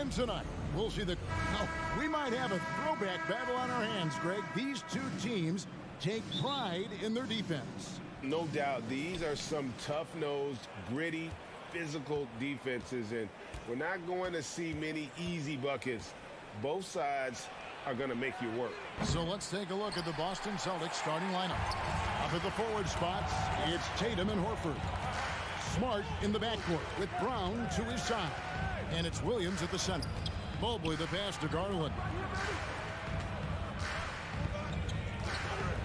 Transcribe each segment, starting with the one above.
And tonight, we'll see we might have a throwback battle on our hands, Greg. These two teams take pride in their defense. No doubt, these are some tough-nosed, gritty, physical defenses, and we're not going to see many easy buckets. Both sides are going to make you work. So let's take a look at the Boston Celtics starting lineup. Up at the forward spots, it's Tatum and Horford. Smart in the backcourt with Brown to his side. And it's Williams at the center. Mobley the pass to Garland.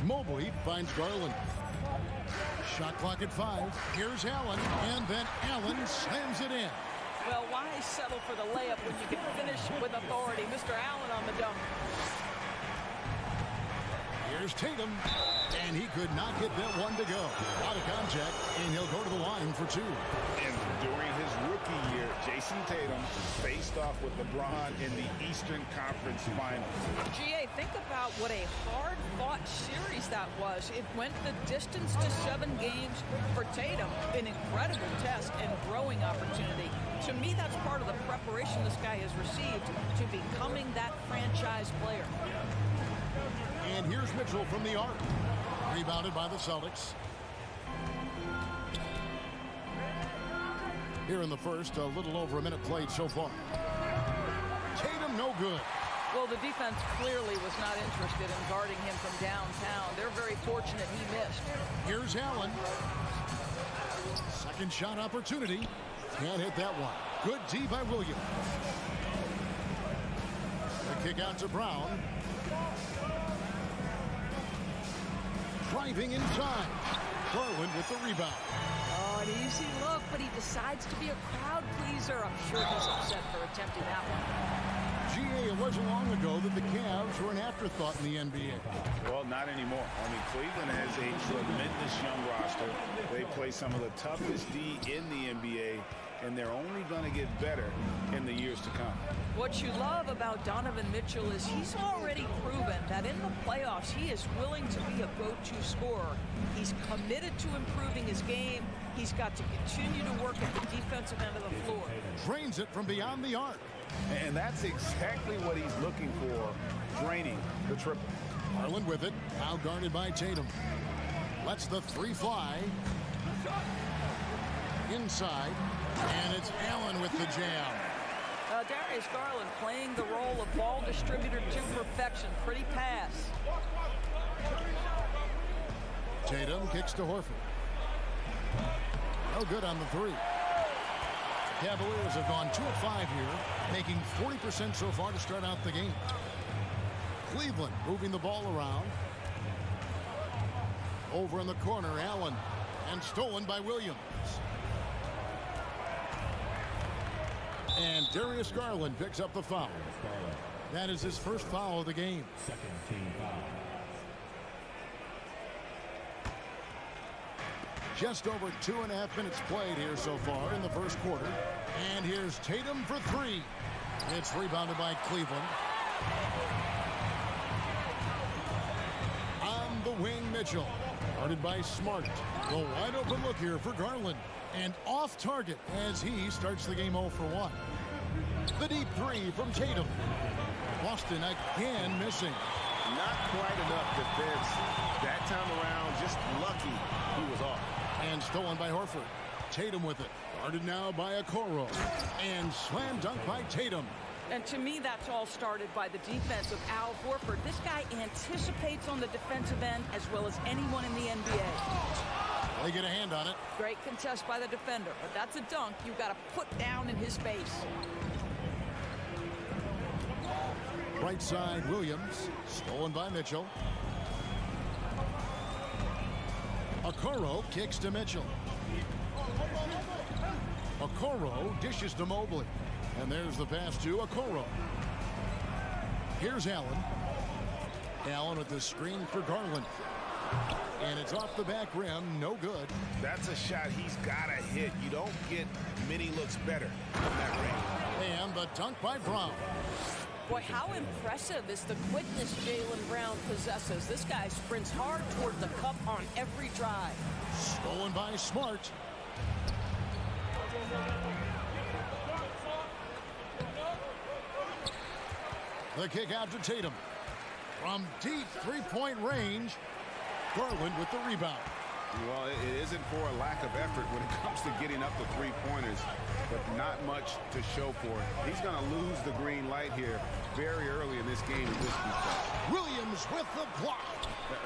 Mobley finds Garland. Shot clock at 5. Here's Allen, and then Allen slams it in. Well, why settle for the layup when you can finish with authority? Mr. Allen on the dunk. Here's Tatum, and he could not get that one to go. Out of contact, and he'll go to the line for 2. And during his rookie year, Jason Tatum faced off with LeBron in the Eastern Conference Finals. GA, think about what a hard-fought series that was. It went the distance to 7 games for Tatum. An incredible test and growing opportunity. To me, that's part of the preparation this guy has received to becoming that franchise player. And here's Mitchell from the arc. Rebounded by the Celtics. Here in the first, a little over a minute played so far. Tatum, no good. Well, the defense clearly was not interested in guarding him from downtown. They're very fortunate he missed. Here's Allen. Second shot opportunity. Can't hit that one. Good D by Williams. The kick out to Brown. Driving inside. Garland with the rebound. Oh, an easy look, but he decides to be a crowd pleaser. I'm sure he's upset for attempting that one. GA, it wasn't long ago that the Cavs were an afterthought in the NBA. Well, not anymore. I mean, Cleveland has a tremendous young roster. They play some of the toughest D in the NBA, and they're only going to get better in the years to come. What you love about Donovan Mitchell is he's already proven that in the playoffs he is willing to be a go-to scorer. He's committed to improving his game. He's got to continue to work at the defensive end of the floor. Drains it from beyond the arc. And that's exactly what he's looking for, draining the triple. Garland with it, now guarded by Tatum. Lets the 3 fly. Inside, and it's Allen with the jam. Darius Garland playing the role of ball distributor to perfection. Pretty pass. Tatum kicks to Horford. No good on the 3. Cavaliers have gone 2 of 5 here, making 40% so far to start out the game. Cleveland moving the ball around. Over in the corner, Allen, and stolen by Williams. And Darius Garland picks up the foul. That is his first foul of the game. Second team foul. Just over 2.5 minutes played here so far in the first quarter. And here's Tatum for 3. It's rebounded by Cleveland. On the wing, Mitchell. Guarded by Smart. The wide open look here for Garland. And off target as he starts the game 0 for 1. The deep 3 from Tatum. Boston again missing. Not quite enough defense. That time around, just lucky he was off. And stolen by Horford. Tatum with it. Guarded now by Okoro. And slam dunk by Tatum. And to me, that's all started by the defense of Al Horford. This guy anticipates on the defensive end as well as anyone in the NBA. They get a hand on it. Great contest by the defender, but that's a dunk you've got to put down in his face. Right side, Williams. Stolen by Mitchell. Okoro kicks to Mitchell. Okoro dishes to Mobley. And there's the pass to Okoro. Here's Allen. Allen with the screen for Garland. And it's off the back rim, no good. That's a shot he's got to hit. You don't get many looks better from that range. And the dunk by Brown. Boy, how impressive is the quickness Jaylen Brown possesses. This guy sprints hard toward the cup on every drive. Stolen by Smart. The kick out to Tatum. From deep three-point range, Garland with the rebound. Well, it isn't for a lack of effort when it comes to getting up the three-pointers, but not much to show for it. He's going to lose the green light here very early in this game in this defense. Williams with the block.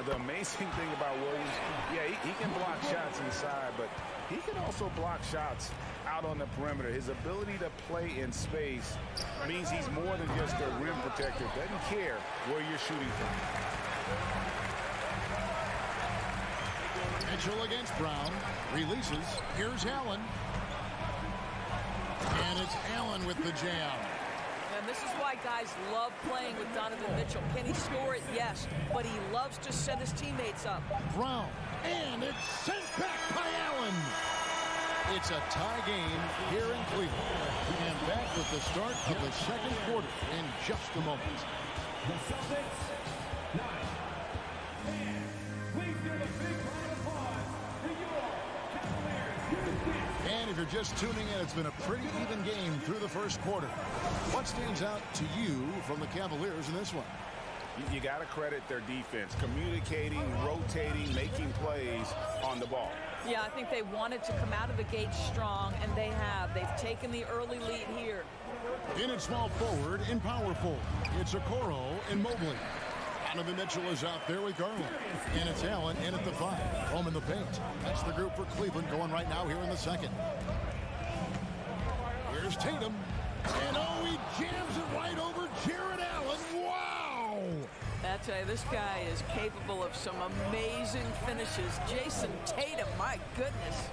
The amazing thing about Williams, yeah, he can block shots inside, but he can also block shots out on the perimeter. His ability to play in space means he's more than just a rim protector. Doesn't care where you're shooting from. Mitchell against Brown. Releases. Here's Allen. And it's Allen with the jam. And this is why guys love playing with Donovan Mitchell. Can he score it? Yes. But he loves to set his teammates up. Brown. And it's sent back by Allen. It's a tie game here in Cleveland. And back with the start of the second quarter in just a moment. The Celtics, 9. Please give a big round of applause to your Cavaliers. And if you're just tuning in, it's been a pretty even game through the first quarter. What stands out to you from the Cavaliers in this one? You got to credit their defense, communicating, rotating, making plays on the ball. Yeah, I think they wanted to come out of the gate strong, and they have. They've taken the early lead here. In at small forward, in power forward, it's Okoro and Mobley. Donovan Mitchell is out there with Garland. And it's Allen in at the 5. Home in the paint. That's the group for Cleveland going right now here in the second. Here's Tatum. And oh, he jams it right over Jared Allen. Wow! I tell you, this guy is capable of some amazing finishes. Jason Tatum, my goodness.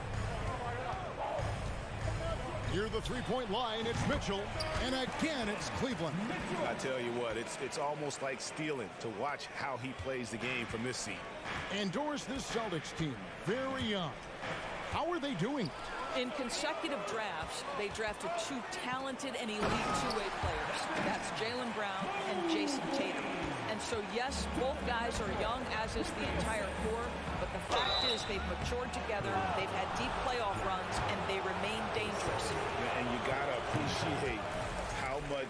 Near the three-point line, it's Mitchell. And again, it's Cleveland. I tell you what, it's almost like stealing to watch how he plays the game from this seat. Endorse this Celtics team. Very young. How are they doing? In consecutive drafts, they drafted 2 talented and elite two-way players. That's Jaylen Brown and Jason Tatum. And so, yes, both guys are young, as is the entire core. But the fact is they've matured together, they've had deep playoff runs, and they remain dangerous. And you got to appreciate how much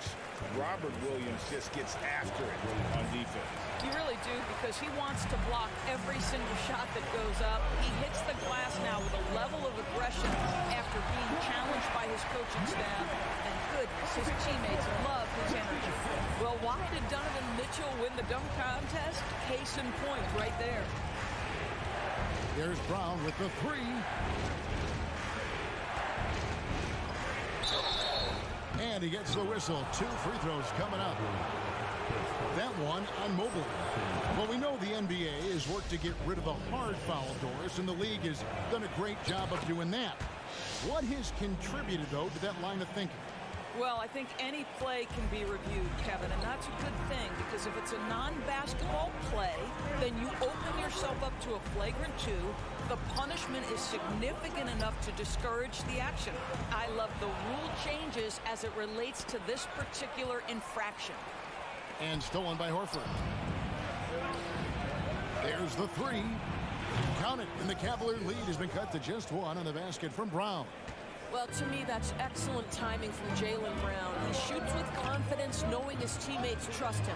Robert Williams just gets after it on defense. You really do, because he wants to block every single shot that goes up. He hits the glass now with a level of aggression after being challenged by his coaching staff. And goodness, his teammates love his energy. Well, why did Donovan Mitchell win the dunk contest? Case in point right there. There's Brown with the 3. And he gets the whistle. 2 free throws coming up. That one on Mobley. Well, we know the NBA has worked to get rid of the hard foul doors, and the league has done a great job of doing that. What has contributed, though, to that line of thinking? Well, I think any play can be reviewed, Kevin, and that's a good thing, because if it's a non-basketball play, then you open yourself up to a flagrant 2. The punishment is significant enough to discourage the action. I love the rule changes as it relates to this particular infraction. And stolen by Horford. There's the 3. Count it, and the Cavalier lead has been cut to just 1 on the basket from Brown. Well, to me, that's excellent timing from Jaylen Brown. He shoots with confidence, knowing his teammates trust him.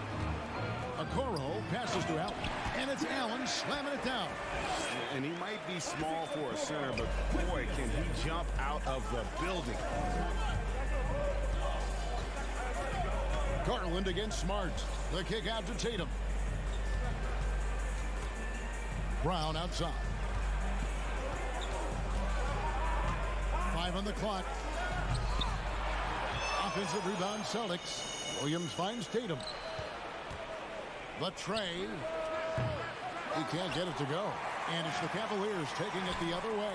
Okoro passes to Allen, and it's Allen slamming it down. And he might be small for a center, but boy, can he jump out of the building. Garland against Smart. The kick out to Tatum. Brown outside. 5 on the clock. Offensive rebound, Celtics. Williams finds Tatum. The tray. He can't get it to go. And it's the Cavaliers taking it the other way.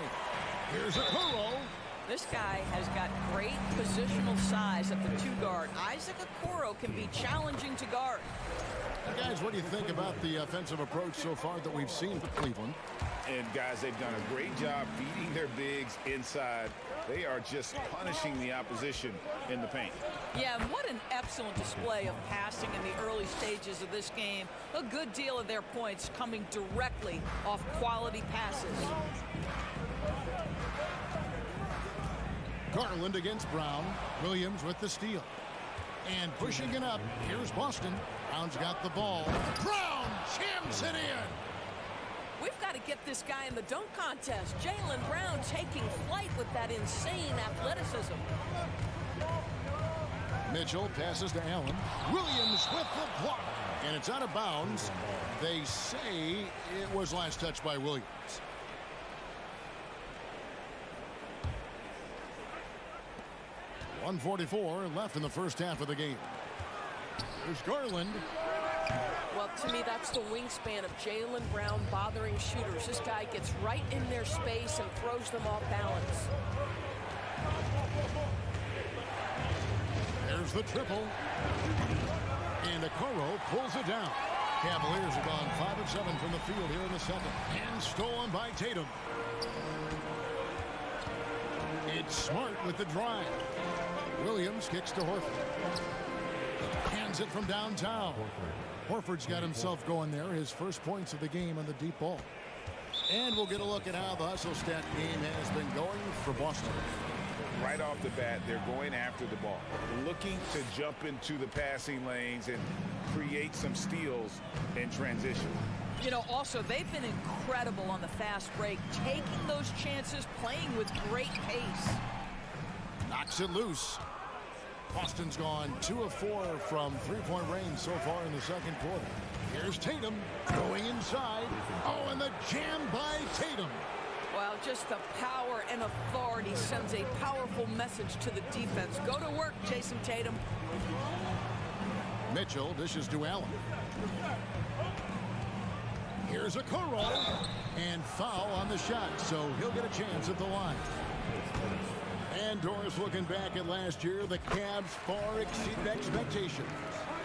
Here's Okoro. This guy has got great positional size at the 2 guard. Isaac Okoro can be challenging to guard. Guys, what do you think about the offensive approach so far that we've seen for Cleveland? And guys, they've done a great job feeding their bigs inside. They are just punishing the opposition in the paint. Yeah, and what an excellent display of passing in the early stages of this game. A good deal of their points coming directly off quality passes. Garland against Brown. Williams with the steal. And pushing it up, here's Boston. Brown's got the ball. Brown jams it in. We've got to get this guy in the dunk contest. Jaylen Brown taking flight with that insane athleticism. Mitchell passes to Allen. Williams with the block. And it's out of bounds. They say it was last touched by Williams. .144 left in the first half of the game. There's Garland. Well, to me, that's the wingspan of Jaylen Brown bothering shooters. This guy gets right in their space and throws them off balance. There's the triple. And Okoro pulls it down. Cavaliers have gone 5 of 7 from the field here in the second. And stolen by Tatum. It's Smart with the drive. Williams kicks to Horford. Hands it from downtown. Horford's got himself going there. His first points of the game on the deep ball. And we'll get a look at how the hustle stat game has been going for Boston. Right off the bat, they're going after the ball, looking to jump into the passing lanes and create some steals in transition. You know, also, they've been incredible on the fast break, taking those chances, playing with great pace. Knocks it loose. Boston's gone 2 of 4 from three-point range so far in the second quarter. Here's Tatum going inside. Oh, and the jam by Tatum. Well, just the power and authority sends a powerful message to the defense. Go to work, Jason Tatum. Mitchell dishes to Allen. Here's Okoro. And foul on the shot, so he'll get a chance at the line. And Doris looking back at last year, the Cavs far exceeded expectations.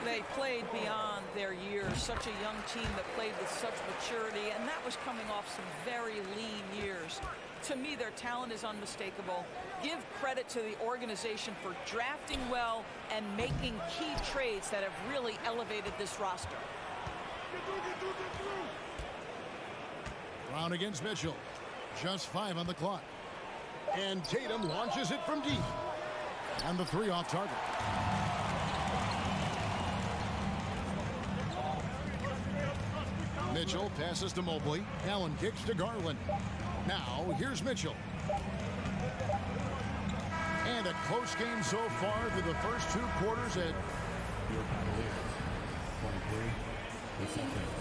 They played beyond their years. Such a young team that played with such maturity, and that was coming off some very lean years. To me, their talent is unmistakable. Give credit to the organization for drafting well and making key trades that have really elevated this roster. Brown against Mitchell. Just 5 on the clock. And Tatum launches it from deep. And the 3 off target. Mitchell passes to Mobley. Allen kicks to Garland. Now, here's Mitchell. And a close game so far through the first 2 quarters at Your Cavaliers, 23. The Celtics,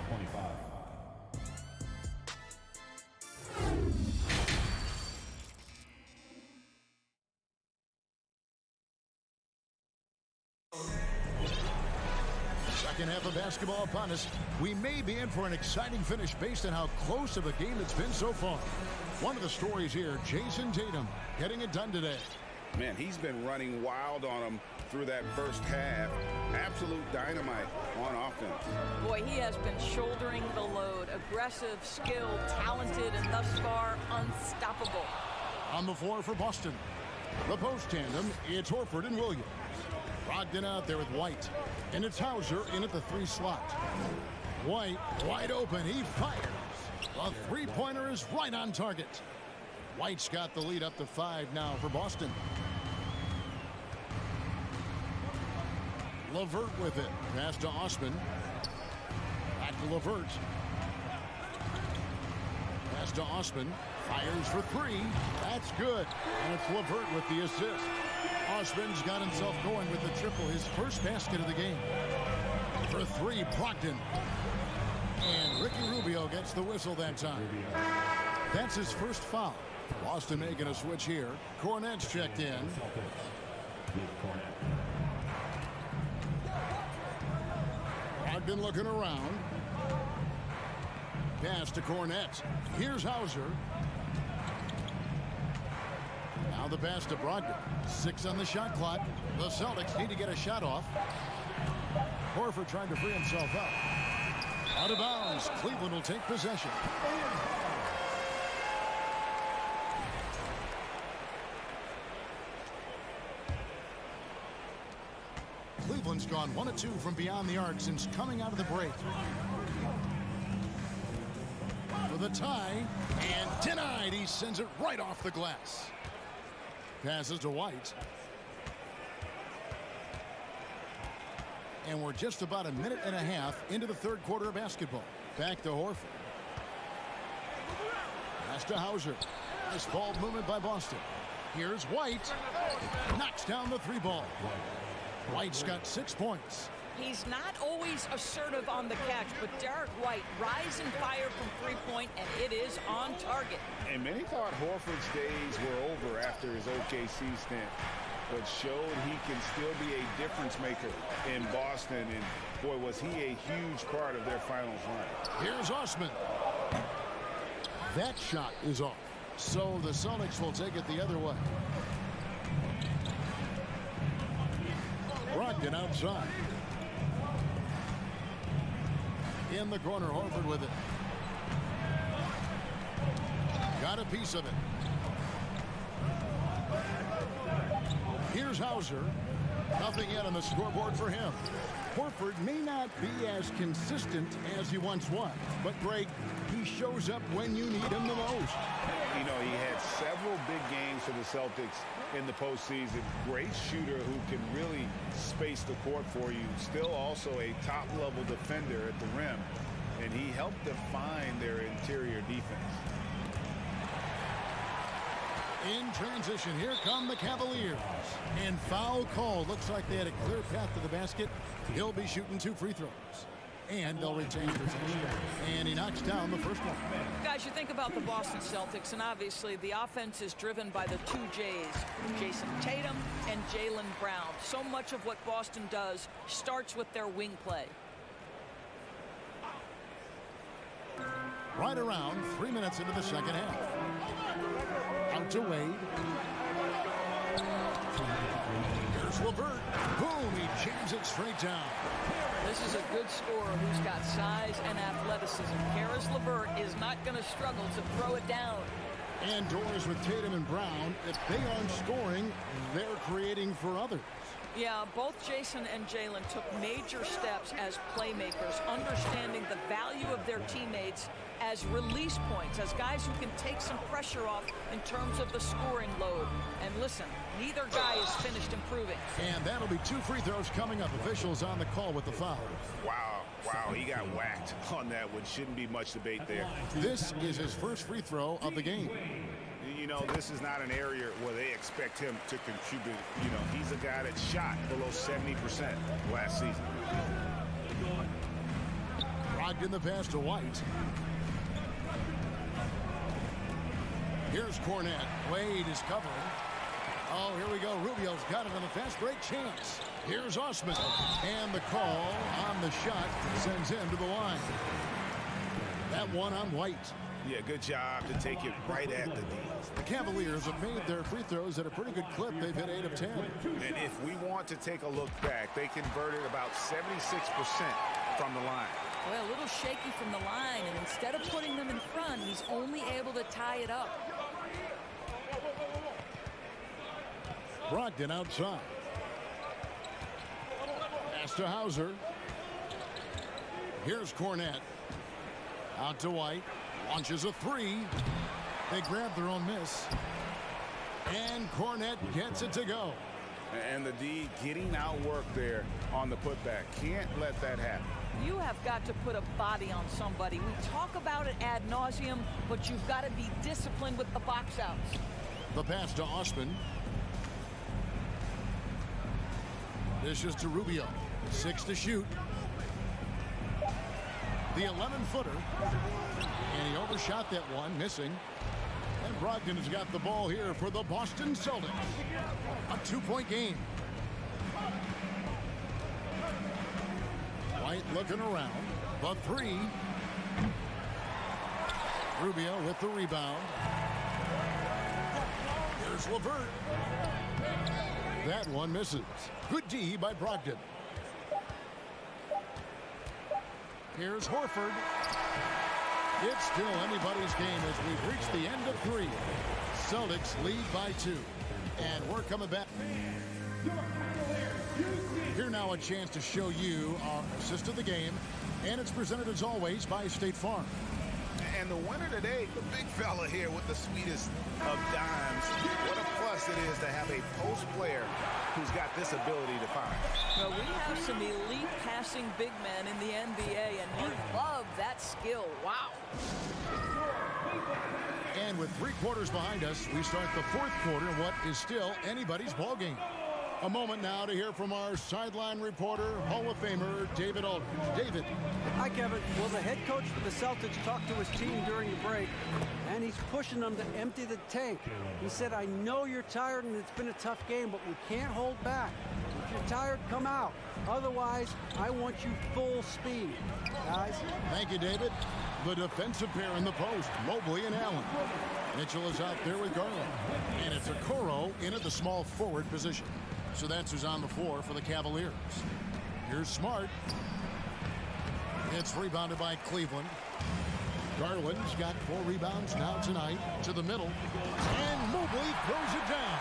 25. second half of basketball upon us. We may be in for an exciting finish based on how close of a game it's been so far. One of the stories here, Jason Tatum getting it done today. Man, he's been running wild on him through that first half. Absolute dynamite on offense. Boy, he has been shouldering the load. Aggressive, skilled, talented, and thus far unstoppable. On the floor for Boston. The post tandem, it's Horford and Williams. Brogdon out there with White. And it's Hauser in at the 3 slot. White wide open. He fires. The three-pointer is right on target. White's got the lead up to 5 now for Boston. LeVert with it. Pass to Osman. Back to LeVert. Pass to Osman. Fires for 3. That's good. And it's LeVert with the assist. Osman's got himself going with the triple. His first basket of the game. For 3, Brogdon. And Ricky Rubio gets the whistle that time. That's his first foul. Boston making a switch here. Cornette's checked in. Brogdon looking around. Pass to Cornette. Here's Hauser. Now the pass to Brogdon. 6 on the shot clock. The Celtics need to get a shot off. Horford trying to free himself up. Out of bounds. Cleveland will take possession. Cleveland's gone 1 of 2 from beyond the arc since coming out of the break. For the tie, and denied. He sends it right off the glass. Passes to White. And we're just about a minute and a half into the third quarter of basketball. Back to Horford. Pass to Hauser. Nice ball movement by Boston. Here's White. Knocks down the three ball. White's got 6 points. He's not always assertive on the catch, but Derek White rise and fire from three-point, and it is on target. And many thought Horford's days were over after his OKC stint, but showed he can still be a difference maker in Boston. And boy, was he a huge part of their finals run. Here's Osman. That shot is off. So the Celtics will take it the other way. Brogdon outside. In the corner, Horford with it. Got a piece of it. Here's Hauser. Nothing yet on the scoreboard for him. Horford may not be as consistent as he once was, but Greg, he shows up when you need him the most. You know, he had several big games for the Celtics in the postseason. Great shooter who can really space the court for you. Still also a top-level defender at the rim, and he helped define their interior defense. In transition, here come the Cavaliers. And foul call. Looks like they had a clear path to the basket. He'll be shooting 2 free throws. And they'll retain possession. And he knocks down the first one. Guys, you think about the Boston Celtics, and obviously the offense is driven by the 2 J's, Jason Tatum and Jaylen Brown. So much of what Boston does starts with their wing play. Right around 3 minutes into the second half. Out to Wade. Here's LeVert. Boom, he jams it straight down. This is a good scorer who's got size and athleticism. Karis LeVert is not going to struggle to throw it down. And doors with Tatum and Brown. If they aren't scoring, they're creating for others. Yeah, both Jason and Jaylen took major steps as playmakers, understanding the value of their teammates as release points, as guys who can take some pressure off in terms of the scoring load. And listen, neither guy is finished improving. And that'll be 2 free throws coming up. Officials on the call with the foul. Wow, he got whacked on that one. Shouldn't be much debate there. This is his first free throw of the game. You know, this is not an area where they expect him to contribute. You know, he's a guy that shot below 70% last season. Brogdon the pass to White. Here's Cornette. Wade is covering. Oh, here we go. Rubio's got it on the fast break chance. Here's Osman. And the call on the shot sends him to the line. That one on White. Yeah, good job to take it right at the D. The Cavaliers have made their free throws at a pretty good clip. They've hit 8 of 10. And if we want to take a look back, they converted about 76% from the line. Well, a little shaky from the line, and instead of putting them in front, he's only able to tie it up. Brogdon outside. Pass to Hauser. Here's Cornette. Out to White. Launches a 3. They grab their own miss. And Cornette gets it to go. And the D getting outworked there on the putback. Can't let that happen. You have got to put a body on somebody. We talk about it ad nauseum, but you've got to be disciplined with the box outs. The pass to Osman. Dishes to Rubio. 6 to shoot. The 11-footer. And he overshot that one, missing. And Brogdon has got the ball here for the Boston Celtics. A 2-point game. White looking around. The 3. Rubio with the rebound. Here's LeVert. That one misses. Good D by Brogdon. Here's Horford. It's still anybody's game as we've reached the end of 3. Celtics lead by 2. And we're coming back. Here now a chance to show you our assist of the game. And it's presented as always by State Farm. And the winner today, the big fella here with the sweetest of dimes. What a plus it is to have a post player who's got this ability to find. Well, we have some elite passing big men in the NBA, and you love that skill. Wow. And with 3 quarters behind us, we start the 4th quarter in what is still anybody's ballgame. A moment now to hear from our sideline reporter, Hall of Famer David Aldridge. David. Hi, Kevin. Well, the head coach for the Celtics talked to his team during the break, and he's pushing them to empty the tank. He said, I know you're tired and it's been a tough game, but we can't hold back. If you're tired, come out. Otherwise, I want you full speed. Guys. Thank you, David. The defensive pair in the post, Mobley and Allen. Mitchell is out there with Garland. And it's Okoro in at the small forward position. So that's who's on the floor for the Cavaliers. Here's Smart. It's rebounded by Cleveland. Garland's got 4 rebounds now tonight to the middle. And Mobley throws it down.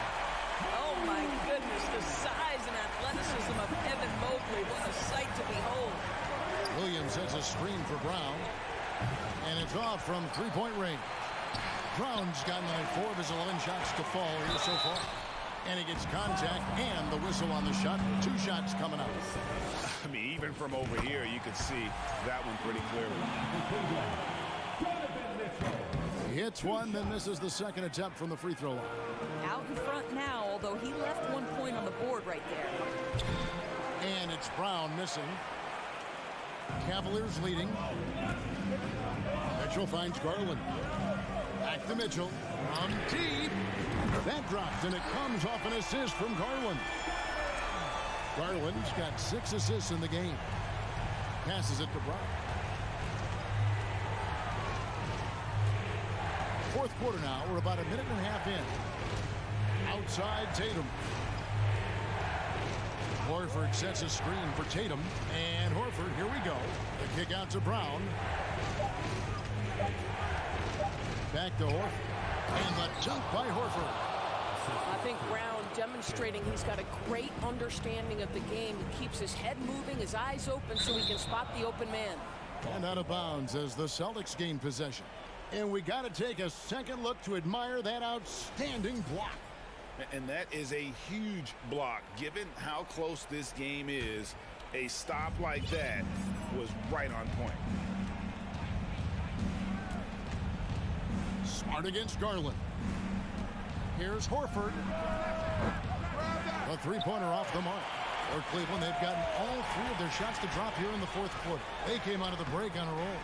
Oh, my goodness, the size and athleticism of Evan Mobley. What a sight to behold. Williams has a screen for Brown. And it's off from 3-point range. Brown's gotten like 4 of his 11 shots to fall here so far. And he gets contact and the whistle on the shot. 2 shots coming out. I mean, even from over here, you could see that one pretty clearly. He hits one, then misses the second attempt from the free throw line. Out in front now, although he left 1 point on the board right there. And it's Brown missing. Cavaliers leading. Mitchell finds Garland. Back to Mitchell. From deep. That drops, and it comes off an assist from Garland. Garland's got 6 assists in the game. Passes it to Brown. 4th quarter now. We're about a minute and a half in. Outside Tatum. Horford sets a screen for Tatum. And Horford, here we go. The kick out to Brown. Back to Horford. And the dunk by Horford. I think Brown demonstrating he's got a great understanding of the game. He keeps his head moving, his eyes open so he can spot the open man. And out of bounds as the Celtics gain possession. And we got to take a second look to admire that outstanding block. And that is a huge block. Given how close this game is, a stop like that was right on point. Smart against Garland. Here's Horford. A 3-pointer off the mark. For Cleveland, they've gotten all 3 of their shots to drop here in the 4th quarter. They came out of the break on a roll.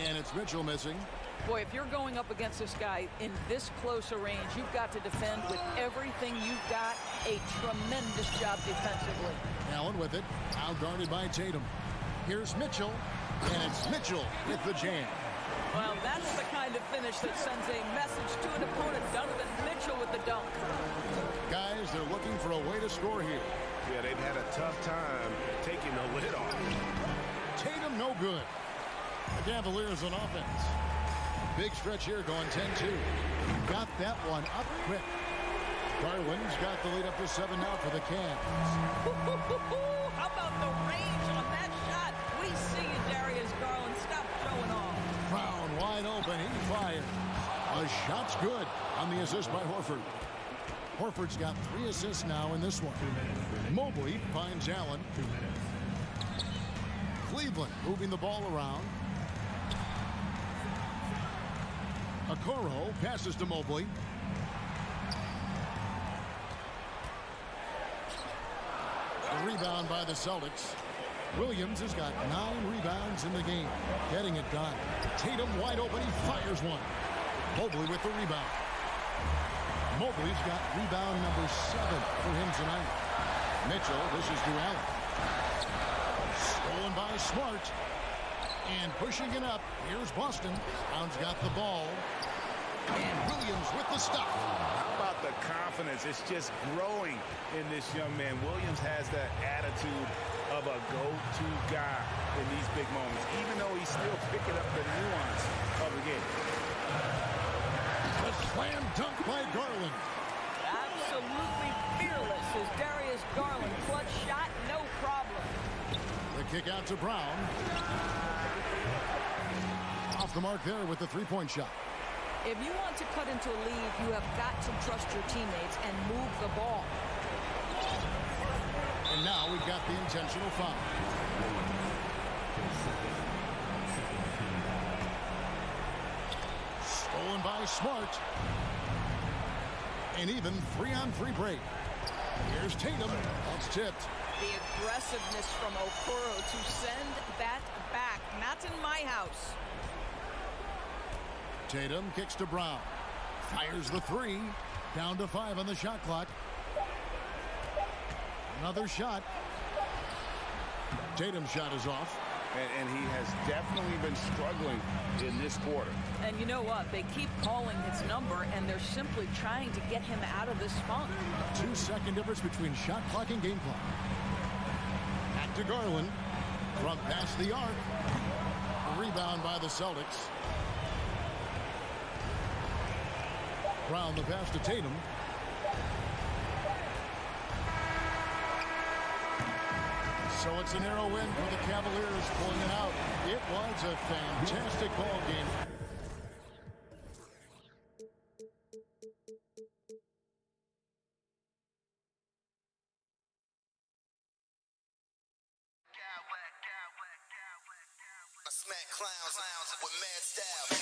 And it's Mitchell missing. Boy, if you're going up against this guy in this close a range, you've got to defend with everything you've got. A tremendous job defensively. Allen with it. Out guarded by Tatum. Here's Mitchell. And it's Mitchell with the jam. Well, that's the kind of finish that sends a message to an opponent. Donovan Mitchell with the dunk. Guys, they're looking for a way to score here. Yeah, they've had a tough time taking the lid off. Tatum no good. The Cavaliers on offense. Big stretch here going 10-2. Got that one up quick. Garland's got the lead up to 7 now for the Cavs. How about the range on that shot? We see you, Darius Garland. Stop showing off. Brown wide open. He fires. A shot's good on the assist by Horford. Horford's got 3 assists now in this one. Mobley finds Allen. Cleveland moving the ball around. Okoro passes to Mobley. A rebound by the Celtics. Williams has got 9 rebounds in the game. Getting it done. Tatum wide open. He fires one. Mobley with the rebound. Mobley's got rebound number 7 for him tonight. Mitchell, this is to Allen. Stolen by Smart. And pushing it up. Here's Boston. Brown's got the ball. And Williams with the stop. How about the confidence? It's just growing in this young man. Williams has that attitude of a go-to guy in these big moments, even though he's still picking up the nuance of the game. A slam dunk by Garland. Absolutely fearless is Darius Garland. Clutch shot, no problem. The kick out to Brown. Off off the mark there with the three-point shot. If you want to cut into a lead, you have got to trust your teammates and move the ball. And now we've got the intentional foul. Stolen by Smart. An even 3-on-3 break. Here's Tatum. That's tipped. The aggressiveness from Okoro to send that back. Not in my house. Tatum kicks to Brown. Fires the three. Down to 5 on the shot clock. Another shot. Tatum's shot is off. And he has definitely been struggling in this quarter. And you know what? They keep calling his number, and they're simply trying to get him out of this funk. 2-second difference between shot clock and game clock. Back to Garland. From past the arc. Rebound by the Celtics. Brown the pass to Tatum. So it's a narrow win for the Cavaliers pulling it out. It was a fantastic ball game. I smack clowns with mad style.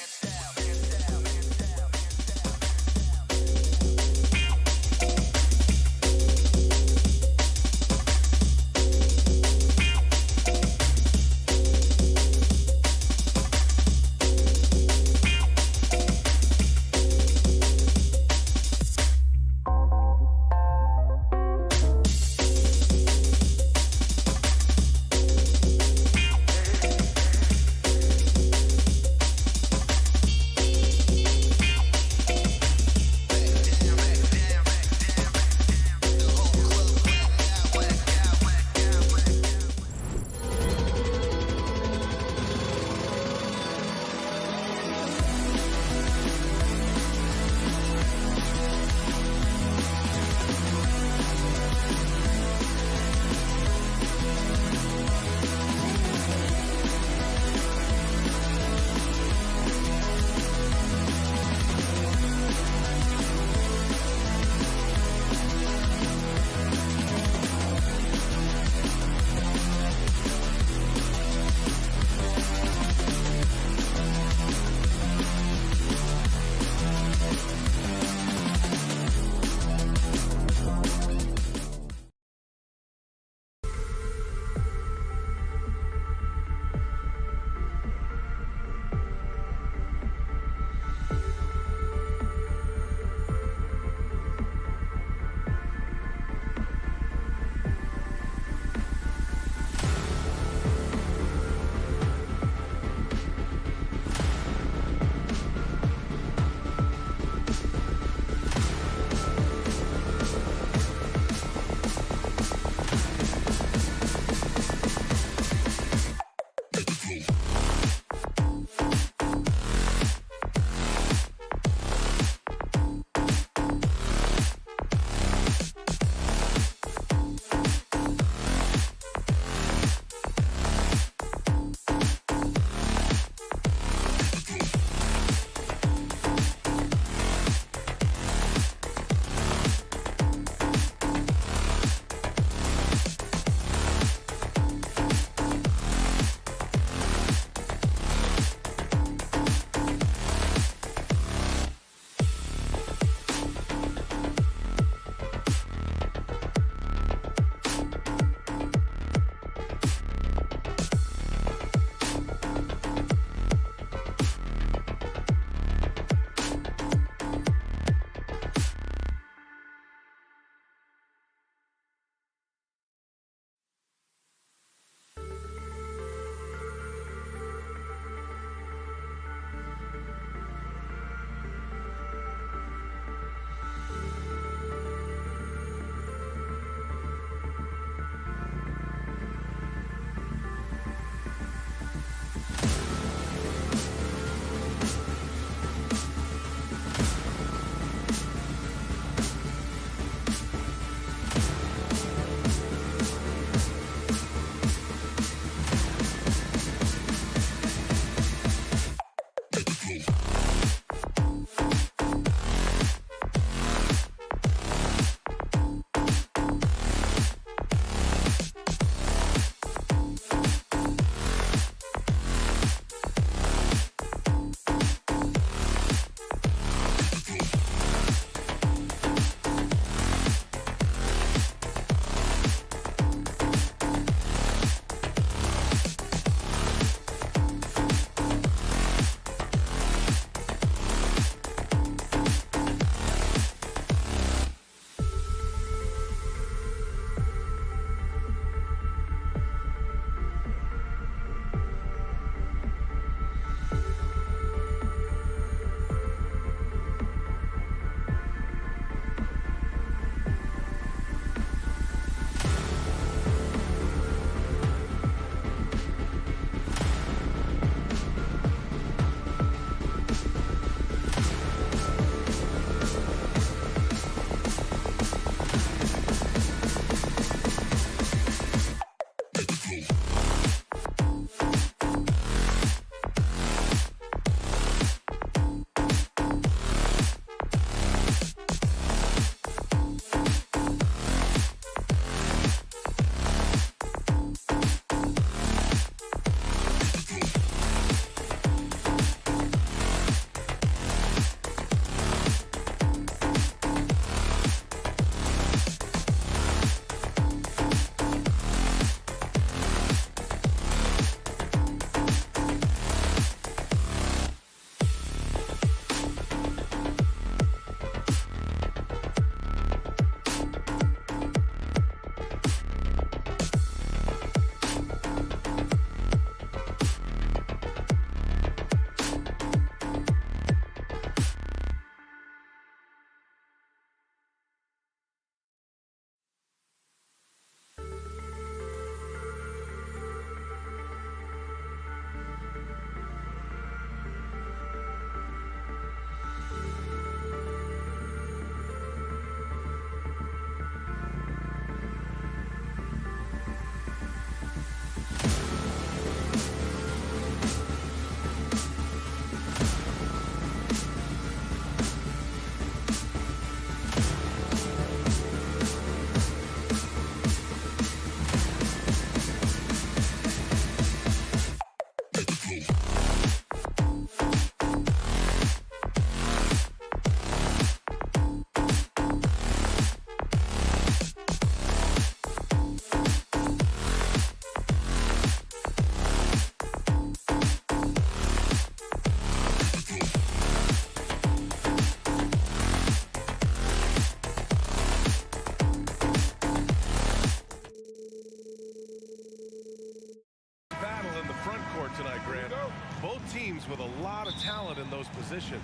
with a lot of talent in those positions.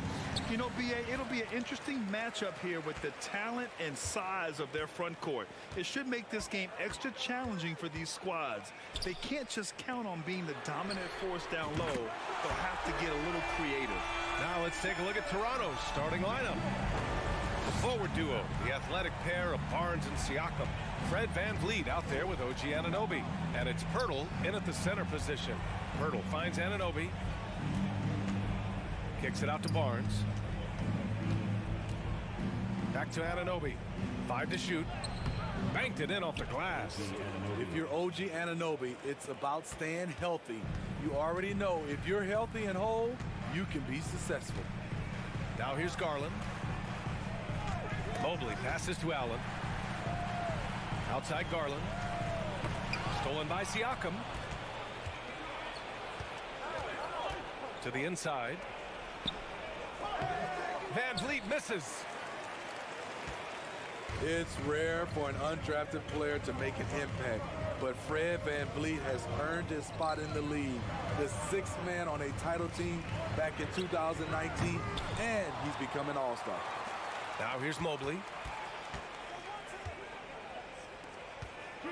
You know, B.A., it'll be an interesting matchup here with the talent and size of their front court. It should make this game extra challenging for these squads. They can't just count on being the dominant force down low. They'll have to get a little creative. Now let's take a look at Toronto's starting lineup. The forward duo, the athletic pair of Barnes and Siakam. Fred VanVleet out there with OG Anunoby. And it's Pirtle in at the center position. Pirtle finds Anunoby. Kicks it out to Barnes. Back to Anunoby. 5 to shoot. Banked it in off the glass. If you're OG Anunoby, it's about staying healthy. You already know if you're healthy and whole, you can be successful. Now here's Garland. Mobley passes to Allen. Outside Garland. Stolen by Siakam. To the inside. VanVleet misses. It's rare for an undrafted player to make an impact, but Fred VanVleet has earned his spot in the league. The 6th man on a title team back in 2019, and he's become an all-star. Now here's Mobley.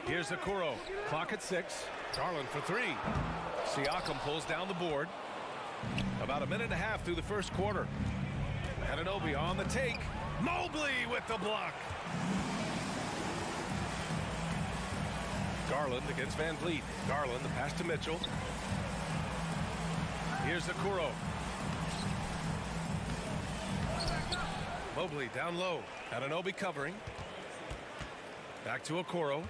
Here's Okoro. Clock at 6. Garland for 3. Siakam pulls down the board. About a minute and a half through the first quarter. Anunoby on the take. Mobley with the block. Garland against VanVleet. Garland, the pass to Mitchell. Here's Okoro. Mobley down low. Anunoby covering. Back to Okoro.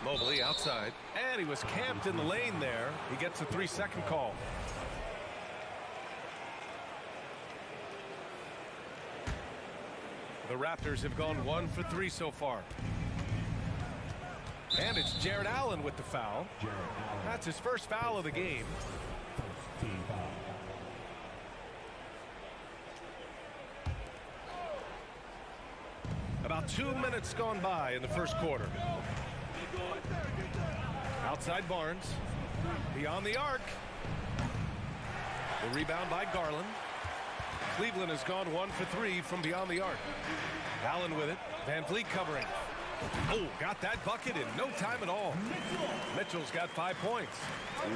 Mobley outside. And he was camped in the lane there. He gets a 3-second call. The Raptors have gone 1 for 3 so far. And it's Jared Allen with the foul. That's his first foul of the game. About 2 minutes gone by in the first quarter. Outside Barnes. Beyond the arc. The rebound by Garland. Cleveland has gone 1 for 3 from beyond the arc. Allen with it. VanVleet covering. Oh, got that bucket in no time at all. Mitchell's got 5 points.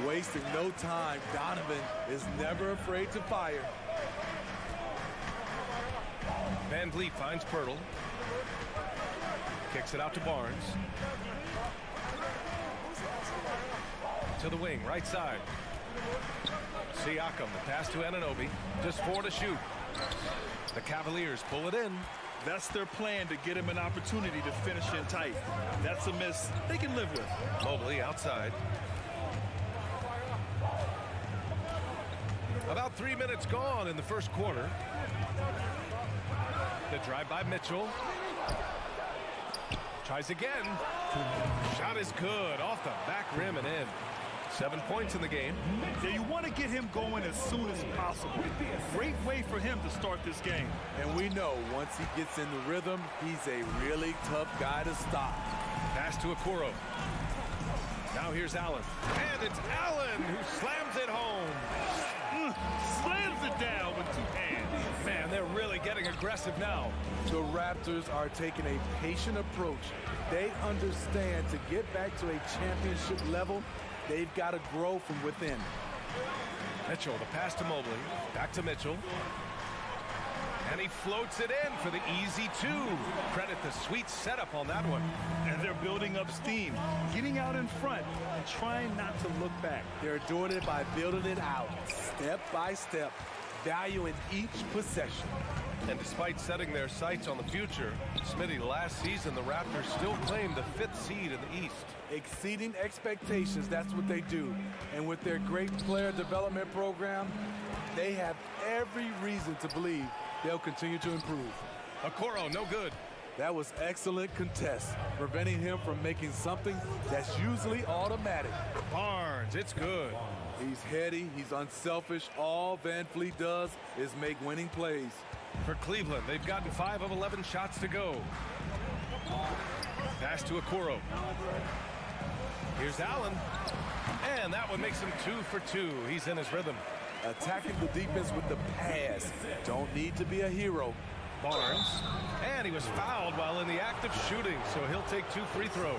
Wasting no time. Donovan is never afraid to fire. VanVleet finds Pirtle. Kicks it out to Barnes. To the wing, right side. Siakam, the pass to Anunoby. Just 4 to shoot. The Cavaliers pull it in. That's their plan, to get him an opportunity to finish in tight. That's a miss they can live with. Mobley outside. About 3 minutes gone in the first quarter. The drive by Mitchell. Tries again. Shot is good. Off the back rim and in. 7 points in the game. Yeah, you want to get him going as soon as possible. Great way for him to start this game. And we know once he gets in the rhythm, he's a really tough guy to stop. Pass to Okoro. Now here's Allen. And it's Allen who slams it home. Slams it down with 2 hands. Man, they're really getting aggressive now. The Raptors are taking a patient approach. They understand to get back to a championship level, they've got to grow from within. Mitchell, the pass to Mobley. Back to Mitchell. And he floats it in for the easy 2. Credit the sweet setup on that one. And they're building up steam, getting out in front and trying not to look back. They're doing it by building it out, step by step, valuing each possession. And despite setting their sights on the future, Smitty, last season the Raptors still claimed the 5th seed in the East. Exceeding expectations, that's what they do. And with their great player development program, they have every reason to believe they'll continue to improve. Okoro, no good. That was excellent contest, preventing him from making something that's usually automatic. Barnes, it's good. He's heady, he's unselfish. All VanVleet does is make winning plays. For Cleveland, they've gotten 5 of 11 shots to go. Pass to Okoro. Here's Allen. And that one makes him 2 for 2. He's in his rhythm. attacking the defense with the pass. Don't need to be a hero. Barnes, and he was fouled while in the act of shooting, so he'll take 2 free throws.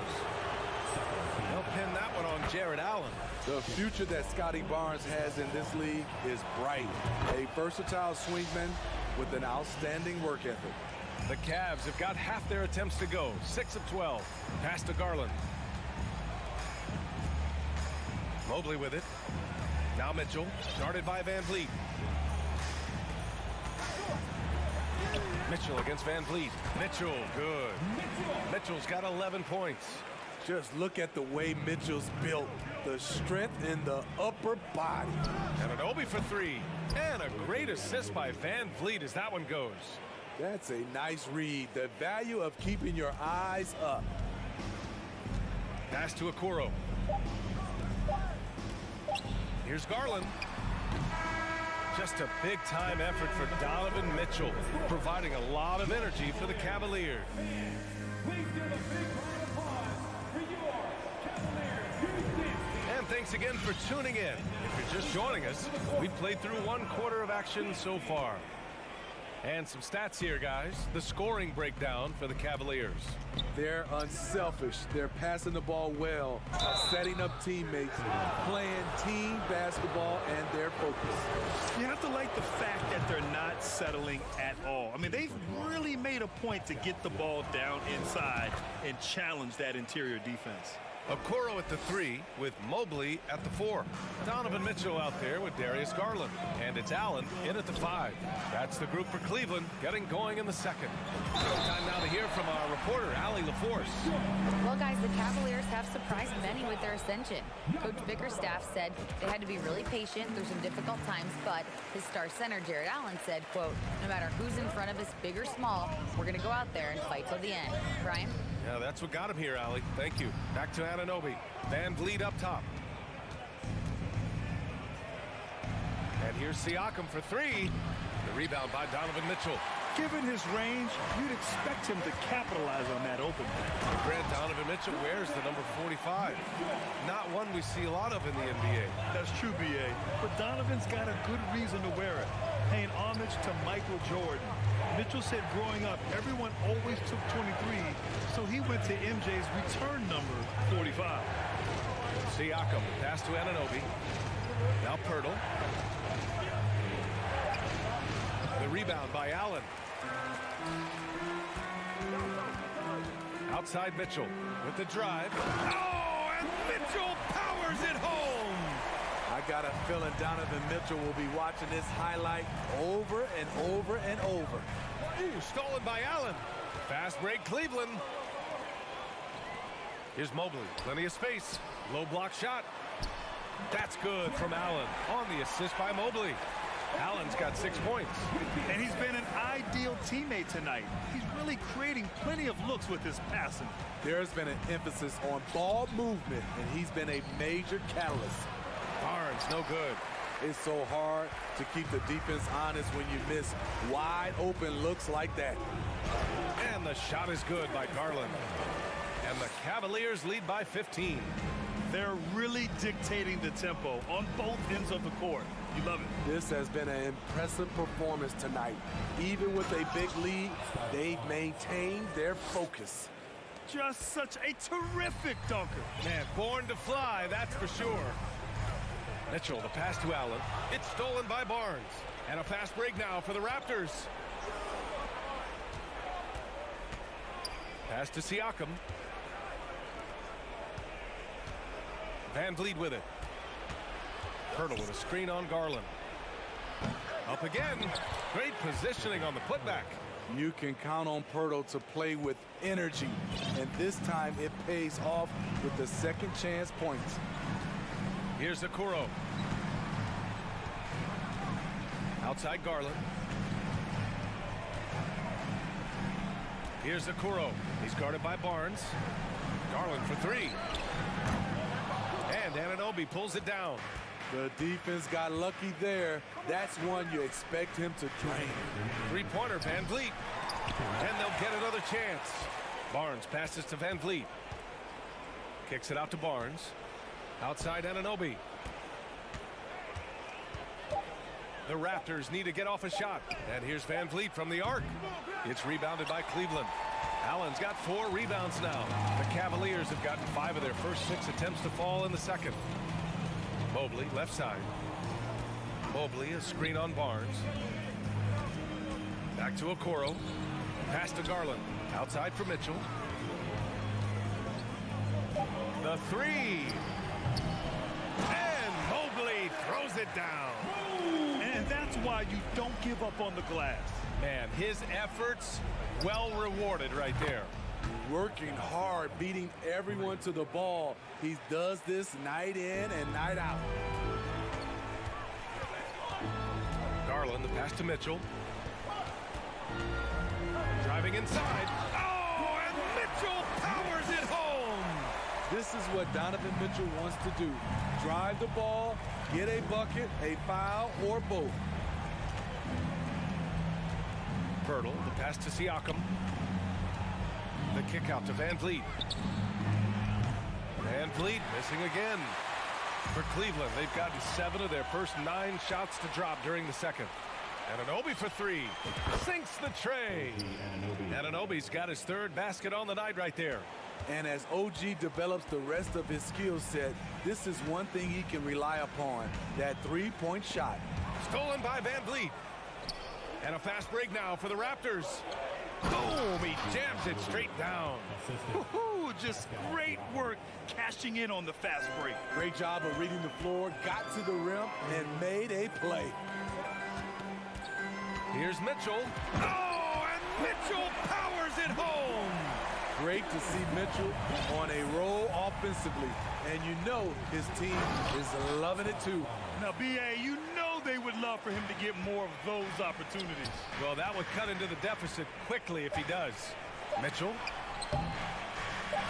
They'll pin that one on Jared Allen. The future that Scotty Barnes has in this league is bright. A versatile swingman with an outstanding work ethic. The Cavs have got half their attempts to go. 6 of 12. Pass to Garland. Mobley with it. Now Mitchell, started by Van Vliet. Mitchell against Van Vliet. Mitchell, good. Mitchell's got 11 points. Just look at the way Mitchell's built. The strength in the upper body. Anunoby for 3. And a great assist by Van Vliet as that one goes. That's a nice read. The value of keeping your eyes up. Pass to Okoro. Here's Garland. Just a big-time effort for Donovan Mitchell, providing a lot of energy for the Cavaliers. Please give a big round of applause for your Cavaliers. And thanks again for tuning in. If you're just joining us, we played through 1 quarter of action so far. And some stats here, guys. The scoring breakdown for the Cavaliers. They're unselfish. They're passing the ball well, setting up teammates, playing team basketball, and they're focused. You have to like the fact that they're not settling at all. I mean, they've really made a point to get the ball down inside and challenge that interior defense. Okoro at the 3 with Mobley at the 4. Donovan Mitchell out there with Darius Garland. And it's Allen in at the 5. That's the group for Cleveland getting going in the second. Time now to hear from our reporter, Allie LaForce. Well, guys, the Cavaliers have surprised many with their ascension. Coach Bickerstaff said they had to be really patient through some difficult times, but his star center, Jared Allen, said, quote, no matter who's in front of us, big or small, we're going to go out there and fight till the end. Brian? Yeah, that's what got him here, Allie. Thank you. Back to Anunoby. Van Vliet up top. And here's Siakam for 3. The rebound by Donovan Mitchell. Given his range, you'd expect him to capitalize on that open. Grant Donovan Mitchell wears the number 45. Not one we see a lot of in the NBA. That's true, B.A. But Donovan's got a good reason to wear it, paying homage to Michael Jordan. Mitchell said growing up, everyone always took 23, so he went to MJ's return number, 45. Siakam, pass to Anunoby. Now Pirtle. The rebound by Allen. Outside Mitchell with the drive. Oh, and Mitchell powers it home. I got a feeling Donovan Mitchell will be watching this highlight over and over and over. Ooh, stolen by Allen. Fast break Cleveland. Here's Mobley. Plenty of space. Low block shot. That's good from Allen on the assist by Mobley. Allen's got 6 points. And he's been an ideal teammate tonight. He's really creating plenty of looks with his passing. There's been an emphasis on ball movement, and he's been a major catalyst. Barnes, no good. It's so hard to keep the defense honest when you miss wide open looks like that. And the shot is good by Garland. And the Cavaliers lead by 15. They're really dictating the tempo on both ends of the court. You love it. This has been an impressive performance tonight. Even with a big lead, they've maintained their focus. Just such a terrific dunker. Man, born to fly, that's for sure. Mitchell, the pass to Allen. It's stolen by Barnes. And a fast break now for the Raptors. Pass to Siakam. Van Vliet with it. Pirtle with a screen on Garland. Up again. Great positioning on the putback. You can count on Pirtle to play with energy. And this time it pays off with the second chance points. Here's Okoro. Outside Garland. Here's Okoro. He's guarded by Barnes. Garland for 3. And Anunoby pulls it down. The defense got lucky there. That's one you expect him to drain. Three-pointer, Van Vliet. And they'll get another chance. Barnes passes to Van Vliet. Kicks it out to Barnes. Outside Anunoby. The Raptors need to get off a shot. And here's Van Vliet from the arc. It's rebounded by Cleveland. Allen's got 4 rebounds now. The Cavaliers have gotten 5 of their first 6 attempts to fall in the second. Mobley, left side. Mobley, a screen on Barnes. Back to Okoro. Pass to Garland. Outside for Mitchell. The 3. And Mobley throws it down. And that's why you don't give up on the glass. Man, his efforts well rewarded right there. Working hard, beating everyone to the ball. He does this night in and night out. Garland, the pass to Mitchell. Driving inside. Oh, and Mitchell powers it home. This is what Donovan Mitchell wants to do. Drive the ball, get a bucket, a foul, or both. Pirtle, the pass to Siakam. The kick out to Van Vliet. Van Vliet missing again. For Cleveland, they've gotten 7 of their first 9 shots to drop during the second. Anunoby for 3. Sinks the tray. Anunoby's got his 3rd basket on the night right there. And as OG develops the rest of his skill set, this is one thing he can rely upon, that 3-point shot. Stolen by Van Vliet. And a fast break now for the Raptors. Boom! He jams it straight down. Just great work cashing in on the fast break. Great job of reading the floor, got to the rim, and made a play. Here's Mitchell. Oh, and Mitchell powers it home. Great to see Mitchell on a roll offensively. And you know his team is loving it too. Now, B.A., you know they would love for him to get more of those opportunities. Well, that would cut into the deficit quickly if he does. Mitchell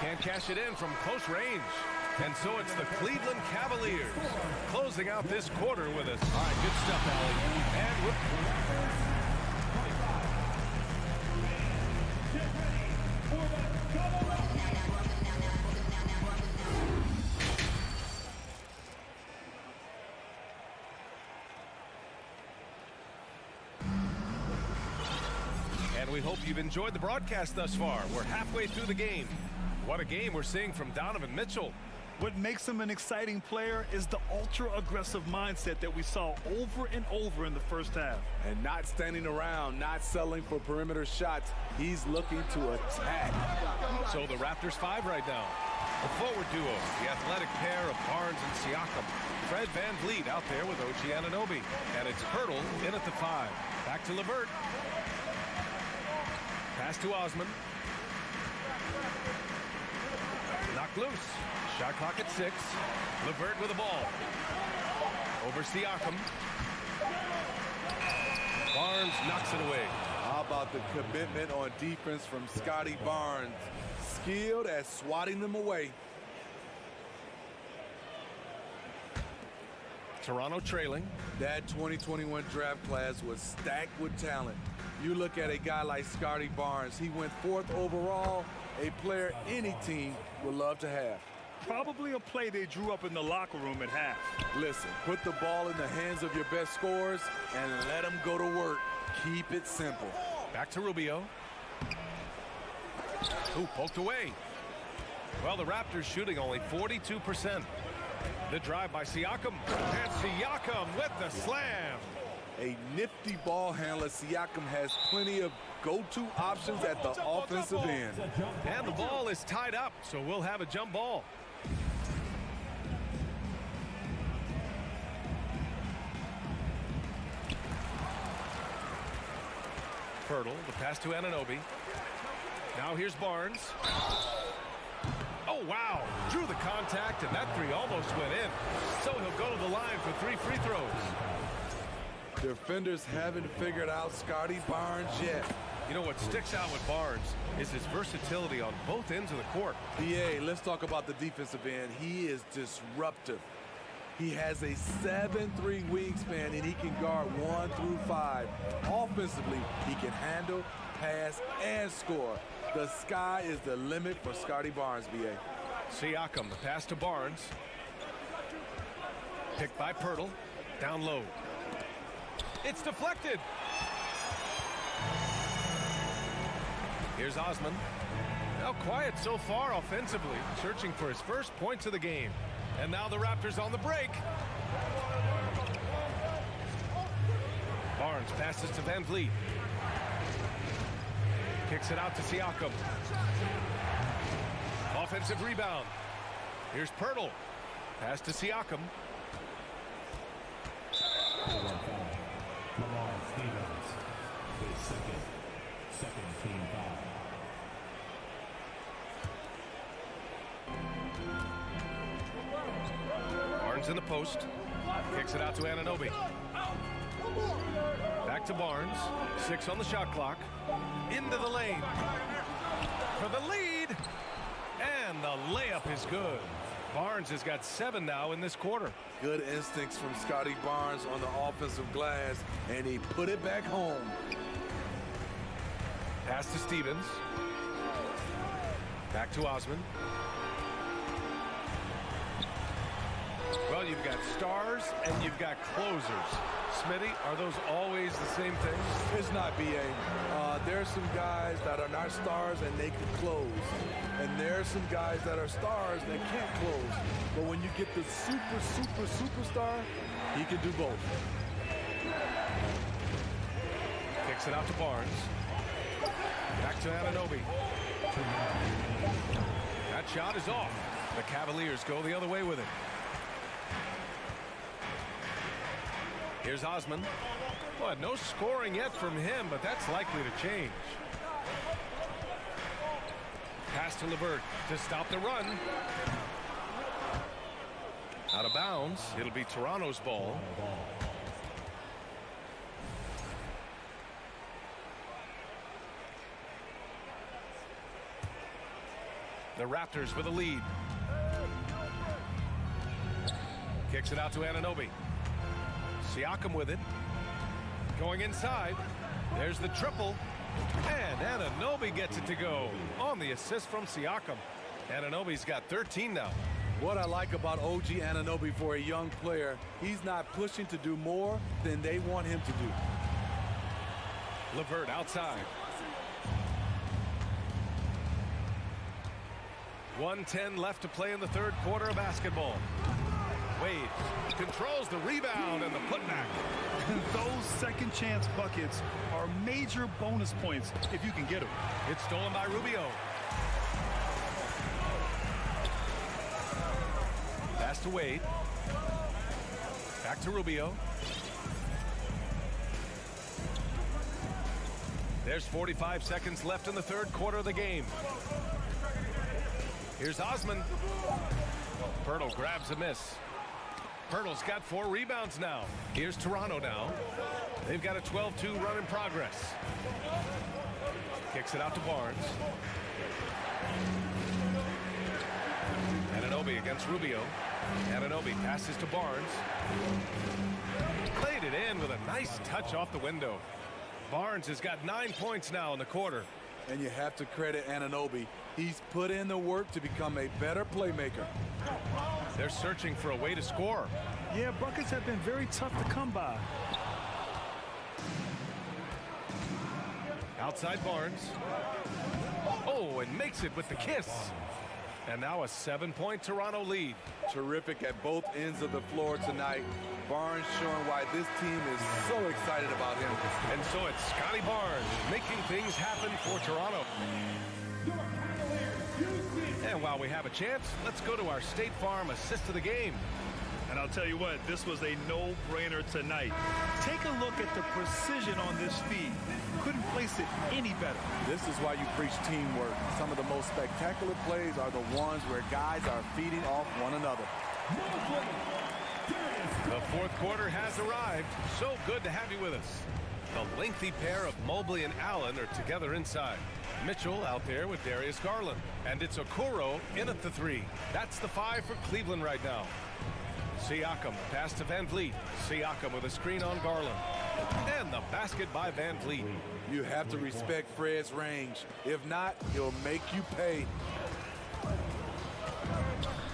can't cash it in from close range. And so it's the Cleveland Cavaliers closing out this quarter with us. All right, good stuff, Allie. And we hope you've enjoyed the broadcast thus far. We're halfway through the game. What a game we're seeing from Donovan Mitchell. What makes him an exciting player is the ultra-aggressive mindset that we saw over and over in the first half. And not standing around, not settling for perimeter shots. He's looking to attack. So the Raptors 5 right now. The forward duo, the athletic pair of Barnes and Siakam. Fred Van Vliet out there with OG Anunoby. And it's Pirtle in at the 5. Back to LeVert. Pass to Osman. Knocked loose. Shot clock at 6. LeVert with the ball. Over Siakam. Barnes knocks it away. How about the commitment on defense from Scotty Barnes? Skilled at swatting them away. Toronto trailing. That 2021 draft class was stacked with talent. You look at a guy like Scotty Barnes. He went 4th overall, a player any team would love to have. Probably a play they drew up in the locker room at half. Listen, put the ball in the hands of your best scorers and let them go to work. Keep it simple. Back to Rubio. Ooh, poked away. Well, the Raptors shooting only 42%. The drive by Siakam. And Siakam with the slam. A nifty ball handler. Siakam has plenty of go-to options at the offensive end. And the ball is tied up, so we'll have a jump ball. Pirtle, the pass to Anunoby. Now here's Barnes. Oh, wow. Drew the contact, and that 3 almost went in. So he'll go to the line for 3 free throws. Defenders haven't figured out Scotty Barnes yet. You know what sticks out with Barnes is his versatility on both ends of the court. BA, let's talk about the defensive end. He is disruptive. He has a 7'3" wingspan, and he can guard 1 through 5. Offensively, he can handle, pass, and score. The sky is the limit for Scotty Barnes, BA. Siakam, the pass to Barnes. Picked by Pirtle. Down low. It's deflected. Here's Osman. Now quiet so far offensively, searching for his first points of the game. And now the Raptors on the break. Barnes passes to Van Vliet. Kicks it out to Siakam. Offensive rebound. Here's Pirtle. Pass to Siakam. Second team foul. Barnes in the post. Kicks it out to Anunoby. Back to Barnes. 6 on the shot clock. Into the lane. For the lead. And the layup is good. Barnes has got 7 now in this quarter. Good instincts from Scotty Barnes on the offensive glass, and he put it back home. Pass to Stevens. Back to Osman. Well, you've got stars and you've got closers. Smitty, are those always the same thing? It's not, B.A. There's some guys that are not stars and they can close. And there's some guys that are stars that can't close. But when you get the superstar, he can do both. Kicks it out to Barnes. Back to Anunoby. That shot is off. The Cavaliers go the other way with it. Here's Osman. Well, no scoring yet from him, but that's likely to change. Pass to LeVert to stop the run. Out of bounds. It'll be Toronto's ball. The Raptors with a lead. Kicks it out to Anunoby. Siakam with it. Going inside. There's the triple. And Anunoby gets it to go on the assist from Siakam. Anunoby's got 13 now. What I like about OG Anunoby for a young player, he's not pushing to do more than they want him to do. LeVert outside. 1:10 left to play in the third quarter of basketball. Wade controls the rebound and the putback. Those second chance buckets are major bonus points if you can get them. It's stolen by Rubio. Pass to Wade. Back to Rubio. There's 45 seconds left in the third quarter of the game. Here's Osman. Pirtle grabs a miss. Pirtle's got 4 rebounds now. Here's Toronto now. They've got a 12-2 run in progress. Kicks it out to Barnes. Anunoby against Rubio. Anunoby passes to Barnes. Played it in with a nice touch off the window. Barnes has got 9 points now in the quarter. And you have to credit Anunoby. He's put in the work to become a better playmaker. They're searching for a way to score. Yeah, buckets have been very tough to come by. Outside Barnes. Oh, and makes it with the kiss. And now a 7-point Toronto lead. Terrific at both ends of the floor tonight. Barnes showing why this team is so excited about him. And so it's Scotty Barnes making things happen for Toronto. And while we have a chance, let's go to our State Farm assist of the game. And I'll tell you what, this was a no-brainer tonight. Take a look at the precision on this feed. Couldn't place it any better. This is why you preach teamwork. Some of the most spectacular plays are the ones where guys are feeding off one another. The fourth quarter has arrived. So good to have you with us. The lengthy pair of Mobley and Allen are together inside. Mitchell out there with Darius Garland. And it's Okoro in at the 3. That's the 5 for Cleveland right now. Siakam, pass to Van Vliet. Siakam with a screen on Garland. And the basket by Van Vliet. You have to respect Fred's range. If not, he'll make you pay.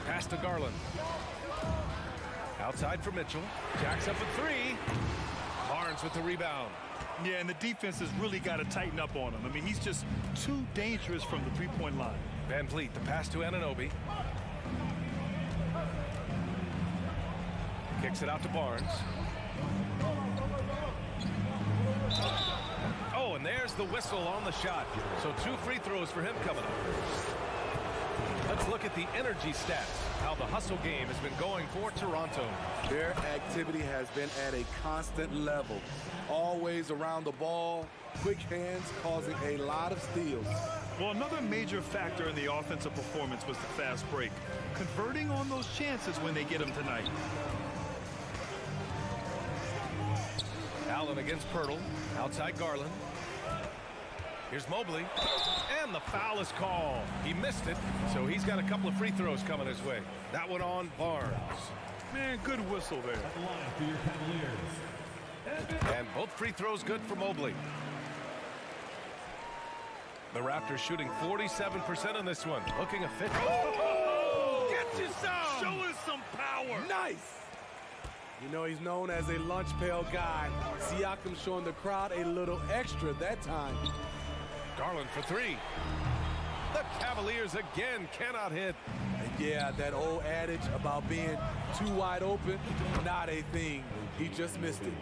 Pass to Garland. Outside for Mitchell. Jacks up at 3. Barnes Barnes with the rebound. Yeah, and the defense has really got to tighten up on him. I mean, he's just too dangerous from the three-point line. Van Vliet, the pass to Anunoby. Kicks it out to Barnes. Oh, and there's the whistle on the shot. So 2 free throws for him coming up. Let's look at the energy stats, how the hustle game has been going for Toronto. Their activity has been at a constant level. Always around the ball, quick hands causing a lot of steals. Well, another major factor in the offensive performance was the fast break. Converting on those chances when they get them tonight. Allen against Pirtle, outside Garland. Here's Mobley, and the foul is called. He missed it, so he's got a couple of free throws coming his way. That one on Barnes. Man, good whistle there. At the line for your Cavaliers. And both free throws good for Mobley. The Raptors shooting 47% in this one. Looking a fit. Oh! Get you some! Show us some power! Nice! You know, he's known as a lunch pail guy. Siakam showing the crowd a little extra that time. Garland for 3. The Cavaliers again cannot hit. And yeah, that old adage about being too wide open, not a thing. He just missed it.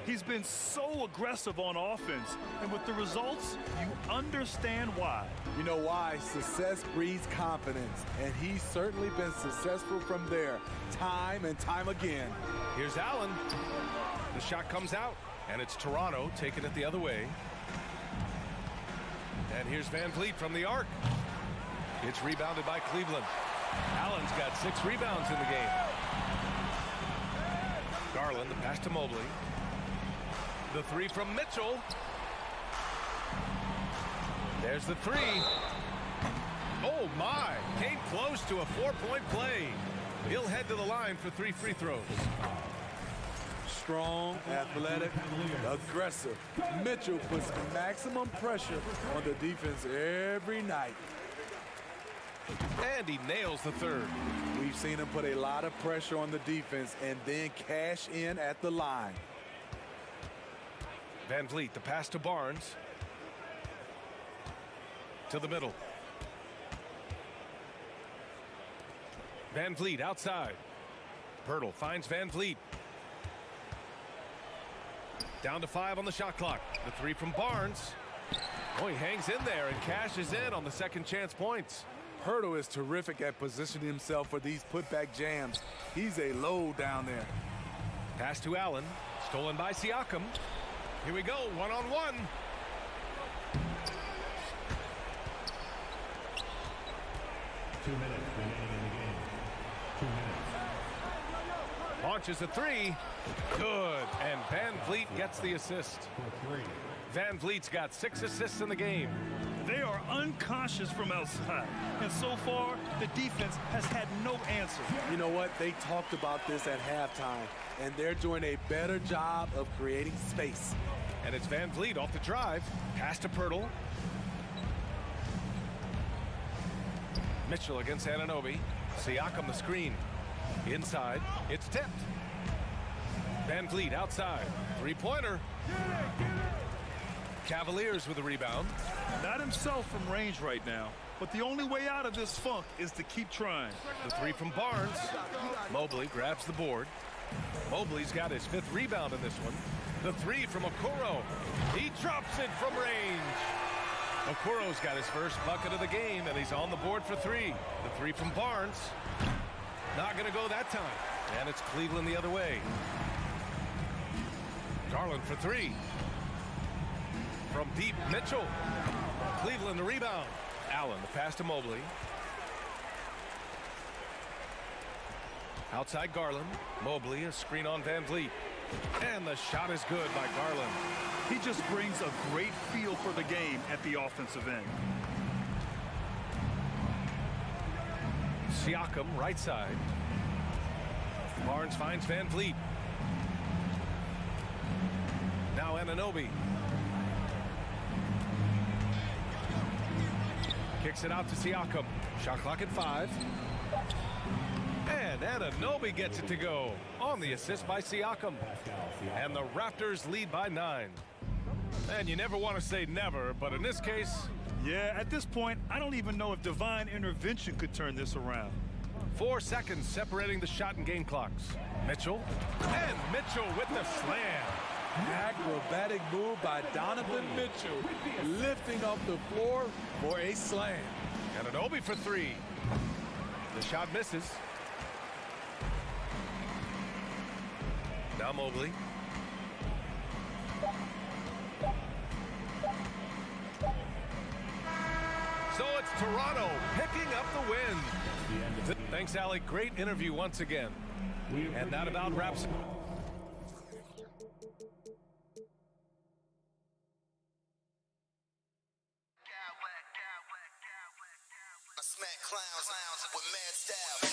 He's been so aggressive on offense, and with the results, you understand why. You know why? Success breeds confidence, and he's certainly been successful from there, time and time again. Here's Allen. The shot comes out, and it's Toronto taking it the other way. And here's Van Vliet from the arc. It's rebounded by Cleveland. Allen's got 6 rebounds in the game. Garland, the pass to Mobley. The 3 from Mitchell. There's the 3. Oh, my. Came close to a 4-point play. He'll head to the line for 3 free throws. Strong, athletic, aggressive. Mitchell puts maximum pressure on the defense every night. And he nails the 3rd. We've seen him put a lot of pressure on the defense and then cash in at the line. Van Vliet, the pass to Barnes. To the middle. Van Vliet outside. Pirtle finds Van Vliet. Down to 5 on the shot clock. The 3 from Barnes. Oh, he hangs in there and cashes in on the second chance points. Pirtle is terrific at positioning himself for these putback jams. He's a load down there. Pass to Allen. Stolen by Siakam. Here we go, 1-on-1. Two minutes remaining in the game. 2 minutes. Launches a 3. Good. And Van Vliet gets the assist. For 3. Van Vliet's got 6 assists in the game. They are uncautious from outside, and so far, the defense has had no answer. You know what? They talked about this at halftime, and they're doing a better job of creating space. And it's Van Vliet off the drive. Pass to Pirtle. Mitchell against Anunoby. Siakam the screen. Inside. It's tipped. Van Vliet outside. 3-pointer. Cavaliers with the rebound. Not himself from range right now, but the only way out of this funk is to keep trying. The 3 from Barnes. Mobley grabs the board. Mobley's got his 5th rebound in this one. The 3 from Okoro. He drops it from range. Okoro's got his first bucket of the game, and he's on the board for 3. The 3 from Barnes. Not going to go that time. And it's Cleveland the other way. Garland for 3. From deep, Mitchell. Cleveland the rebound. Allen, the pass to Mobley. Outside Garland. Mobley, a screen on Van Vliet. And the shot is good by Garland. He just brings a great feel for the game at the offensive end. Siakam, right side. Barnes finds Van Vliet. Now Anunoby. Kicks it out to Siakam. Shot clock at 5. And And Anunoby gets it to go on the assist by Siakam. And the Raptors lead by 9. And you never want to say never, but in this case... Yeah, at this point, I don't even know if divine intervention could turn this around. 4 seconds separating the shot and game clocks. Mitchell. And Mitchell with the slam. Acrobatic move by Donovan Mitchell, lifting off the floor for a slam. And Anunoby for 3. The shot misses. Now Mobley. So it's Toronto picking up the win. Thanks, Alec. Great interview once again. And that about wraps it. I smack clowns with mad style.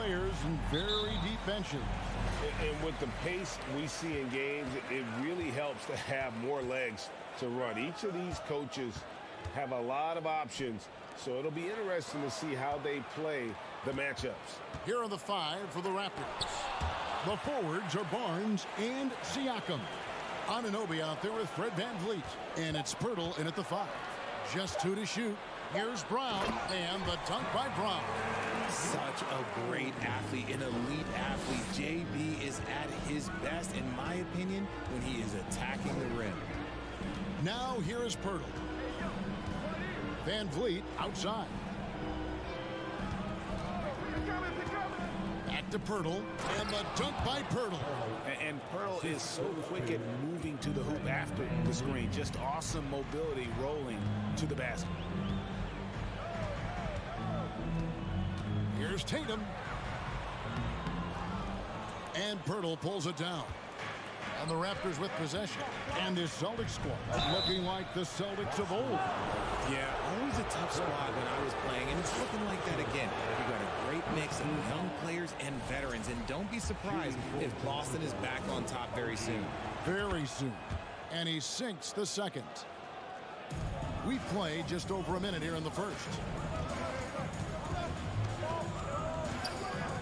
players and very deep benches. And with the pace we see in games, it really helps to have more legs to run. Each of these coaches have a lot of options, so it'll be interesting to see how they play the matchups. Here are the 5 for the Raptors. The forwards are Barnes and Siakam. Anunoby out there with Fred VanVleet. And it's Pirtle in at the 5. Just 2 to shoot. Here's Brown, and the dunk by Brown. Such a great athlete, an elite athlete. JB is at his best, in my opinion, when he is attacking the rim. Now here is Pirtle. VanVleet outside. Back to Pirtle, and the dunk by Pirtle. And Pirtle is so quick at moving to the hoop after the screen. Just awesome mobility rolling to the basket. Here's Tatum. And Pirtle pulls it down. And the Raptors with possession. And this Celtics squad looking like the Celtics of old. Yeah, always a tough squad when I was playing, and it's looking like that again. We've got a great mix of young players and veterans, and don't be surprised if Boston is back on top very soon. Very soon. And he sinks the second. We play just over a minute here in the first.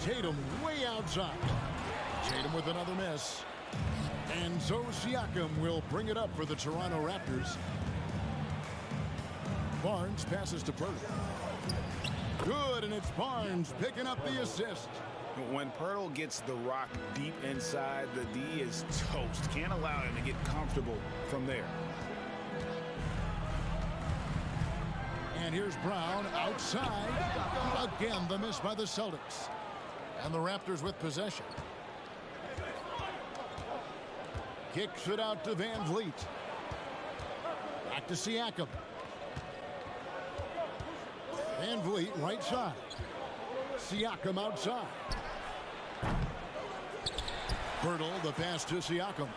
Tatum way outside. Tatum with another miss. And so Siakam will bring it up for the Toronto Raptors. Barnes passes to Pirtle. Good, and it's Barnes picking up the assist. When Pirtle gets the rock deep inside, the D is toast. Can't allow him to get comfortable from there. And here's Brown outside. Again, the miss by the Celtics. And the Raptors with possession. Kicks it out to VanVleet. Back to Siakam. VanVleet right side. Siakam outside. Pirtle, the pass to Siakam.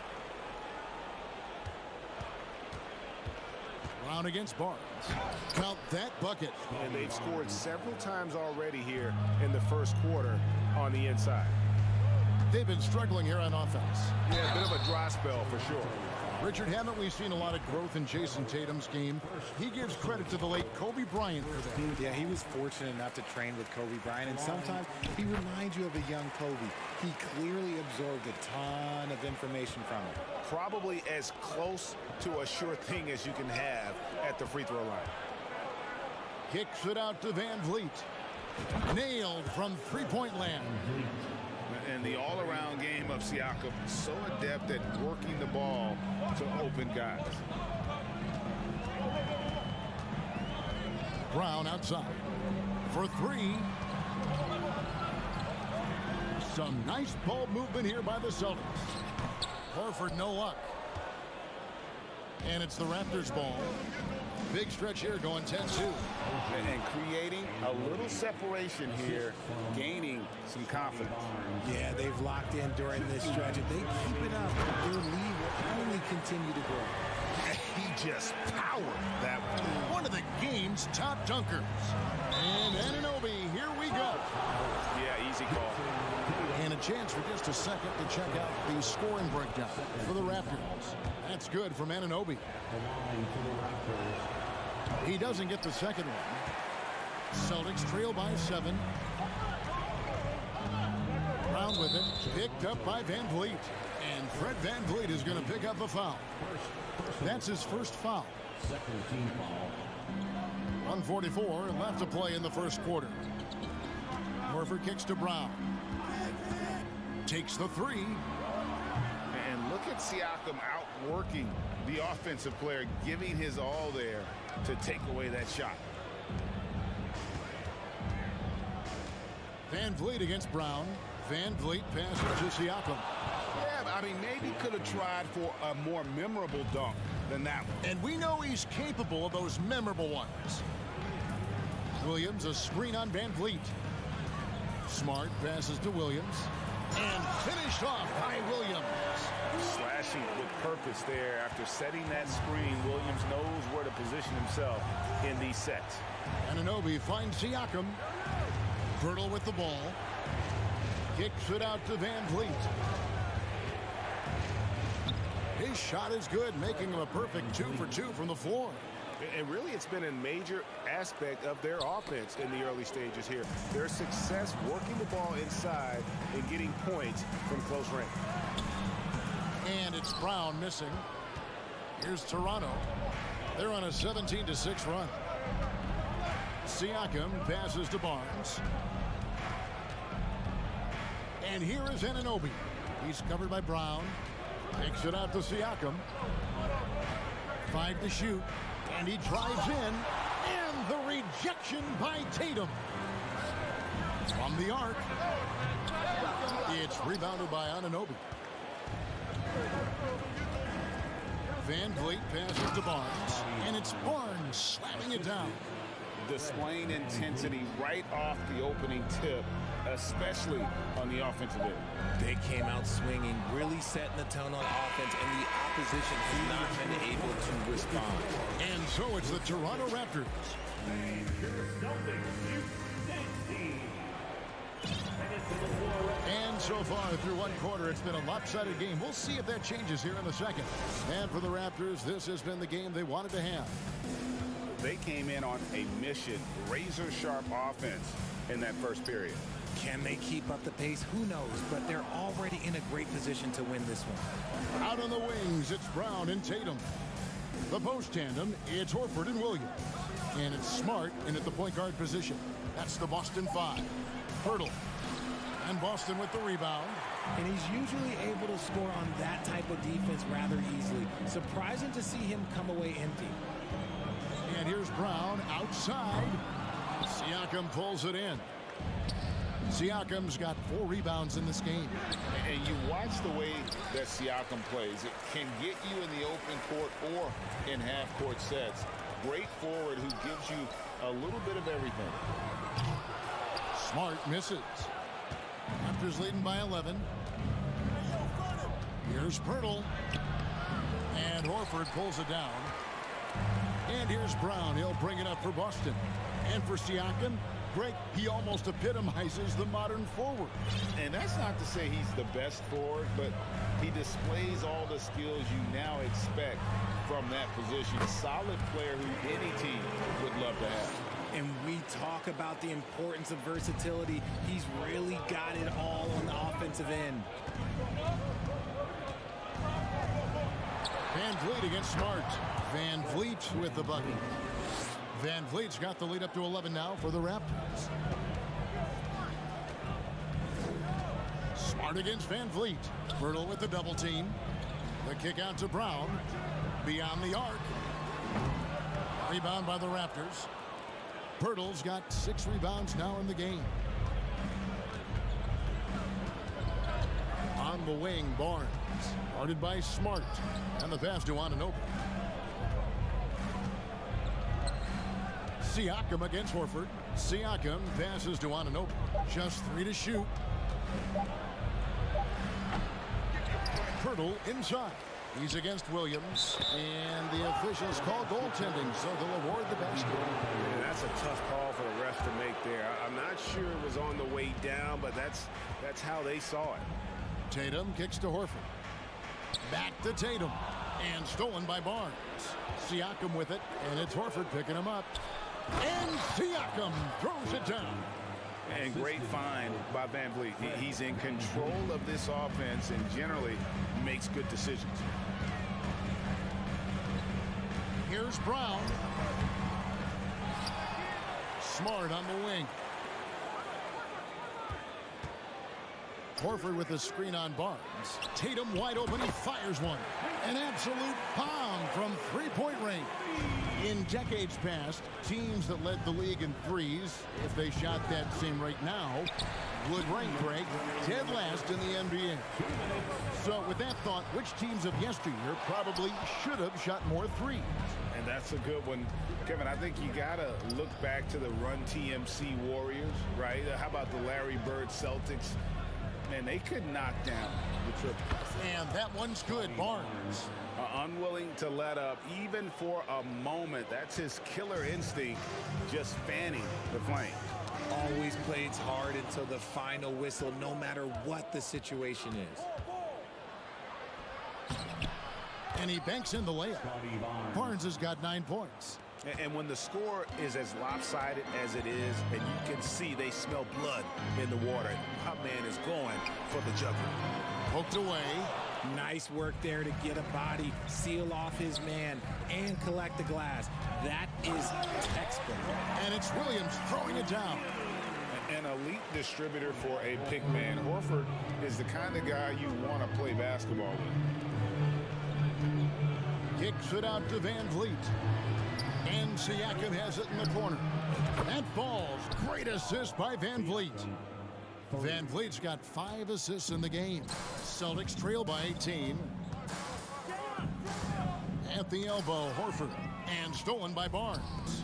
Brown against Barnes. Count that bucket. And they've scored several times already here in the first quarter on the inside. They've been struggling here on offense. Yeah, a bit of a dry spell for sure. Richard, haven't we seen a lot of growth in Jason Tatum's game? He gives credit to the late Kobe Bryant for that. Yeah, he was fortunate enough to train with Kobe Bryant, and sometimes he reminds you of a young Kobe. He clearly absorbed a ton of information from him. Probably as close to a sure thing as you can have at the free throw line. Kicks it out to VanVleet. Nailed from three-point land. And the all-around game of Siakam, so adept at working the ball to open guys. Brown outside for three. Some nice ball movement here by the Celtics. Horford, no luck. And it's the Raptors ball. Big stretch here going 10-2. And creating a little separation here, gaining some confidence. Yeah, they've locked in during this stretch. If they keep it up, their lead will only continue to grow. He just powered that one. One of the game's top dunkers. And Anunoby, here we go. Yeah, easy call. And a chance for just a second to check out the scoring breakdown for the Raptors. That's good from Anunoby. He doesn't get the second one. Celtics trail by 7. Brown with it. Picked up by VanVleet. And Fred VanVleet is going to pick up a foul. That's his first foul. 1:44 left to play in the first quarter. Horford kicks to Brown. Takes the three. And look at Siakam outworking the offensive player, giving his all there to take away that shot. VanVleet against Brown. VanVleet passes to Siakam. Yeah, I mean, maybe could have tried for a more memorable dunk than that one. And we know he's capable of those memorable ones. Williams, a screen on VanVleet. Smart passes to Williams. And finished off by Williams. Slashing with purpose there. After setting that screen, Williams knows where to position himself in these sets. Anunoby finds Siakam. Pirtle with the ball. Kicks it out to Van Vliet. His shot is good, making him a perfect 2 for 2 from the floor. And really, it's been a major aspect of their offense in the early stages here. Their success working the ball inside and getting points from close range. And it's Brown missing. Here's Toronto. They're on a 17-6 run. Siakam passes to Barnes. And here is Anunoby. He's covered by Brown. Kicks it out to Siakam. 5 to shoot. And he drives in. And the rejection by Tatum. From the arc. It's rebounded by Anunoby. Van Vliet passes to Barnes. And it's Barnes slamming it down. Displaying intensity right off the opening tip, especially on the offensive end. They came out swinging, really setting the tone on offense, and the opposition has not been able to respond. And so it's the Toronto Raptors. And so far through one quarter, it's been a lopsided game. We'll see if that changes here in a second. And for the Raptors, this has been the game they wanted to have. They came in on a mission, razor-sharp offense in that first period. Can they keep up the pace? Who knows? But they're already in a great position to win this one. Out on the wings, it's Brown and Tatum. The post tandem, it's Horford and Williams. And it's Smart in at the point guard position. That's the Boston 5. Hurdle. And Boston with the rebound. And he's usually able to score on that type of defense rather easily. Surprising to see him come away empty. And here's Brown outside. Siakam pulls it in. Siakam's got 4 rebounds in this game. And you watch the way that Siakam plays. It can get you in the open court or in half-court sets. Great forward who gives you a little bit of everything. Smart misses. Raptors leading by 11. Here's Pirtle. And Horford pulls it down. And here's Brown. He'll bring it up for Boston. And for Siakam, Greg, he almost epitomizes the modern forward. And that's not to say he's the best forward, but he displays all the skills you now expect from that position. A solid player who any team would love to have. And we talk about the importance of versatility. He's really got it all on the offensive end. Van Vliet against Smart. Van Vliet with the bucket. Van Vliet's got the lead up to 11 now for the Raptors. Smart against Van Vliet. Pirtle with the double team. The kick out to Brown. Beyond the arc. Rebound by the Raptors. Pirtle's got 6 rebounds now in the game. On the wing, Barnes. Guarded by Smart. And the pass to Anunoby. Siakam against Horford. Siakam passes to Anunoby. Just 3 to shoot. Pirtle inside. He's against Williams. And the officials call goaltending, so they'll award the basket. And that's a tough call for the ref to make there. I'm not sure it was on the way down, but that's how they saw it. Tatum kicks to Horford. Back to Tatum. And stolen by Barnes. Siakam with it, and it's Horford picking him up. And Siakam throws it down. And great find by Van Vliet. He's in control of this offense and generally makes good decisions. Here's Brown. Smart on the wing. Horford with the screen on Barnes. Tatum wide open. He fires one. An absolute bomb from three-point range. In decades past, teams that led the league in threes, if they shot that same rate now, would rank, Greg, dead last in the NBA. So with that thought, which teams of yesteryear probably should have shot more threes? And that's a good one. Kevin, I think you got to look back to the Run TMC Warriors, right? How about the Larry Bird Celtics? Man, they could knock down the triple. And that one's good. Barnes. Unwilling to let up even for a moment. That's his killer instinct, just fanning the flame. Always plays hard until the final whistle, no matter what the situation is. And he banks in the layup. Barnes has got 9 points. And when the score is as lopsided as it is, and you can see they smell blood in the water, my man is going for the jugular. Poked away. Nice work there to get a body, seal off his man, and collect the glass. That is textbook. And it's Williams throwing it down. An elite distributor for a pick man. Horford is the kind of guy you want to play basketball with. Kicks it out to Van Vliet. And Siakam has it in the corner. That falls. Great assist by Van Vliet. Van Vliet's got 5 assists in the game. Celtics trail by 18. At the elbow, Horford. And stolen by Barnes.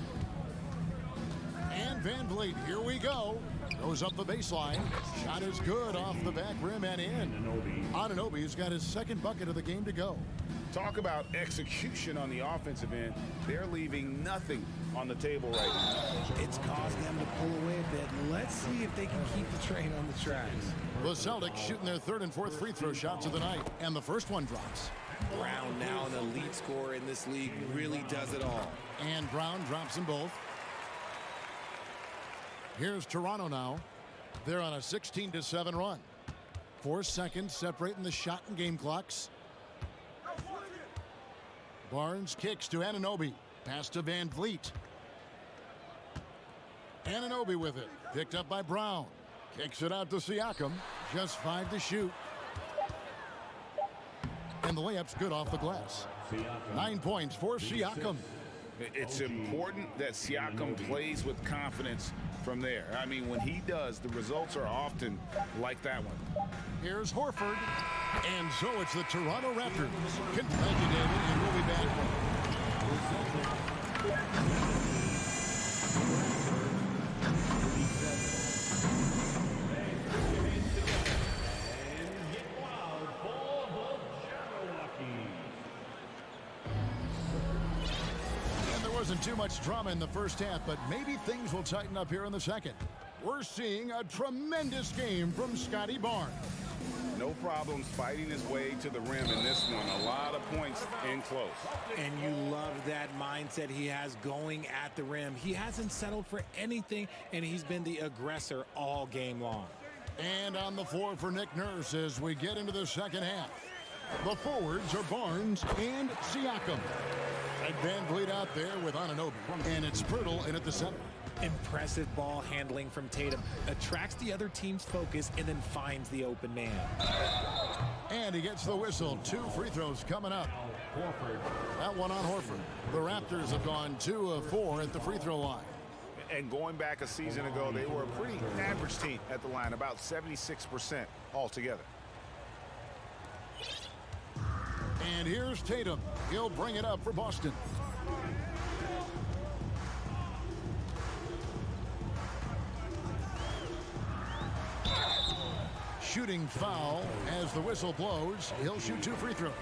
And Van Vliet, here we go. Goes up the baseline. Shot is good off the back rim and in. Anunoby's got his second bucket of the game to go. Talk about execution on the offensive end. They're leaving nothing on the table right now. It's caused them to pull away a bit. Let's see if they can keep the train on the tracks. The Celtics shooting their 3rd and 4th free throw shots of the night. And the first one drops. Brown, now an elite scorer in this league, really does it all. And Brown drops them both. Here's Toronto now. They're on a 16-7 run. 4 seconds separating the shot and game clocks. Barnes kicks to Anunoby. Pass to Van Vliet. Anunoby with it. Picked up by Brown. Kicks it out to Siakam. Just 5 to shoot. And the layup's good off the glass. 9 points for Siakam. It's important that Siakam plays with confidence from there. I mean, when he does, the results are often like that one. Here's Horford. And so it's the Toronto Raptors. Thank you, David, and we'll be back. And there wasn't too much drama in the first half, but maybe things will tighten up here in the second. We're seeing a tremendous game from Scotty Barnes. No problems fighting his way to the rim in this one. A lot of points in close. And you love that mindset he has going at the rim. He hasn't settled for anything, and he's been the aggressor all game long. And on the floor for Nick Nurse as we get into the second half. The forwards are Barnes and Siakam. And Van Vliet out there with Anunoby. And it's Pirtle in at the center. Impressive ball handling from Tatum. Attracts the other team's focus and then finds the open man. And he gets the whistle. 2 free throws coming up. That one on Horford. The Raptors have gone 2 of 4 at the free throw line. And going back a season ago, they were a pretty average team at the line, about 76% altogether. And here's Tatum. He'll bring it up for Boston. Shooting foul as the whistle blows. He'll shoot 2 free throws.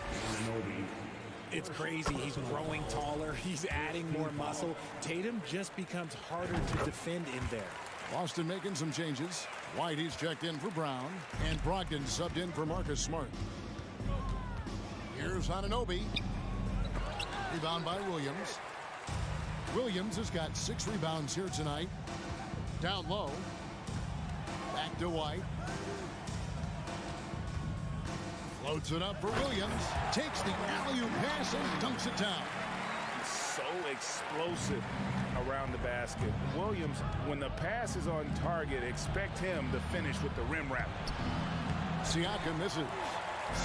It's crazy. He's growing taller. He's adding more muscle. Tatum just becomes harder to defend in there. Boston making some changes. Whitey's checked in for Brown. And Brogdon subbed in for Marcus Smart. Here's Anunoby. Rebound by Williams. Williams has got 6 rebounds here tonight. Down low. Back to White. Floats it up for Williams. Takes the alley-oop pass and dunks it down. So explosive around the basket. Williams, when the pass is on target, expect him to finish with the rim wrap. Siakam misses.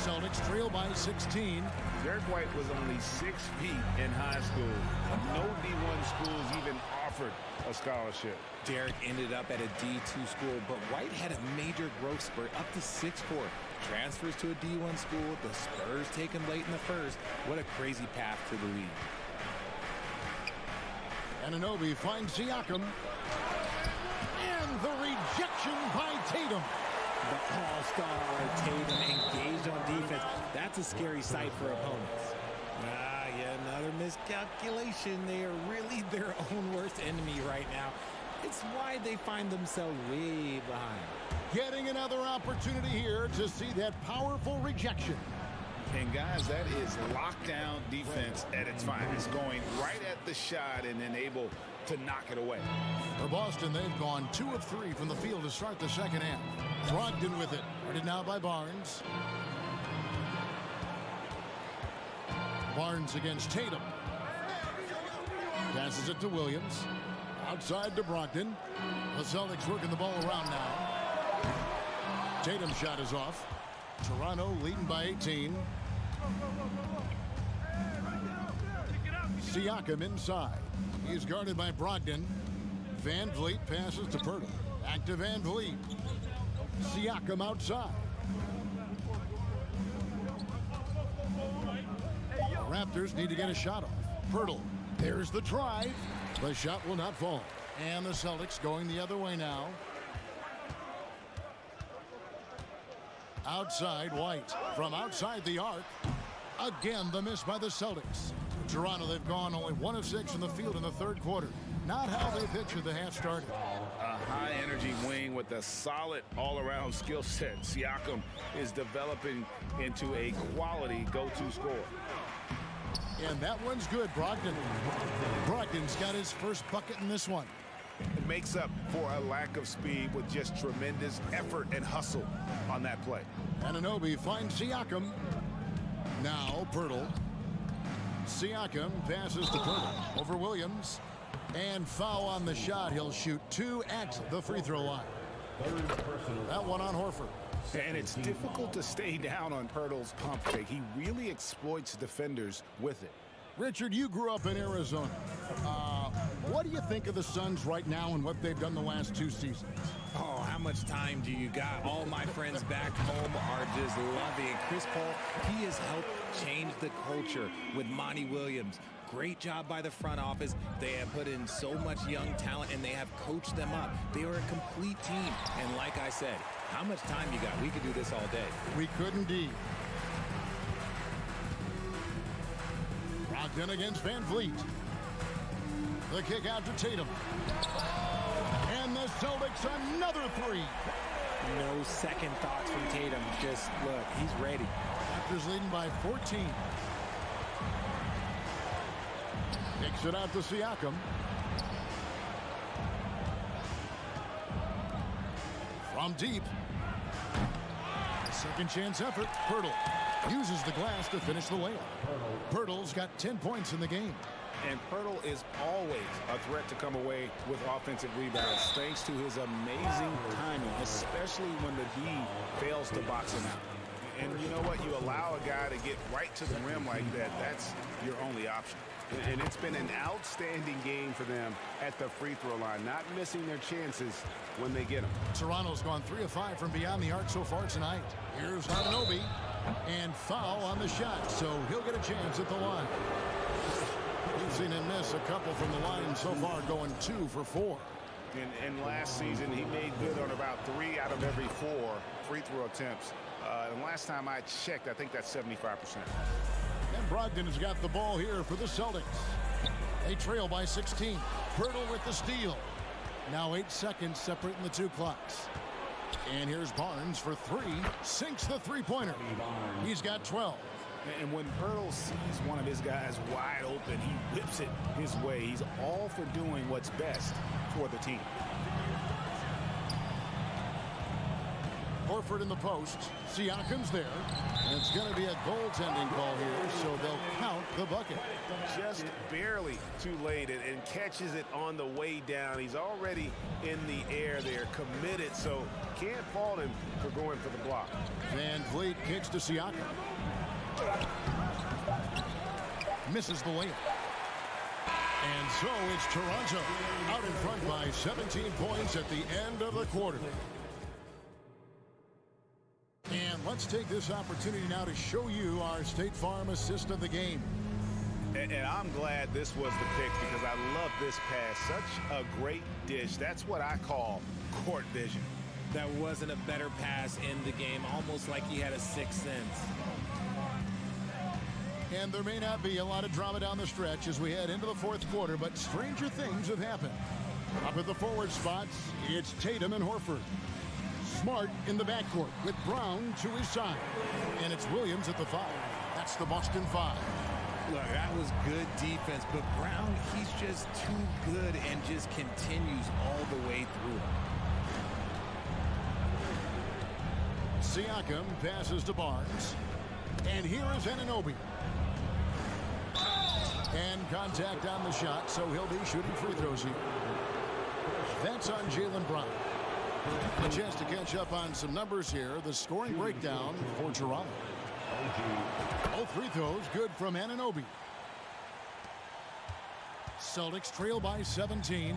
Celtics trail by 16. Derek White was only 6 feet in high school. No D1 schools even offered a scholarship. Derek ended up at a D2 school, but White had a major growth spurt up to 6'4". Transfers to a D1 school. The Spurs take him late in the first. What a crazy path to the league. Anunoby finds Siakam. And the rejection by Tatum. The all-star Tatum engaged on defense. That's a scary sight for opponents. Yeah, another miscalculation. They are really their own worst enemy right now. It's why they find themselves way behind. Getting another opportunity here to see that powerful rejection. And guys, that is lockdown defense at its finest, going right at the shot and then able to knock it away. For Boston, they've gone 2 of 3 from the field to start the second half. Brogdon with it. Guarded now by Barnes. Barnes against Tatum. Passes it to Williams. Outside to Brogdon. The Celtics working the ball around now. Tatum's shot is off. Toronto leading by 18. Siakam inside. He's guarded by Brogdon. Van Vliet passes to Pirtle. Back to Van Vliet. Siakam outside. The Raptors need to get a shot off. Pirtle. There's the drive. The shot will not fall. And the Celtics going the other way now. Outside White. From outside the arc. Again, the miss by the Celtics. Toronto, they've gone only 1 of 6 in the field in the third quarter. Not how they pictured the half started. A high-energy wing with a solid all-around skill set. Siakam is developing into a quality go-to scorer. And that one's good, Brogdon. Brogdon's got his first bucket in this one. It makes up for a lack of speed with just tremendous effort and hustle on that play. Anunoby finds Siakam. Now Pirtle. Siakam passes to Pirtle. Over Williams. And foul on the shot. He'll shoot 2 at the free throw line. That one on Horford. And it's difficult to stay down on Pirtle's pump fake. He really exploits defenders with it. Richard, you grew up in Arizona. What do you think of the Suns right now and what they've done the last 2 seasons? Oh, how much time do you got? All my friends back home are just loving Chris Paul. He has helped change the culture with Monty Williams. Great job by the front office. They have put in so much young talent, and they have coached them up. They are a complete team. And like I said, how much time you got? We could do this all day. We could indeed. Brogdon against Van Vliet. The kick out to Tatum. And the Celtics another 3. No second thoughts from Tatum. Just look, he's ready. Raptors leading by 14. Kicks it out to Siakam. From deep. Second chance effort. Pirtle uses the glass to finish the layup. Pirtle's got 10 points in the game. And Pirtle is always a threat to come away with offensive rebounds thanks to his amazing timing, especially when the D fails to box him out. And you know what? You allow a guy to get right to the rim like that, that's your only option. And it's been an outstanding game for them at the free throw line, not missing their chances when they get them. Toronto's gone 3 of 5 from beyond the arc so far tonight. Here's Anunoby. And foul on the shot, so he'll get a chance at the line. We've seen him miss a couple from the line so far, going 2 for 4. And last season, he made good on about 3 out of every 4 free throw attempts. And last time I checked, I think that's 75%. And Brogdon has got the ball here for the Celtics. They trail by 16. Pirtle with the steal. Now 8 seconds separating the 2 clocks. And here's Barnes for 3. Sinks the three-pointer. He's got 12. And when Pirtle sees one of his guys wide open, he whips it his way. He's all for doing what's best for the team. Horford in the post. Siakam's there. And it's going to be a goaltending call here, so they'll count the bucket. Just barely too late and catches it on the way down. He's already in the air there, committed, so can't fault him for going for the block. Van Vliet kicks to Siakam. Misses the layup. And so it's Toronto out in front by 17 points at the end of the quarter. And let's take this opportunity now to show you our State Farm assist of the game. And I'm glad this was the pick because I love this pass. Such a great dish. That's what I call court vision. that wasn't a better pass in the game, almost like he had a sixth sense. And there may not be a lot of drama down the stretch as we head into the fourth quarter, but stranger things have happened. Up at the forward spots, it's Tatum and Horford. Smart in the backcourt with Brown to his side. And it's Williams at the 5. That's the Boston 5. Look, that was good defense, but Brown, he's just too good and just continues all the way through. Siakam passes to Barnes. And here is Anunoby. And contact on the shot, so he'll be shooting free throws here. That's on Jaylen Brown. A chance to catch up on some numbers here. The scoring breakdown for Toronto. All free throws good from Anunoby. Celtics trail by 17.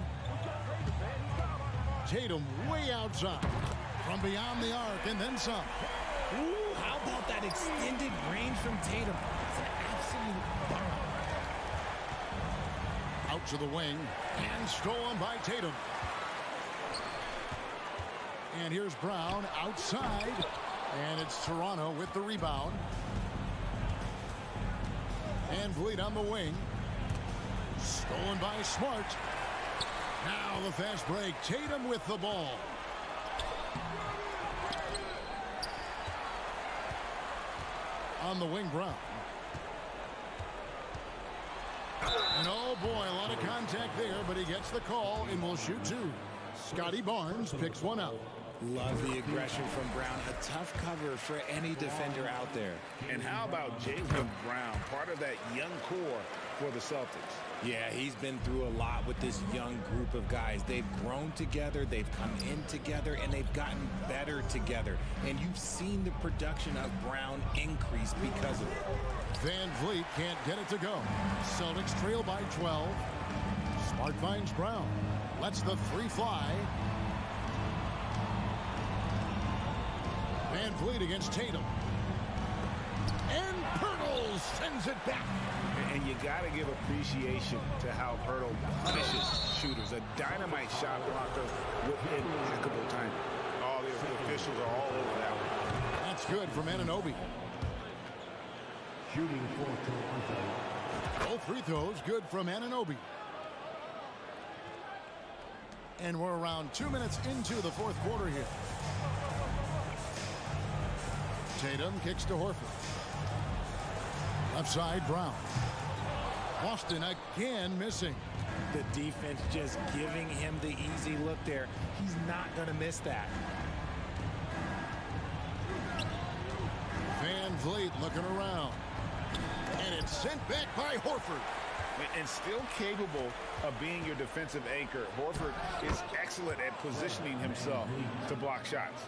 Tatum way outside. From beyond the arc and then some. Ooh, how about that extended range from Tatum? It's an absolute bomb. Out to the wing and stolen by Tatum. And here's Brown outside. And it's Toronto with the rebound. And Vliet on the wing. Stolen by Smart. Now the fast break. Tatum with the ball. On the wing, Brown. And oh boy, a lot of contact there, but he gets the call and will shoot two. Scotty Barnes picks one up. Love the aggression from Brown. A tough cover for any defender out there. And how about Jaylen Brown, part of that young core for the Celtics? Yeah, he's been through a lot with this young group of guys. They've grown together, they've come in together, and they've gotten better together. And you've seen the production of Brown increase because of it. Van Vliet can't get it to go. Celtics trail by 12. Smart finds Brown. Lets the three fly. Van Vliet against Tatum. And Pirtle sends it back. And you got to give appreciation to how Pirtle punishes shooters. A dynamite shot blocker with impeccable timing. All the officials are all over that one. That's good from Anunoby. Shooting for Toronto. Both free throws good from Anunoby. And we're around 2 minutes into the fourth quarter here. Tatum kicks to Horford. Left side, Brown. Boston again missing. The defense just giving him the easy look there. He's not going to miss that. Van Vliet looking around. And it's sent back by Horford. And still capable of being your defensive anchor. Horford is excellent at positioning himself to block shots.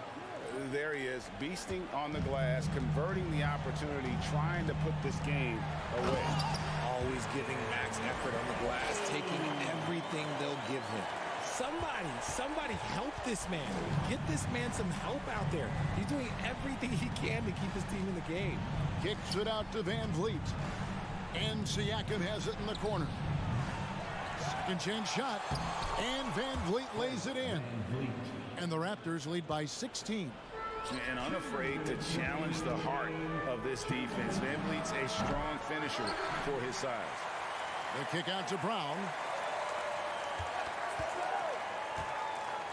There he is, beasting on the glass, converting the opportunity, trying to put this game away. Always giving max effort on the glass, taking everything they'll give him. Somebody help this man. Get this man some help out there. He's doing everything he can to keep his team in the game. Kicks it out to Van Vliet. And Siakam has it in the corner. Second chance shot. And Van Vliet lays it in. And the Raptors lead by 16. And unafraid to challenge the heart of this defense. Van Vliet's a strong finisher for his size. The kick out to Brown.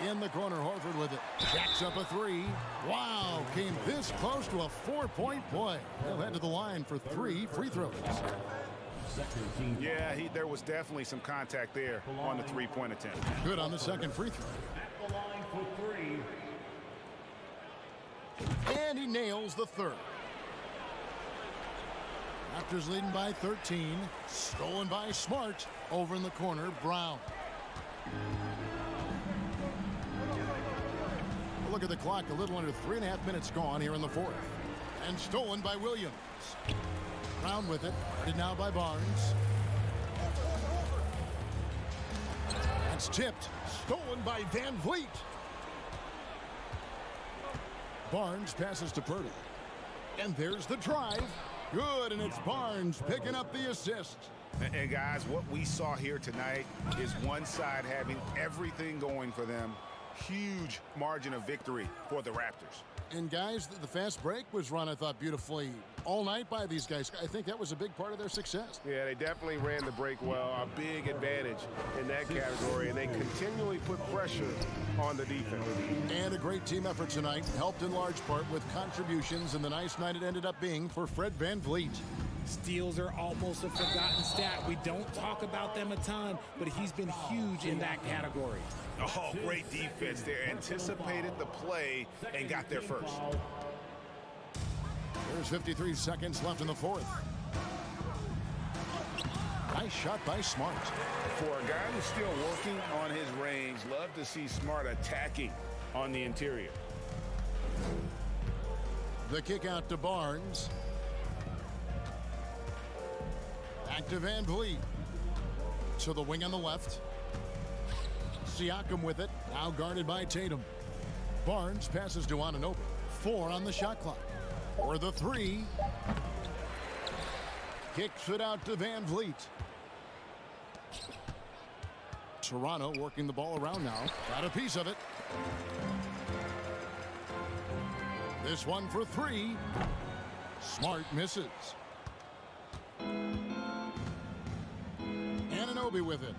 In the corner, Horford with it. Jacks up a three. Wow, came this close to a four-point play. He'll head to the line for 3 free throws. Yeah, there was definitely some contact there on the three-point attempt. Good on the second free throw. At the line for 3. And he nails the third. Raptors leading by 13. Stolen by Smart. Over in the corner, Brown. Look at the clock, a little under 3.5 minutes gone here in the fourth. And stolen by Williams. Brown with it, guarded now by Barnes. That's tipped, stolen by Van Vliet. Barnes passes to Pirtle. And there's the drive. Good, and it's Barnes picking up the assist. And guys, what we saw here tonight is one side having everything going for them, huge margin of victory for the Raptors. And guys, the fast break was run, I thought, beautifully all night by these guys. I think that was a big part of their success. Yeah, they definitely ran the break well. A big advantage in that category, and they continually put pressure on the defense. And a great team effort tonight, helped in large part with contributions, and the nice night it ended up being for Fred VanVleet. Steals are almost a forgotten stat. We don't talk about them a ton, but he's been huge in that category. Oh, great defense there. Anticipated the play and got there first. There's 53 seconds left in the fourth. Nice shot by Smart. For a guy who's still working on his range, love to see Smart attacking on the interior. The kick out to Barnes. Back to VanVleet. To the wing on the left. Siakam with it, now guarded by Tatum. Barnes passes to Anunoby. 4 on the shot clock. For the 3. Kicks it out to VanVleet. Toronto working the ball around now. Got a piece of it. This one for 3. Smart misses. Anunoby with it.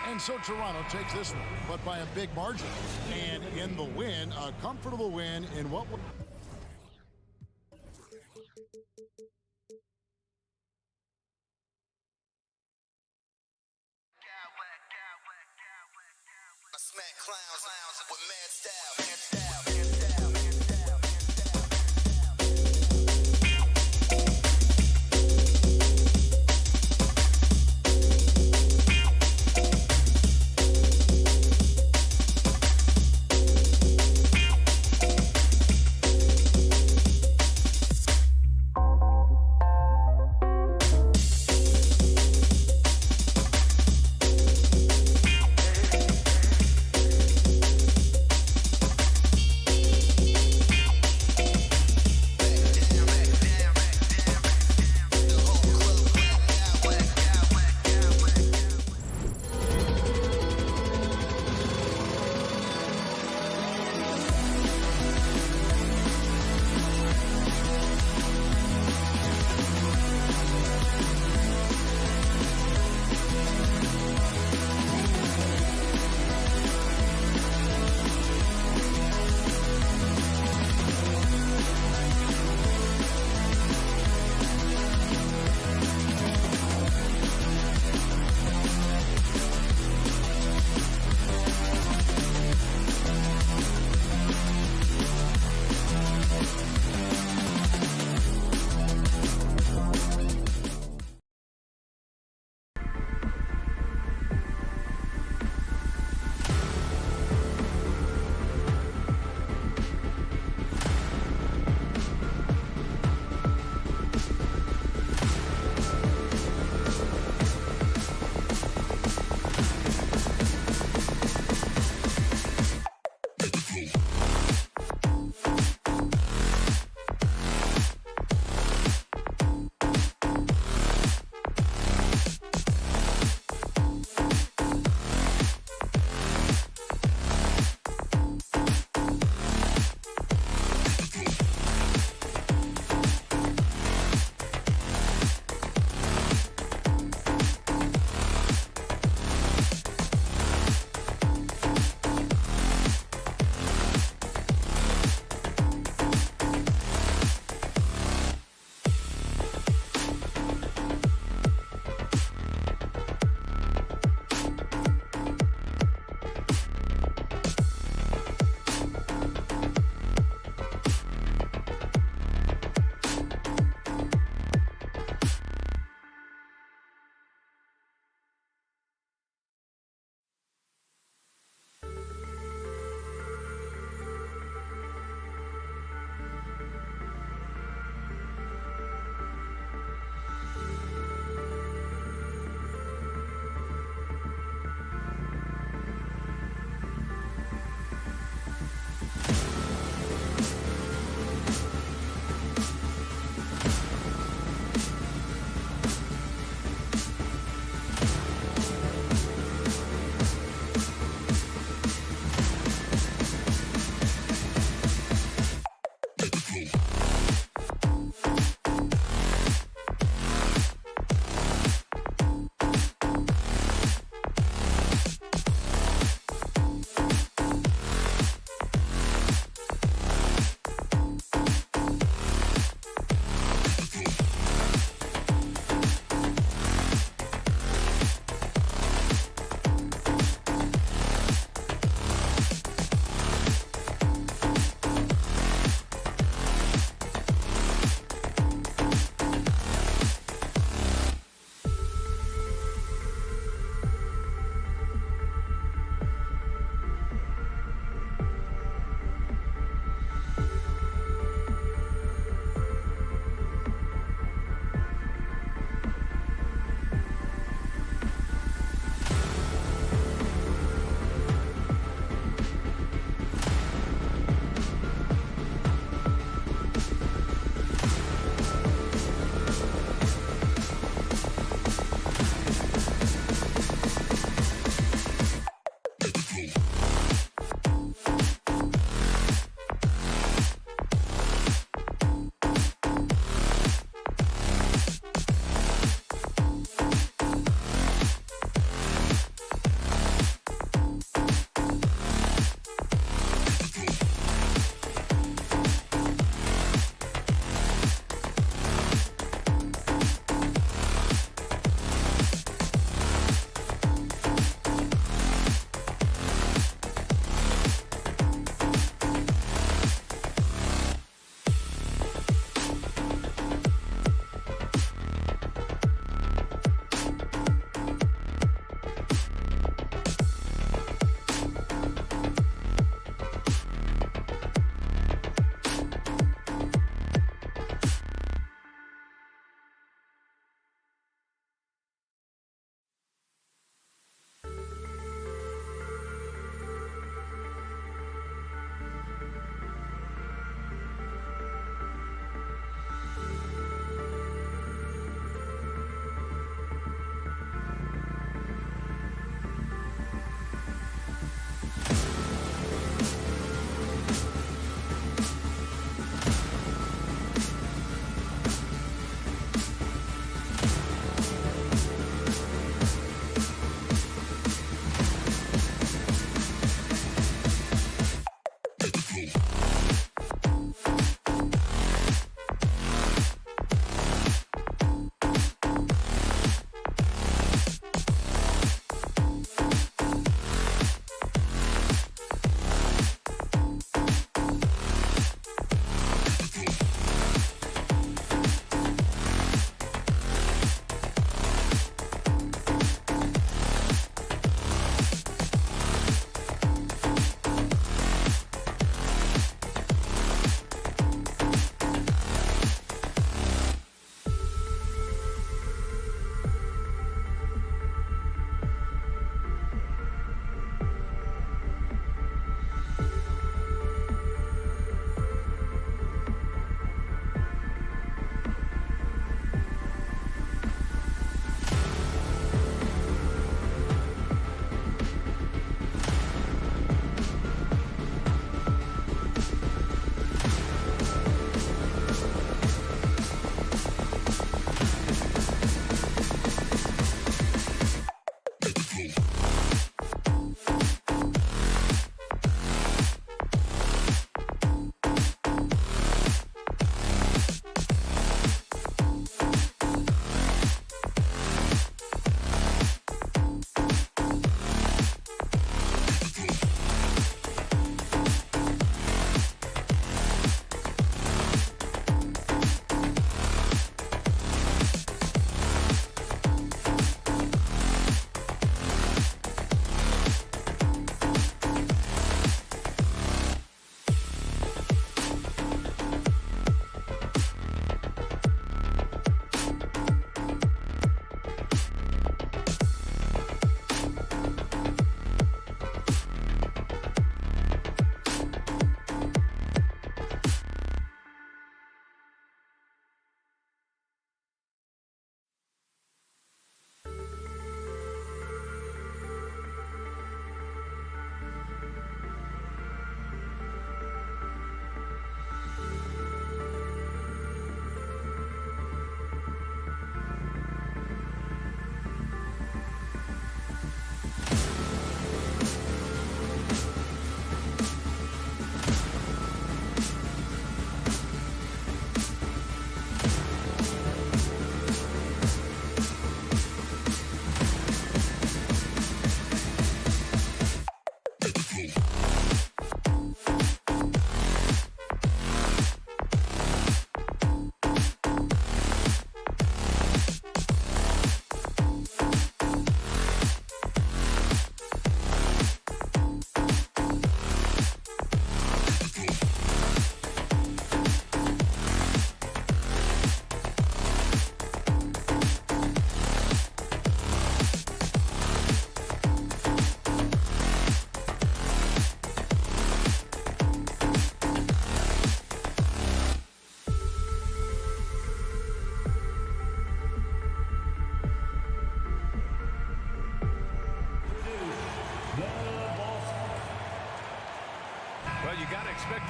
And so Toronto takes this one, but by a big margin. And in the win, a comfortable win in what was... I smack clowns with mad style.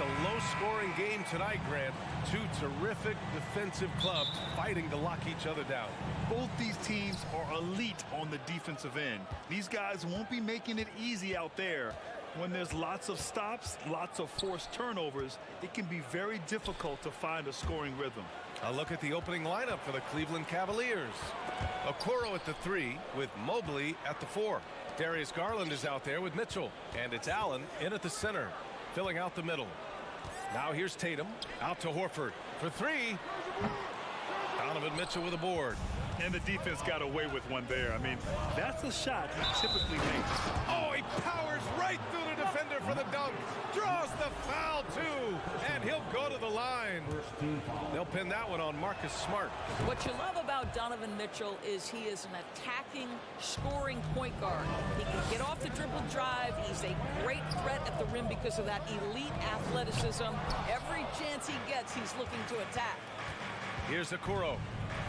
a low-scoring game tonight, Grant. Two terrific defensive clubs fighting to lock each other down. Both these teams are elite on the defensive end. These guys won't be making it easy out there. When there's lots of stops, lots of forced turnovers, it can be very difficult to find a scoring rhythm. A look at the opening lineup for the Cleveland Cavaliers. Okoro at the 3 with Mobley at the 4. Darius Garland is out there with Mitchell. And it's Allen in at the center, filling out the middle. Now here's Tatum out to Horford for 3. Donovan Mitchell with a board. And the defense got away with one there. I mean, that's a shot he typically makes. Oh, he powers right through the defender for the dunk. Draws the foul, too. And he'll go to the line. They'll pin that one on Marcus Smart. What you love about Donovan Mitchell is he is an attacking, scoring point guard. He can get off the dribble drive. He's a great threat at the rim because of that elite athleticism. Every chance he gets, he's looking to attack. Here's Okoro.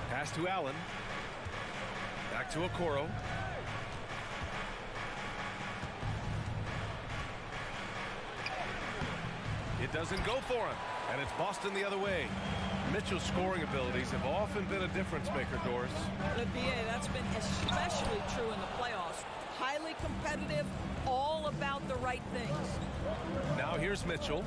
Pass to Allen. Back to Okoro. It doesn't go for him. And it's Boston the other way. Mitchell's scoring abilities have often been a difference maker, Doris. The BA, that's been especially true in the playoffs. Highly competitive, all about the right things. Now here's Mitchell.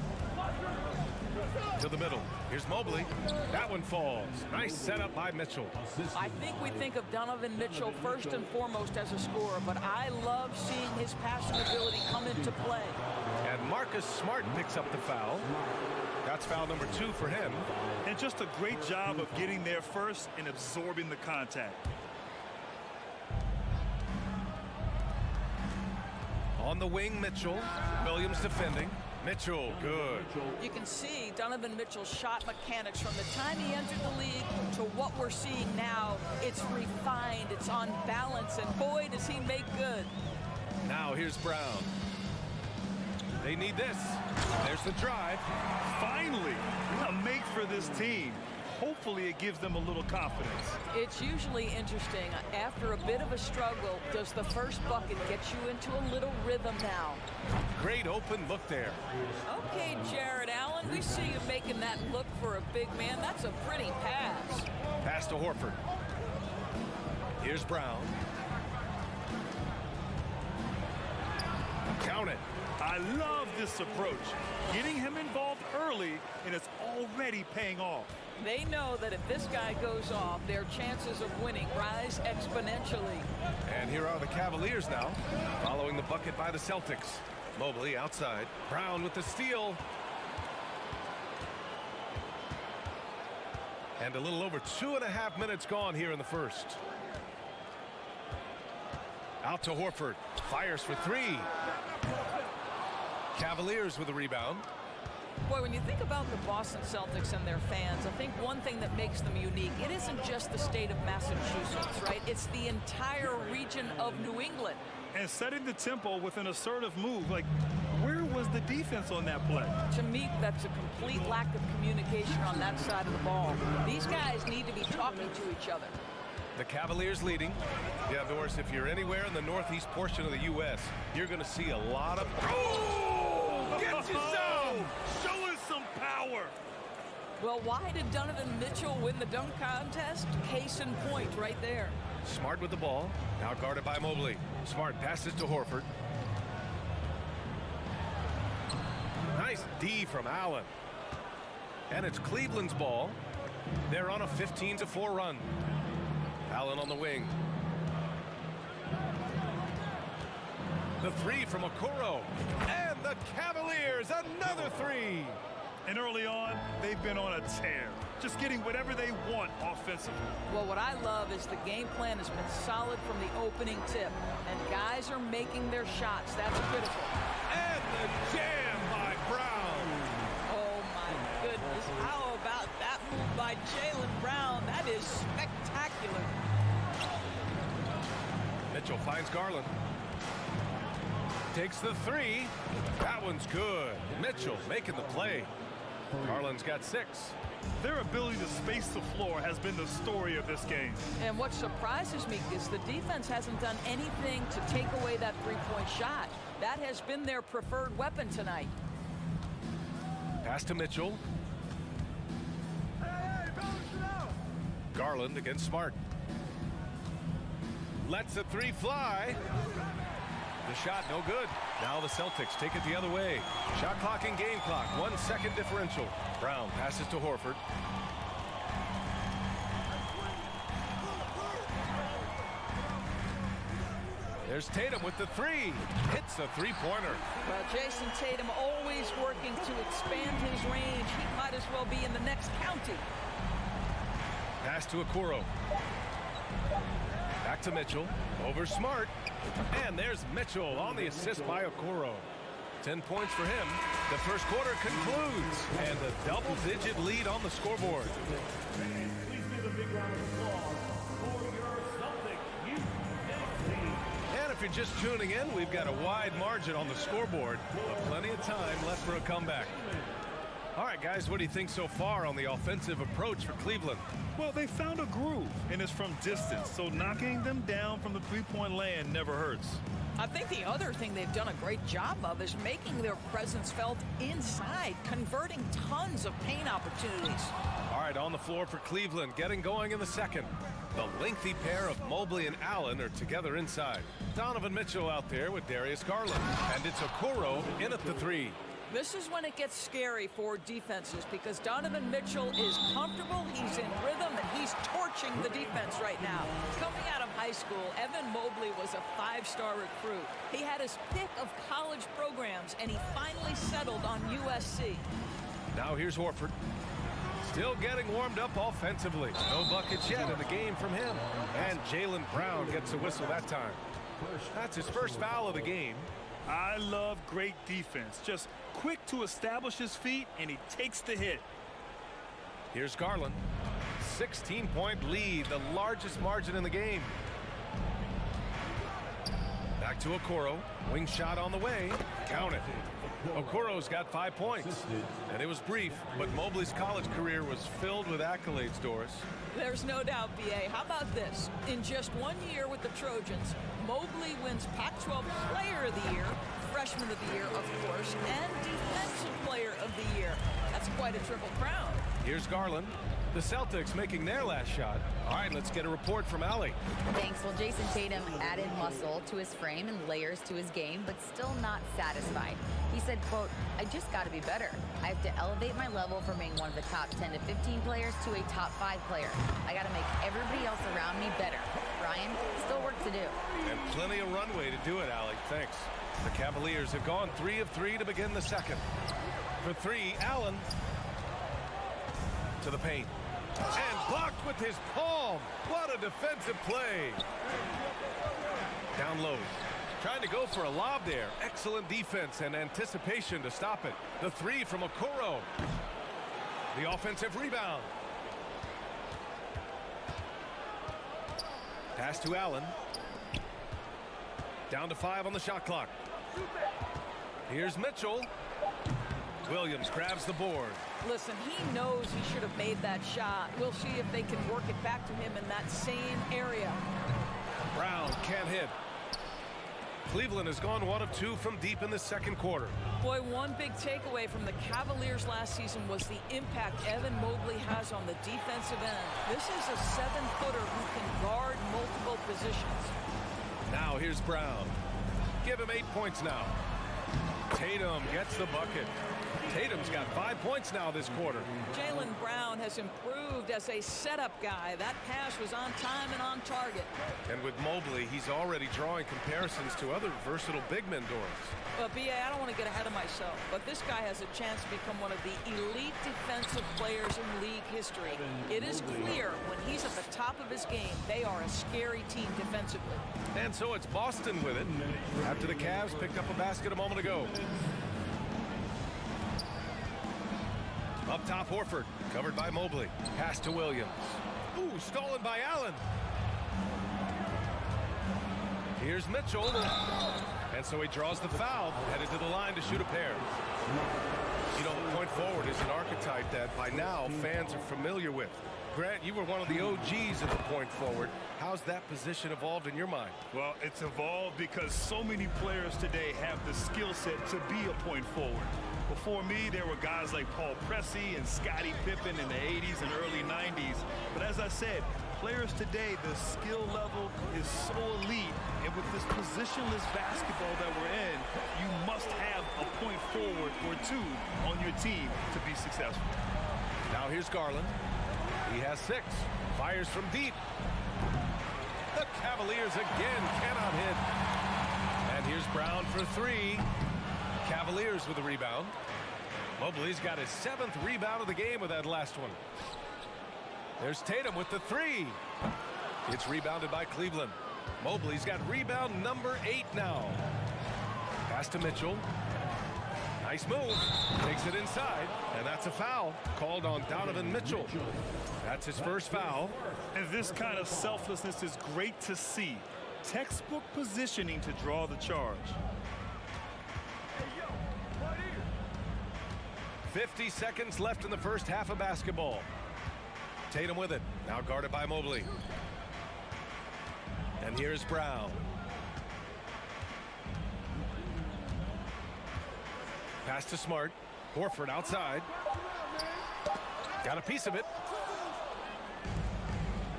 To the middle. Here's Mobley. That one falls. Nice setup by Mitchell. I think we think of Donovan Mitchell first and foremost as a scorer, but I love seeing his passing ability come into play. And Marcus Smart picks up the foul. That's foul number 2 for him. And just a great job of getting there first and absorbing the contact. On the wing, Mitchell. Williams defending. Mitchell, good. You can see Donovan Mitchell's shot mechanics from the time he entered the league to what we're seeing now. It's refined, it's on balance, and boy, does he make good. Now here's Brown. They need this. There's the drive. Finally, a make for this team. Hopefully it gives them a little confidence. It's usually interesting. After a bit of a struggle, does the first bucket get you into a little rhythm now? Great open look there. Okay, Jared Allen, we see you making that look for a big man. That's a pretty pass. Pass to Horford. Here's Brown. Count it. I love this approach. Getting him involved early, and it's already paying off. They know that if this guy goes off, their chances of winning rise exponentially. And here are the Cavaliers now, following the bucket by the Celtics. Mobley outside. Brown with the steal. And a little over 2.5 minutes gone here in the first. Out to Horford. Fires for 3. Cavaliers with a rebound. Boy, when you think about the Boston Celtics and their fans, I think one thing that makes them unique, it isn't just the state of Massachusetts, right? It's the entire region of New England. And setting the tempo with an assertive move. Like, where was the defense on that play? To me, that's a complete lack of communication on that side of the ball. These guys need to be talking to each other. The Cavaliers leading. Yeah, Doris, if you're anywhere in the northeast portion of the U.S., you're going to see a lot of... Oh! Get you some! Show us some power! Well, why did Donovan Mitchell win the dunk contest? Case in point right there. Smart with the ball. Now guarded by Mobley. Smart passes to Horford. Nice D from Allen. And it's Cleveland's ball. They're on a 15-4 run. Allen on the wing. The 3 from Okoro. And the Cavaliers, another 3. And early on, they've been on a tear. Just getting whatever they want offensively. Well, what I love is the game plan has been solid from the opening tip. And guys are making their shots. That's critical. And the jam by Brown. Oh, my goodness. How about that move by Jaylen Brown? That is spectacular. Mitchell finds Garland. Takes the 3. That one's good. Mitchell making the play. Garland's got 6. Their ability to space the floor has been the story of this game. And what surprises me is the defense hasn't done anything to take away that three-point shot. That has been their preferred weapon tonight. Pass to Mitchell. Garland against Smart. Lets a three fly. The shot no good. Now the Celtics take it the other way. Shot clock and game clock. 1 second differential. Brown passes to Horford. There's Tatum with the three. Hits a three-pointer. Well, Jason Tatum always working to expand his range. He might as well be in the next county. Pass to Okoro. Back to Mitchell. Over Smart. And there's Mitchell on the assist by Okoro. 10 points for him. The first quarter concludes. And a double-digit lead on the scoreboard. Please give a big round of applause for your Celtics youth team. And if you're just tuning in, we've got a wide margin on the scoreboard. But plenty of time left for a comeback. All right, guys, what do you think so far on the offensive approach for Cleveland? Well, they found a groove, and it's from distance, so knocking them down from the three-point land never hurts. I think the other thing they've done a great job of is making their presence felt inside, converting tons of paint opportunities. All right, on the floor for Cleveland, getting going in the second. The lengthy pair of Mobley and Allen are together inside. Donovan Mitchell out there with Darius Garland. And it's Okoro in at the three. This is when it gets scary for defenses because Donovan Mitchell is comfortable, he's in rhythm, and he's torching the defense right now. Coming out of high school, Evan Mobley was a five-star recruit. He had his pick of college programs, and he finally settled on USC. Now here's Horford. Still getting warmed up offensively. No buckets yet in the game from him. And Jaylen Brown gets a whistle that time. That's his first foul of the game. I love great defense. Just quick to establish his feet, and he takes the hit. Here's Garland. 16-point lead, the largest margin in the game. Back to Okoro. Wing shot on the way. Count it. Okoro's got 5 points. And it was brief, but Mobley's college career was filled with accolades, Doris. There's no doubt, B.A. How about this? In just 1 year with the Trojans, Mobley wins Pac-12 Player of the Year, Freshman of the Year, of course, and Defensive Player of the Year. That's quite a triple crown. Here's Garland. The Celtics making their last shot. All right, let's get a report from Allie. Thanks. Well, Jason Tatum added muscle to his frame and layers to his game, but still not satisfied. He said, quote, I just got to be better. I have to elevate my level from being one of the top 10 to 15 players to a top 5 player. I got to make everybody else around me better. Brian, still work to do. And plenty of runway to do it, Allie. Thanks. The Cavaliers have gone 3 of 3 to begin the second. For 3, Allen to the paint. And blocked with his palm. What a defensive play. Down low. Trying to go for a lob there. Excellent defense and anticipation to stop it. The 3 from Okoro. The offensive rebound. Pass to Allen. Down to 5 on the shot clock. Here's Mitchell. Williams grabs the board. Listen, he knows he should have made that shot. We'll see if they can work it back to him in that same area. Brown can't hit. Cleveland has gone 1 of 2 from deep in the second quarter. Boy, one big takeaway from the Cavaliers last season was the impact Evan Mobley has on the defensive end. This is a 7-footer who can guard multiple positions. Now here's Brown. Give him 8 points now. Tatum gets the bucket. Tatum's got 5 points now this quarter. Jaylen Brown has improved as a setup guy. That pass was on time and on target. And with Mobley, he's already drawing comparisons to other versatile big men, Doris. Well, B.A., I don't want to get ahead of myself, but this guy has a chance to become one of the elite defensive players in league history. It is clear when he's at the top of his game, they are a scary team defensively. And so it's Boston with it after the Cavs picked up a basket a moment ago. Up top, Horford, covered by Mobley. Pass to Williams. Ooh, stolen by Allen. Here's Mitchell. And so he draws the foul, headed to the line to shoot a pair. You know, the point forward is an archetype that by now fans are familiar with. Grant, you were one of the OGs of the point forward. How's that position evolved in your mind? Well, it's evolved because so many players today have the skill set to be a point forward. Before me, there were guys like Paul Pressey and Scottie Pippen in the 80s and early 90s. But as I said, players today, the skill level is so elite. And with this positionless basketball that we're in, you must have a point forward or two on your team to be successful. Now here's Garland. He has 6. Fires from deep. The Cavaliers again cannot hit. And here's Brown for 3. Cavaliers with a rebound. Mobley's got his 7th rebound of the game with that last one. There's Tatum with the 3. It's rebounded by Cleveland. Mobley's got rebound number 8 now. Pass to Mitchell. Nice move. Takes it inside, and that's a foul called on Donovan Mitchell. That's his first foul. And this kind of selflessness is great to see. Textbook positioning to draw the charge. 50 seconds left in the first half of basketball. Tatum with it. Now guarded by Mobley. And here's Brown. Pass to Smart. Horford outside. Got a piece of it.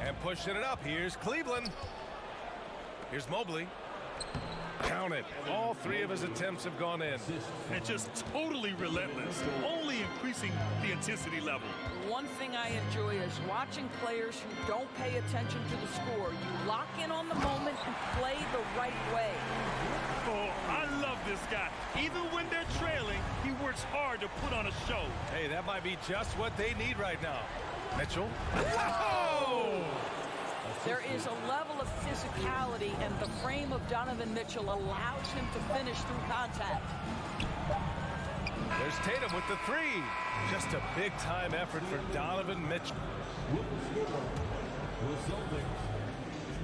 And pushing it up. Here's Cleveland. Here's Mobley. Count it. All 3 of his attempts have gone in. And just totally relentless, only increasing the intensity level. One thing I enjoy is watching players who don't pay attention to the score. You lock in on the moment and play the right way. Oh, I love this guy. Even when they're trailing, he works hard to put on a show. Hey, that might be just what they need right now. Mitchell. Whoa! There is a level of physicality, and the frame of Donovan Mitchell allows him to finish through contact. There's Tatum with the 3. Just a big-time effort for Donovan Mitchell. The Celtics,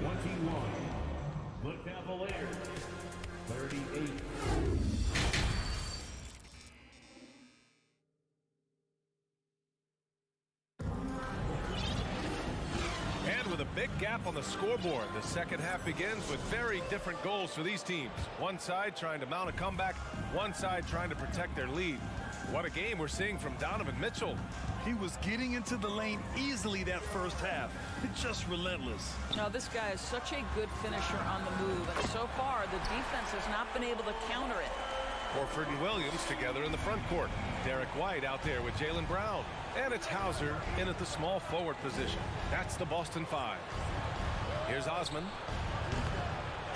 21. The Cavaliers, 38. With a big gap on the scoreboard, the second half begins with very different goals for these teams. One side trying to mount a comeback, one side trying to protect their lead. What a game we're seeing from Donovan Mitchell. He was getting into the lane easily that first half. It's just relentless. Now, this guy is such a good finisher on the move, and so far the defense has not been able to counter it. Horford and Williams together in the front court. Derek White out there with Jaylen Brown. And it's Hauser in at the small forward position. That's the Boston 5. Here's Osman.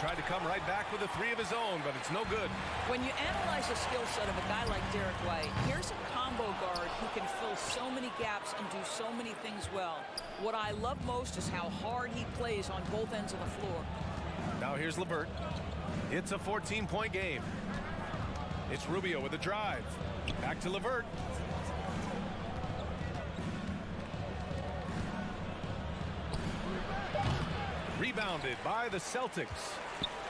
Tried to come right back with a 3 of his own, but it's no good. When you analyze the skill set of a guy like Derek White, here's a combo guard who can fill so many gaps and do so many things well. What I love most is how hard he plays on both ends of the floor. Now here's LeVert. It's a 14-point game. It's Rubio with a drive. Back to LeVert. Rebounded by the Celtics.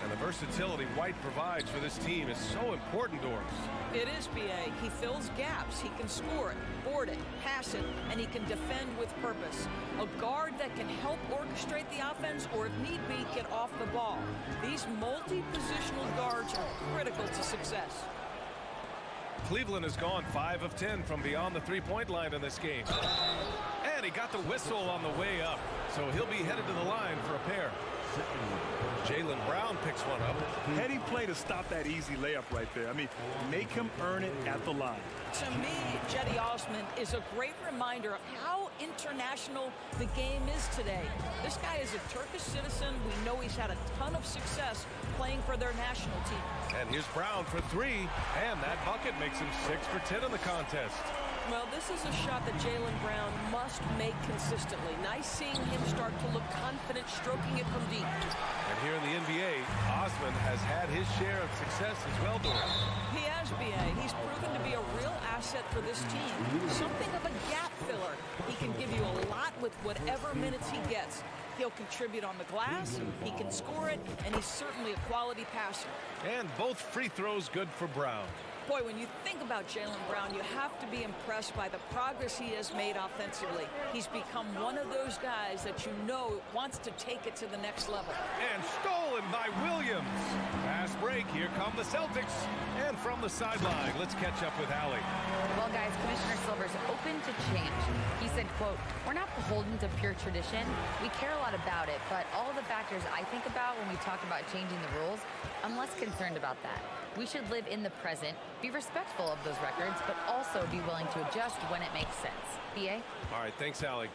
And the versatility White provides for this team is so important, Doris. It is, B.A. He fills gaps. He can score it, board it, pass it, and he can defend with purpose. A guard that can help orchestrate the offense or, if need be, get off the ball. These multi-positional guards are critical to success. Cleveland has gone 5 of 10 from beyond the three-point line in this game. And he got the whistle on the way up, so he'll be headed to the line for a pair. Jaylen Brown picks one up. Heady play to stop that easy layup right there. I mean, make him earn it at the line. To me, Cedi Osman is a great reminder of how international the game is today. This guy is a Turkish citizen. We know he's had a ton of success playing for their national team. And here's Brown for 3, and that bucket makes him 6 for 10 in the contest. Well, this is a shot that Jaylen Brown must make consistently. Nice seeing him start to look confident, stroking it from deep. And here in the NBA, Osman has had his share of success as well, Doris. He has, B.A. He's proven to be a real asset for this team. Something of a gap filler. He can give you a lot with whatever minutes he gets. He'll contribute on the glass, he can score it, and he's certainly a quality passer. And both free throws good for Brown. Boy, when you think about Jaylen Brown, you have to be impressed by the progress he has made offensively. He's become one of those guys that you know wants to take it to the next level. And stolen by Williams. Fast break. Here come the Celtics. And from the sideline, let's catch up with Allie. Well, guys, Commissioner Silver's open to change. He said, quote, "We're not beholden to pure tradition. We care a lot about it, but all of the factors I think about when we talk about changing the rules, I'm less concerned about that. We should live in the present, be respectful of those records, but also be willing to adjust when it makes sense." BA? All right, thanks, Allie.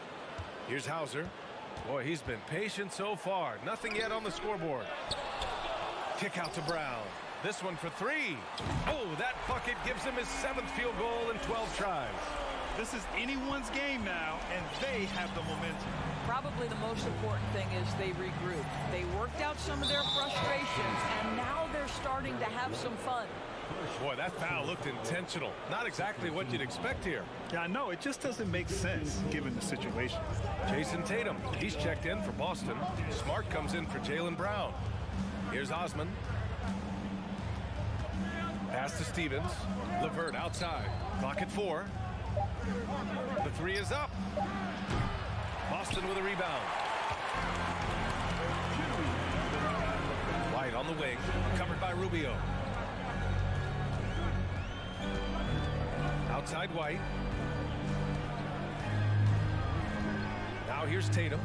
Here's Hauser. Boy, he's been patient so far. Nothing yet on the scoreboard. Kick out to Brown. This one for three. Oh, that bucket gives him his 7th field goal in 12 tries. This is anyone's game now, and they have the momentum. Probably the most important thing is they regrouped. They worked out some of their frustrations, and now they're starting to have some fun. Boy, that foul looked intentional. Not exactly what you'd expect here. Yeah, I know. It just doesn't make sense given the situation. Jason Tatum, he's checked in for Boston. Smart comes in for Jaylen Brown. Here's Osman. Pass to Stevens. LeVert outside. Clock at 4. The 3 is up. Boston with a rebound. White on the wing. Covered by Rubio. Outside White. Now here's Tatum.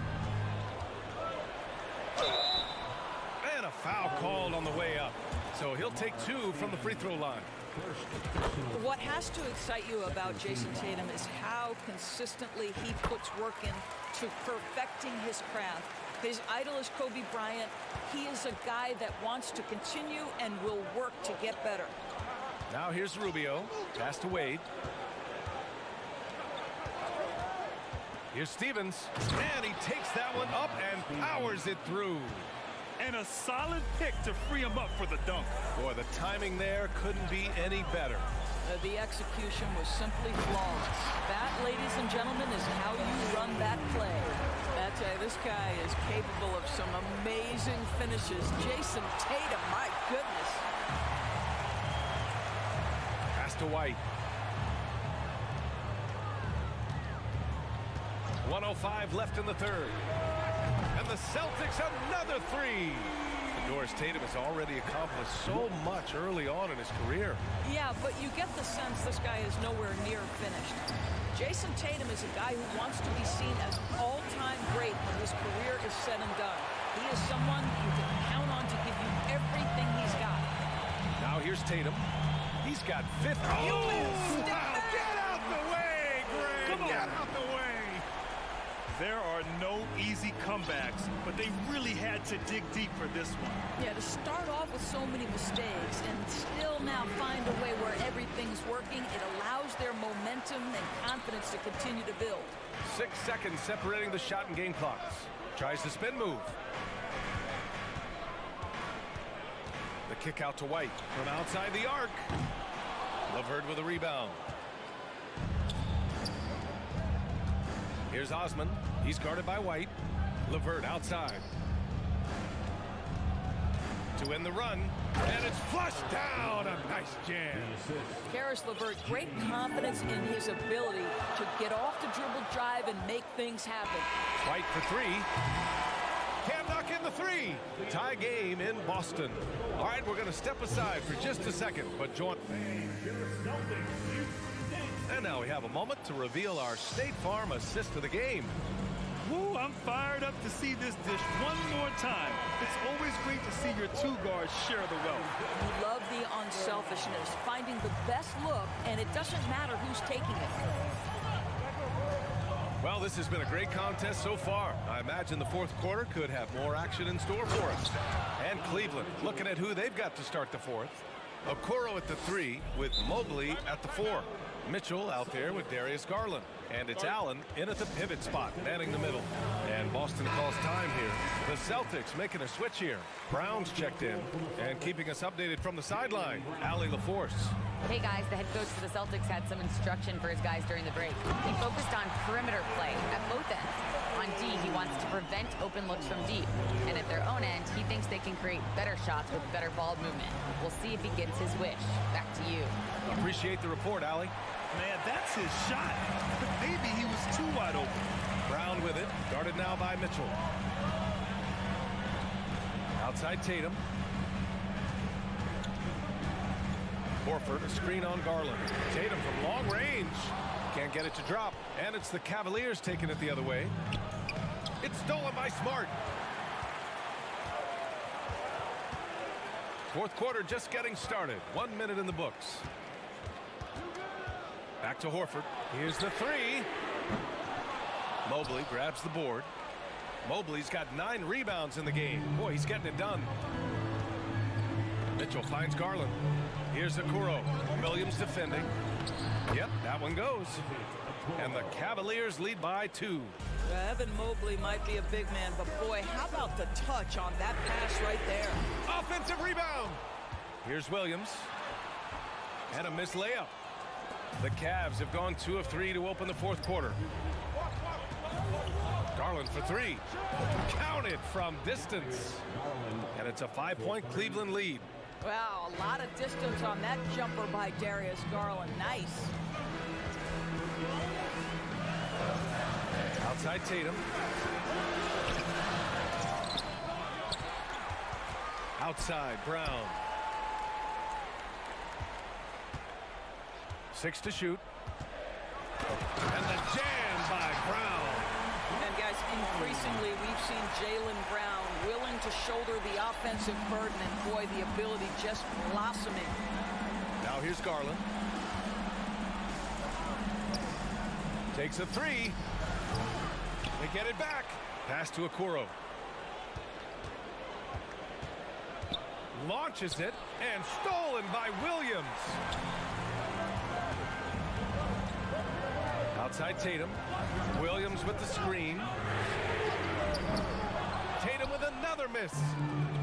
And a foul called on the way up. So he'll take 2 from the free throw line. What has to excite you about Jason Tatum is how consistently he puts work in to perfecting his craft. His idol is Kobe Bryant. He is a guy that wants to continue and will work to get better. Now here's Rubio. Pass to Wade. Here's Stevens. And he takes that one up and powers it through. And a solid pick to free him up for the dunk. Boy, the timing there couldn't be any better. The execution was simply flawless. That, ladies and gentlemen, is how you run that play. I tell you, this guy is capable of some amazing finishes. Jason Tatum, my goodness. Pass to White. 1:05 left in the third. And the Celtics another 3. Doris Tatum has already accomplished so much early on in his career. Yeah, but you get the sense this guy is nowhere near finished. Jason Tatum is a guy who wants to be seen as an all-time great when his career is said and done. He is someone you can count on to give you everything he's got. Now here's Tatum. He's got 50. Oh, wow. Get out the way, Greg. Come on. Get out the way. There are no easy comebacks, but they really had to dig deep for this one. Yeah, to start off with so many mistakes and still now find a way where everything's working, it allows their momentum and confidence to continue to build. 6 seconds separating the shot and game clocks. Tries the spin move. The kick out to White from outside the arc. LeVert with a rebound. Here's Osman. He's guarded by White. LeVert outside. To end the run. And it's flushed down. A nice jam. Karis LeVert, great confidence in his ability to get off the dribble drive and make things happen. White for 3. Can't knock in the 3. Tie game in Boston. All right, we're going to step aside for just a second, but join. And now we have a moment to reveal our State Farm assist of the game. Woo, I'm fired up to see this dish one more time. It's always great to see your 2 guards share the wealth. You love the unselfishness, finding the best look, and it doesn't matter who's taking it. Well, this has been a great contest so far. I imagine the 4th quarter could have more action in store for us. And Cleveland, looking at who they've got to start the 4th. Okoro at the 3 with Mobley at the 4. Mitchell out there with Darius Garland. And it's Allen in at the pivot spot, manning the middle. And Boston calls time here. The Celtics making a switch here. Brown's checked in. And keeping us updated from the sideline, Allie LaForce. Hey guys, the head coach for the Celtics had some instruction for his guys during the break. He focused on perimeter play at both ends. On D, he wants to prevent open looks from deep. And at their own end, he thinks they can create better shots with better ball movement. We'll see if he gets his wish. Back to you. Appreciate the report, Allie. Man, that's his shot. Maybe he was too wide open. Brown with it, guarded now by Mitchell. Outside Tatum. Horford, a screen on Garland. Tatum from long range. Can't get it to drop. And it's the Cavaliers taking it the other way. It's stolen by Smart. Fourth quarter just getting started. 1 minute in the books. Back to Horford. Here's the three. Mobley grabs the board. Mobley's got 9 rebounds in the game. Boy, he's getting it done. Mitchell finds Garland. Here's Okoro. Williams defending. Yep, that one goes. And the Cavaliers lead by 2. Evan Mobley might be a big man, but boy, how about the touch on that pass right there? Offensive rebound. Here's Williams. And a missed layup. The Cavs have gone 2 of 3 to open the fourth quarter. Garland for 3. Counted from distance. And it's a 5-point Cleveland lead. Wow, a lot of distance on that jumper by Darius Garland. Nice. Outside Tatum. Outside Brown. 6 to shoot. And the jam by Brown. And guys, increasingly we've seen Jaylen Brown willing to shoulder the offensive burden, and boy, the ability just blossoming. Now here's Garland. Takes a 3. They get it back. Pass to Okoro. Launches it and stolen by Williams. Outside Tatum. Williams with the screen. Tatum with another miss.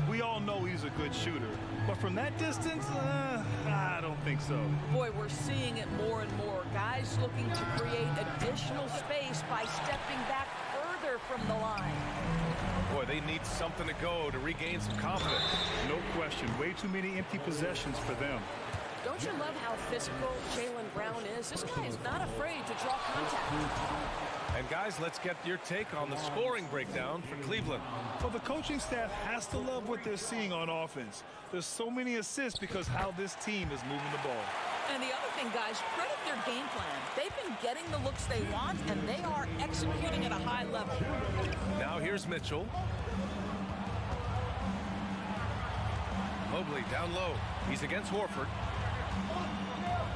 We all know he's a good shooter, but from that distance, I don't think so. Boy, we're seeing it more and more. Guys looking to create additional space by stepping back further from the line. Boy, they need something to go to regain some confidence. No question. Way too many empty possessions for them. Don't you love how physical Jaylen Brown is? This guy is not afraid to draw contact. And guys, let's get your take on the scoring breakdown for Cleveland. Well, the coaching staff has to love what they're seeing on offense. There's so many assists because how this team is moving the ball. And the other thing, guys, credit their game plan. They've been getting the looks they want, and they are executing at a high level. Now here's Mitchell. Mobley down low. He's against Horford.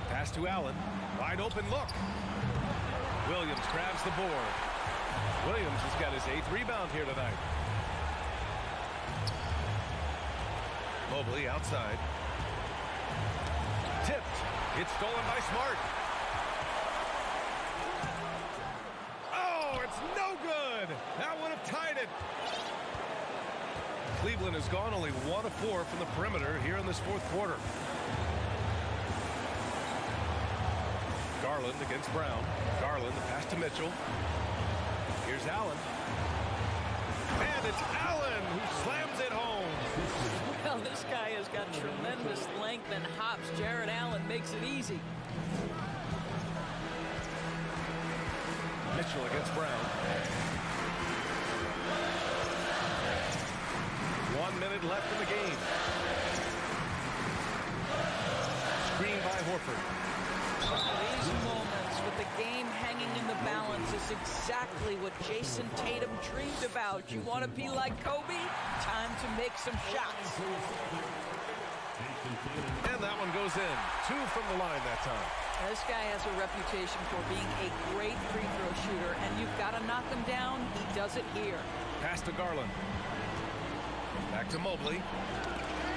Pass to Allen. Wide open look. Williams grabs the board. Williams has got his 8th rebound here tonight. Mobley outside. Tipped. It's stolen by Smart. Oh, it's no good. That would have tied it. Cleveland has gone only 1 of 4 from the perimeter here in this fourth quarter. Garland against Brown. Garland, the pass to Mitchell. Here's Allen. And it's Allen who slams it home. Well, this guy has got tremendous length and hops. Jared Allen makes it easy. Mitchell against Brown. 1 minute left in the game. Screen by Horford. These moments with the game hanging in the balance is exactly what Jason Tatum dreamed about. You want to be like Kobe? Time to make some shots. And that one goes in. 2 from the line that time. This guy has a reputation for being a great free throw shooter, and you've got to knock him down. He does it here. Pass to Garland. Back to Mobley.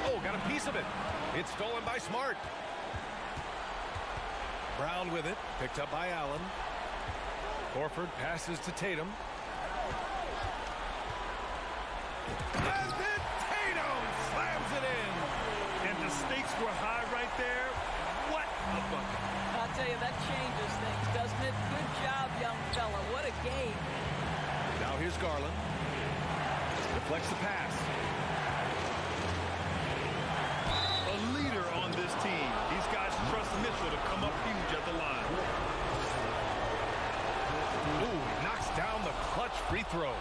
Oh, got a piece of it. It's stolen by Smart. Brown with it. Picked up by Allen. Horford passes to Tatum. And then Tatum slams it in. And the stakes were high right there. What the pass. A leader on this team. These guys trust Mitchell to come up huge at the line. Ooh, knocks down the clutch free throw.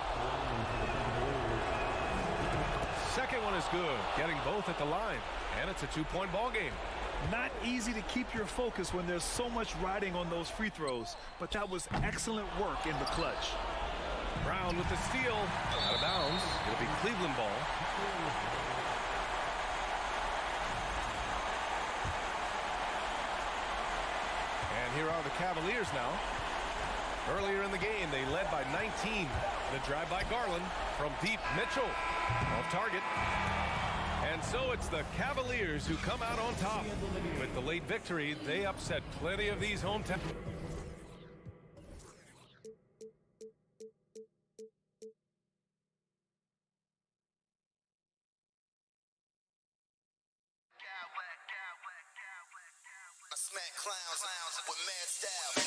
Second one is good, getting both at the line, and it's a two-point ball game. Not easy to keep your focus when there's so much riding on those free throws, but that was excellent work in the clutch. Brown with the steal, out of bounds. It'll be Cleveland ball. And here are the Cavaliers now. Earlier in the game, they led by 19. The drive by Garland from deep. Mitchell off target. And so it's the Cavaliers who come out on top. With the late victory, they upset plenty of these hometown. I smack clowns with mad style.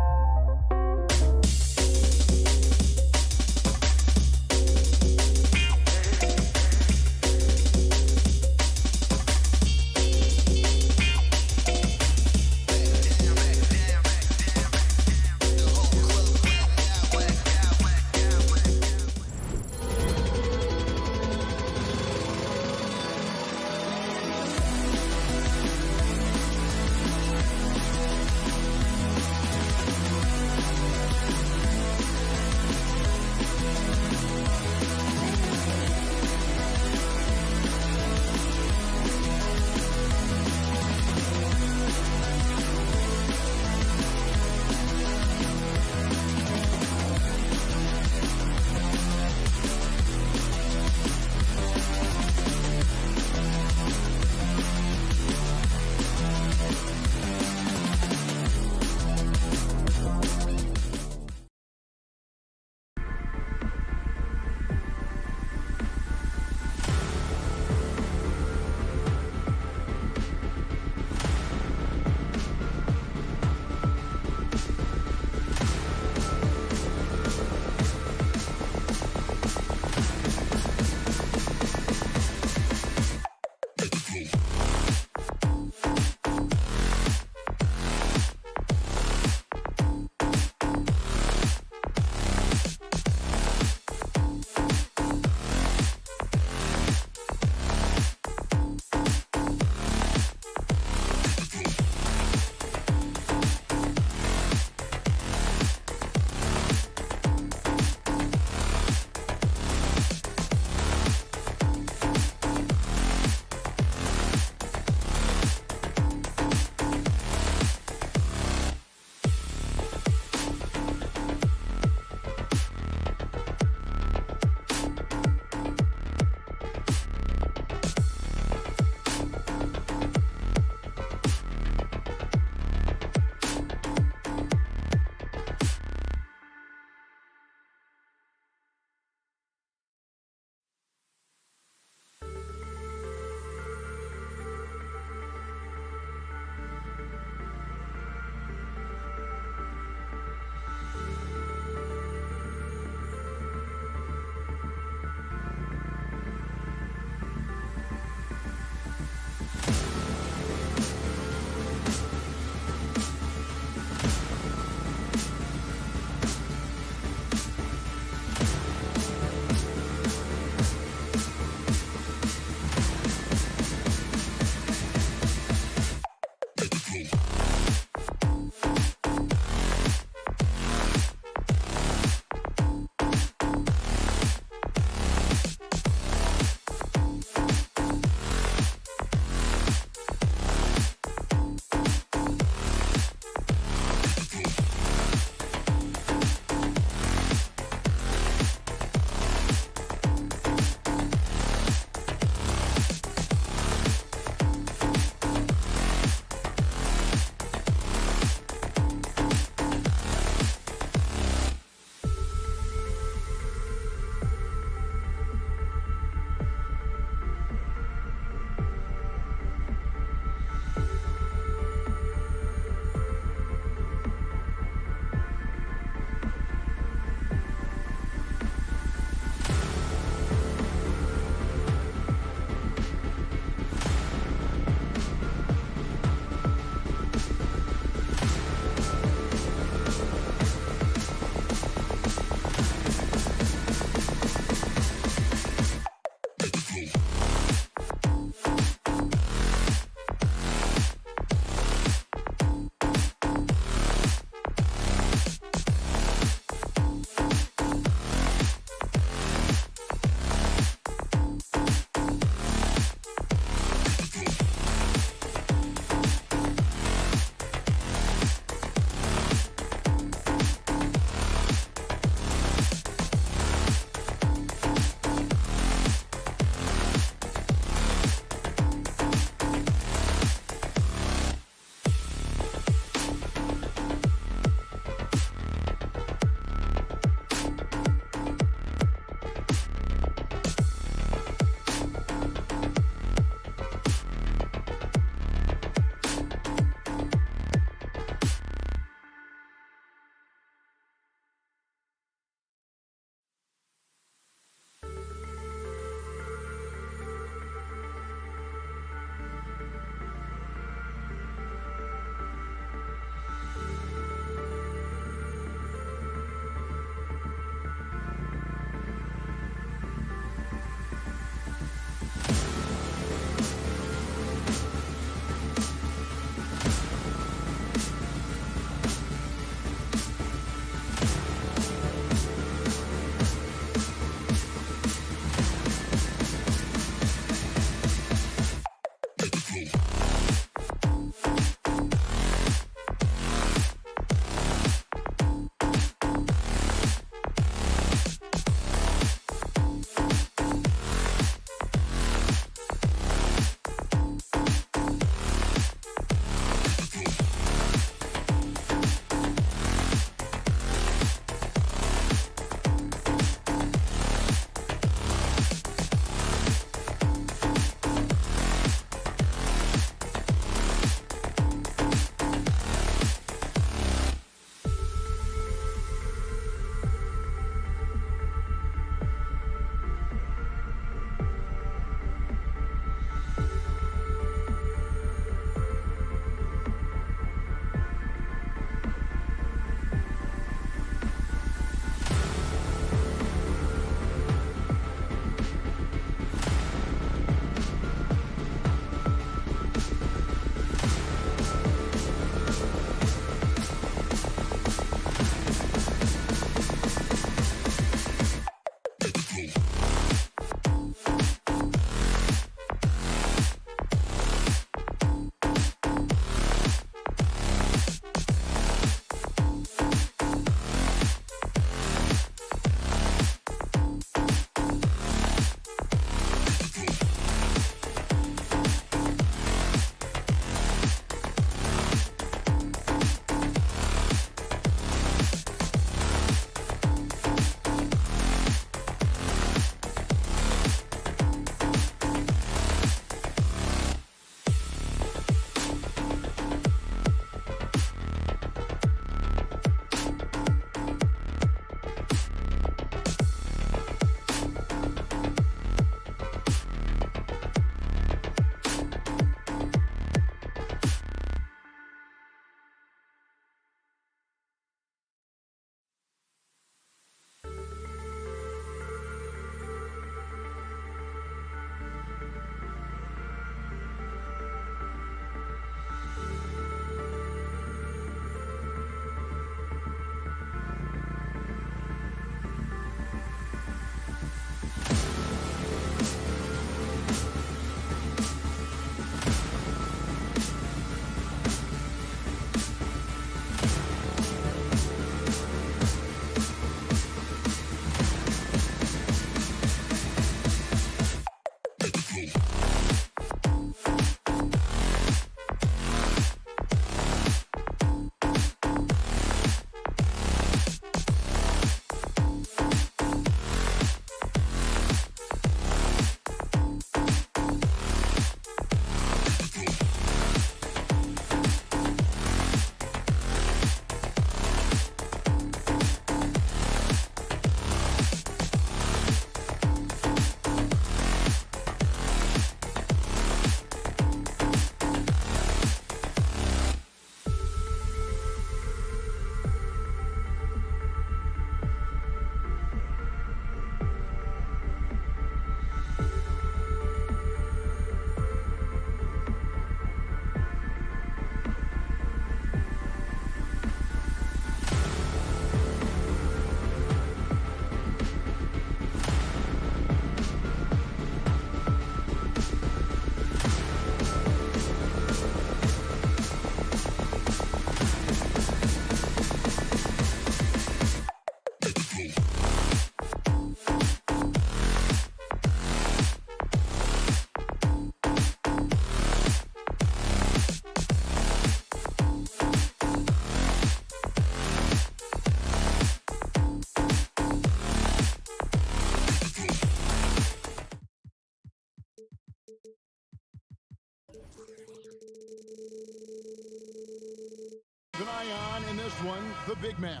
one, the big man.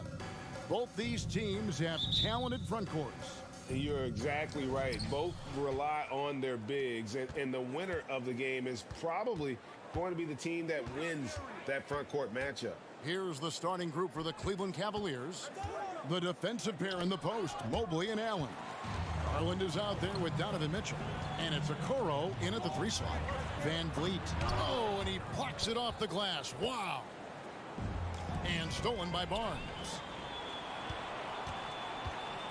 Both these teams have talented front courts. You're exactly right. Both rely on their bigs, and the winner of the game is probably going to be the team that wins that front court matchup. Here's the starting group for the Cleveland Cavaliers. The defensive pair in the post, Mobley and Allen. Garland is out there with Donovan Mitchell. And it's Okoro in at the 3 slot. Van Vliet. Oh, and he plucks it off the glass. Wow. And stolen by Barnes.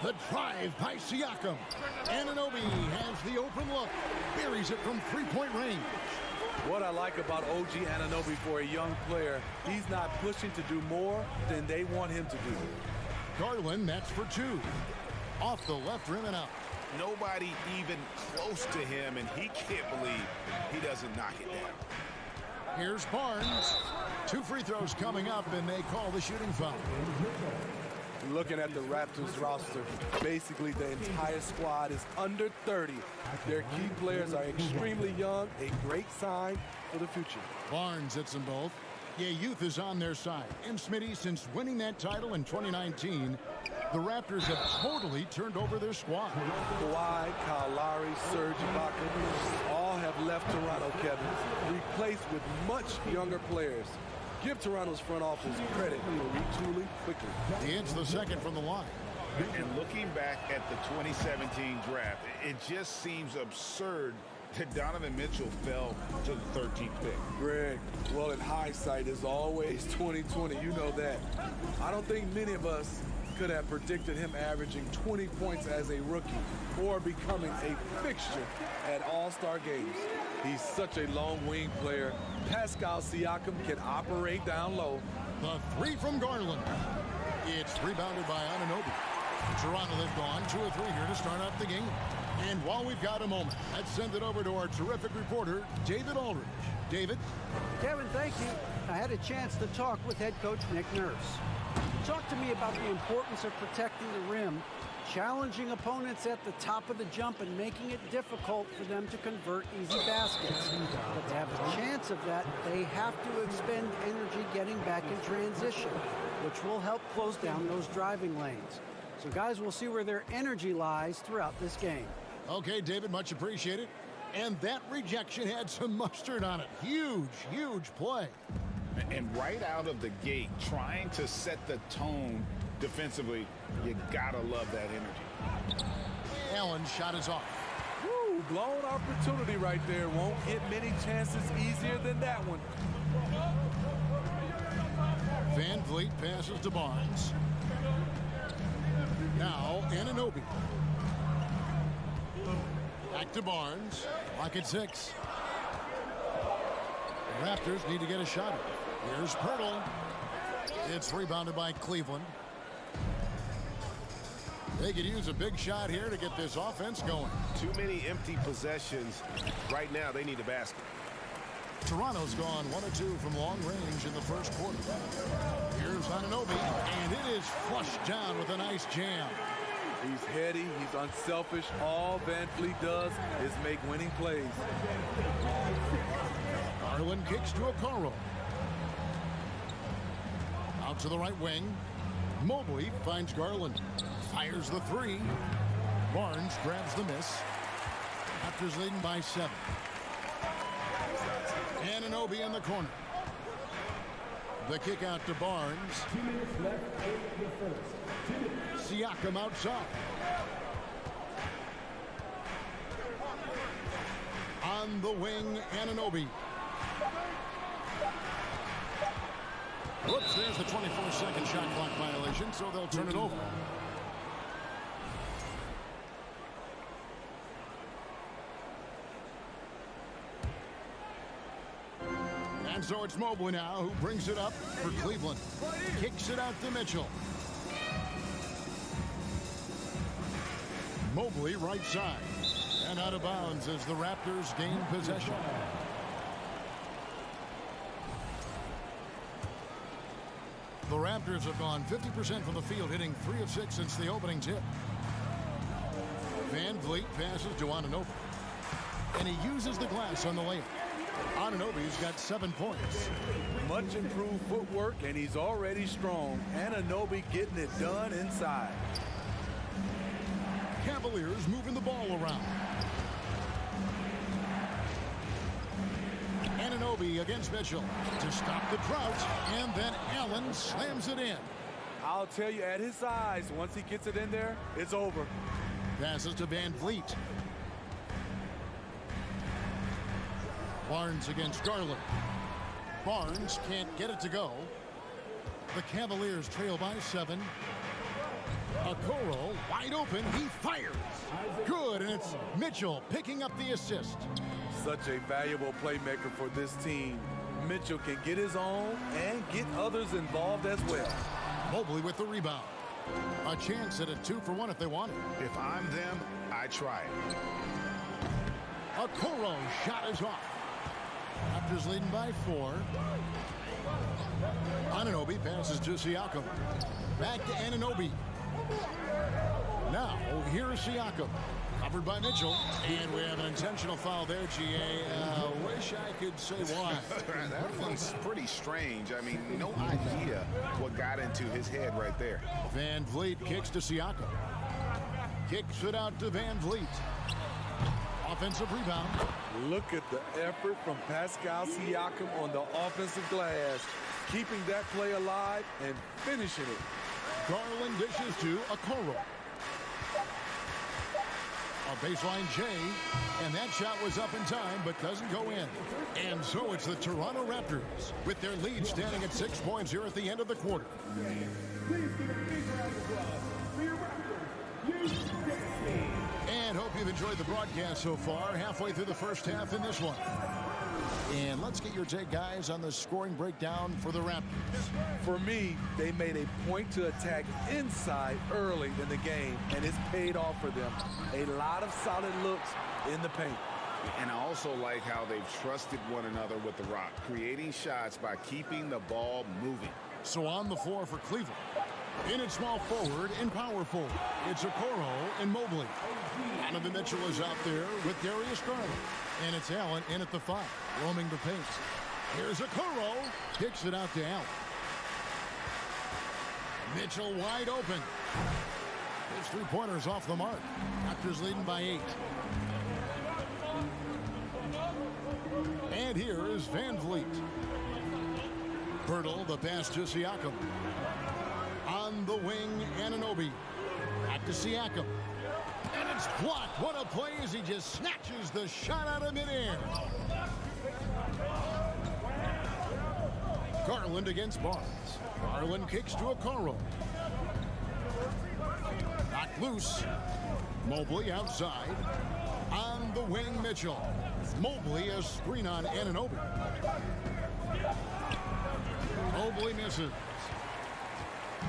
The drive by Siakam. Anunoby has the open look. Buries it from 3-point range. What I like about OG Anunoby for a young player, he's not pushing to do more than they want him to do. Garland, that's for 2. Off the left rim and out. Nobody even close to him, and he can't believe he doesn't knock it down. Here's Barnes. 2 free throws coming up, and they call the shooting foul. Looking at the Raptors roster, basically the entire squad is under 30. Their key players are extremely young, a great sign for the future. Barnes hits them both. Yeah, youth is on their side. And Smitty, since winning that title in 2019, the Raptors have totally turned over their squad. Kawhi, Kyle Lowry, Serge Ibaka, all have left Toronto, Kevin, replaced with much younger players. Give Toronto's front office credit for retooling quickly. He hits the second from the line. And looking back at the 2017 draft, it just seems absurd that Donovan Mitchell fell to the 13th pick. Greg, well, in hindsight, is always 2020. You know that. I don't think many of us could have predicted him averaging 20 points as a rookie or becoming a fixture at All-Star games. He's such a long wing player. Pascal Siakam can operate down low. The 3 from Garland. It's rebounded by Anunoby. Toronto, they've gone 2 of 3 here to start out the game. And while we've got a moment, let's send it over to our terrific reporter, David Aldridge. David? Kevin, thank you. I had a chance to talk with head coach Nick Nurse. He talked to me about the importance of protecting the rim, challenging opponents at the top of the jump and making it difficult for them to convert easy baskets. But to have a chance of that, they have to expend energy getting back in transition, which will help close down those driving lanes. So guys, we'll see where their energy lies throughout this game. Okay, David, much appreciated. And that rejection had some mustard on it. Huge, huge play. And right out of the gate, trying to set the tone defensively, you gotta love that energy. Allen's shot is off. Woo, blown opportunity right there. Won't get many chances easier than that one. Van Vliet passes to Barnes. Now Anunoby. Back to Barnes. Clock at 6. The Raptors need to get a shot. Here's Pirtle. It's rebounded by Cleveland. They could use a big shot here to get this offense going. Too many empty possessions. Right now, they need a basket. Toronto's gone 1 of 2 from long range in the first quarter. Here's Anunoby, and it is flushed down with a nice jam. He's heady, he's unselfish. All Van Vliet does is make winning plays. Garland kicks to Okoro. Out to the right wing. Mobley finds Garland. Fires the 3. Barnes grabs the miss. Raptors leading by 7. Anunoby in the corner. The kick out to Barnes. 2 minutes left in the first. 2 minutes. Siakam outside. On the wing, Anunoby. Whoops, there's the 24-second shot clock violation, so they'll turn it over. And so it's Mobley now who brings it up for Cleveland. Kicks it out to Mitchell. Mobley right side. And out of bounds as the Raptors gain possession. The Raptors have gone 50% from the field, hitting 3 of 6 since the opening tip. Van Vliet passes to Anunoby. And he uses the glass on the layup. Anunoby's got 7 points. Much improved footwork, and he's already strong. Anunoby getting it done inside. Cavaliers moving the ball around. Anunoby against Mitchell to stop the drought, and then Allen slams it in. I'll tell you, at his size, once he gets it in there, it's over. Passes to Van Vliet. Barnes against Garland. Barnes can't get it to go. The Cavaliers trail by 7. Okoro wide open. He fires. Good, and it's Mitchell picking up the assist. Such a valuable playmaker for this team. Mitchell can get his own and get others involved as well. Mobley with the rebound. A chance at a 2-for-1 if they want it. If I'm them, I try it. Okoro shot is off. Raptors leading by 4. Anunoby passes to Siakam. Back to Anunoby. Now, here's Siakam. Covered by Mitchell. And we have an intentional foul there, GA. Wish I could say why. That one's pretty strange. I mean, no idea what got into his head right there. Van Vliet kicks to Siakam. Kicks it out to Van Vliet. Offensive rebound. Look at the effort from Pascal Siakam on the offensive glass, keeping that play alive and finishing it. Garland dishes to Okoro. A baseline J, and that shot was up in time but doesn't go in. And so it's the Toronto Raptors with their lead standing at 6 points here at the end of the quarter. And hope you've enjoyed the broadcast so far. Halfway through the first half in this one. And let's get your take, guys, on the scoring breakdown for the Raptors. For me, they made a point to attack inside early in the game, and it's paid off for them. A lot of solid looks in the paint. And I also like how they've trusted one another with the rock, creating shots by keeping the ball moving. So on the floor for Cleveland. In at small forward and power forward, it's Okoro and Mobley. Donovan Mitchell is out there with Darius Garland. And it's Allen in at the 5, roaming the paint. Here's Okoro. Kicks it out to Allen. Mitchell wide open. His 3-pointers off the mark. Raptors leading by 8. And here is Van Vliet. Pirtle, the pass to Siakam. On the wing, Anunoby. Back to Siakam. And it's blocked. What a play as he just snatches the shot out of midair. Garland against Barnes. Garland kicks to Okoro. Knocked loose. Mobley outside. On the wing, Mitchell. Mobley a screen on Anunoby. Mobley misses.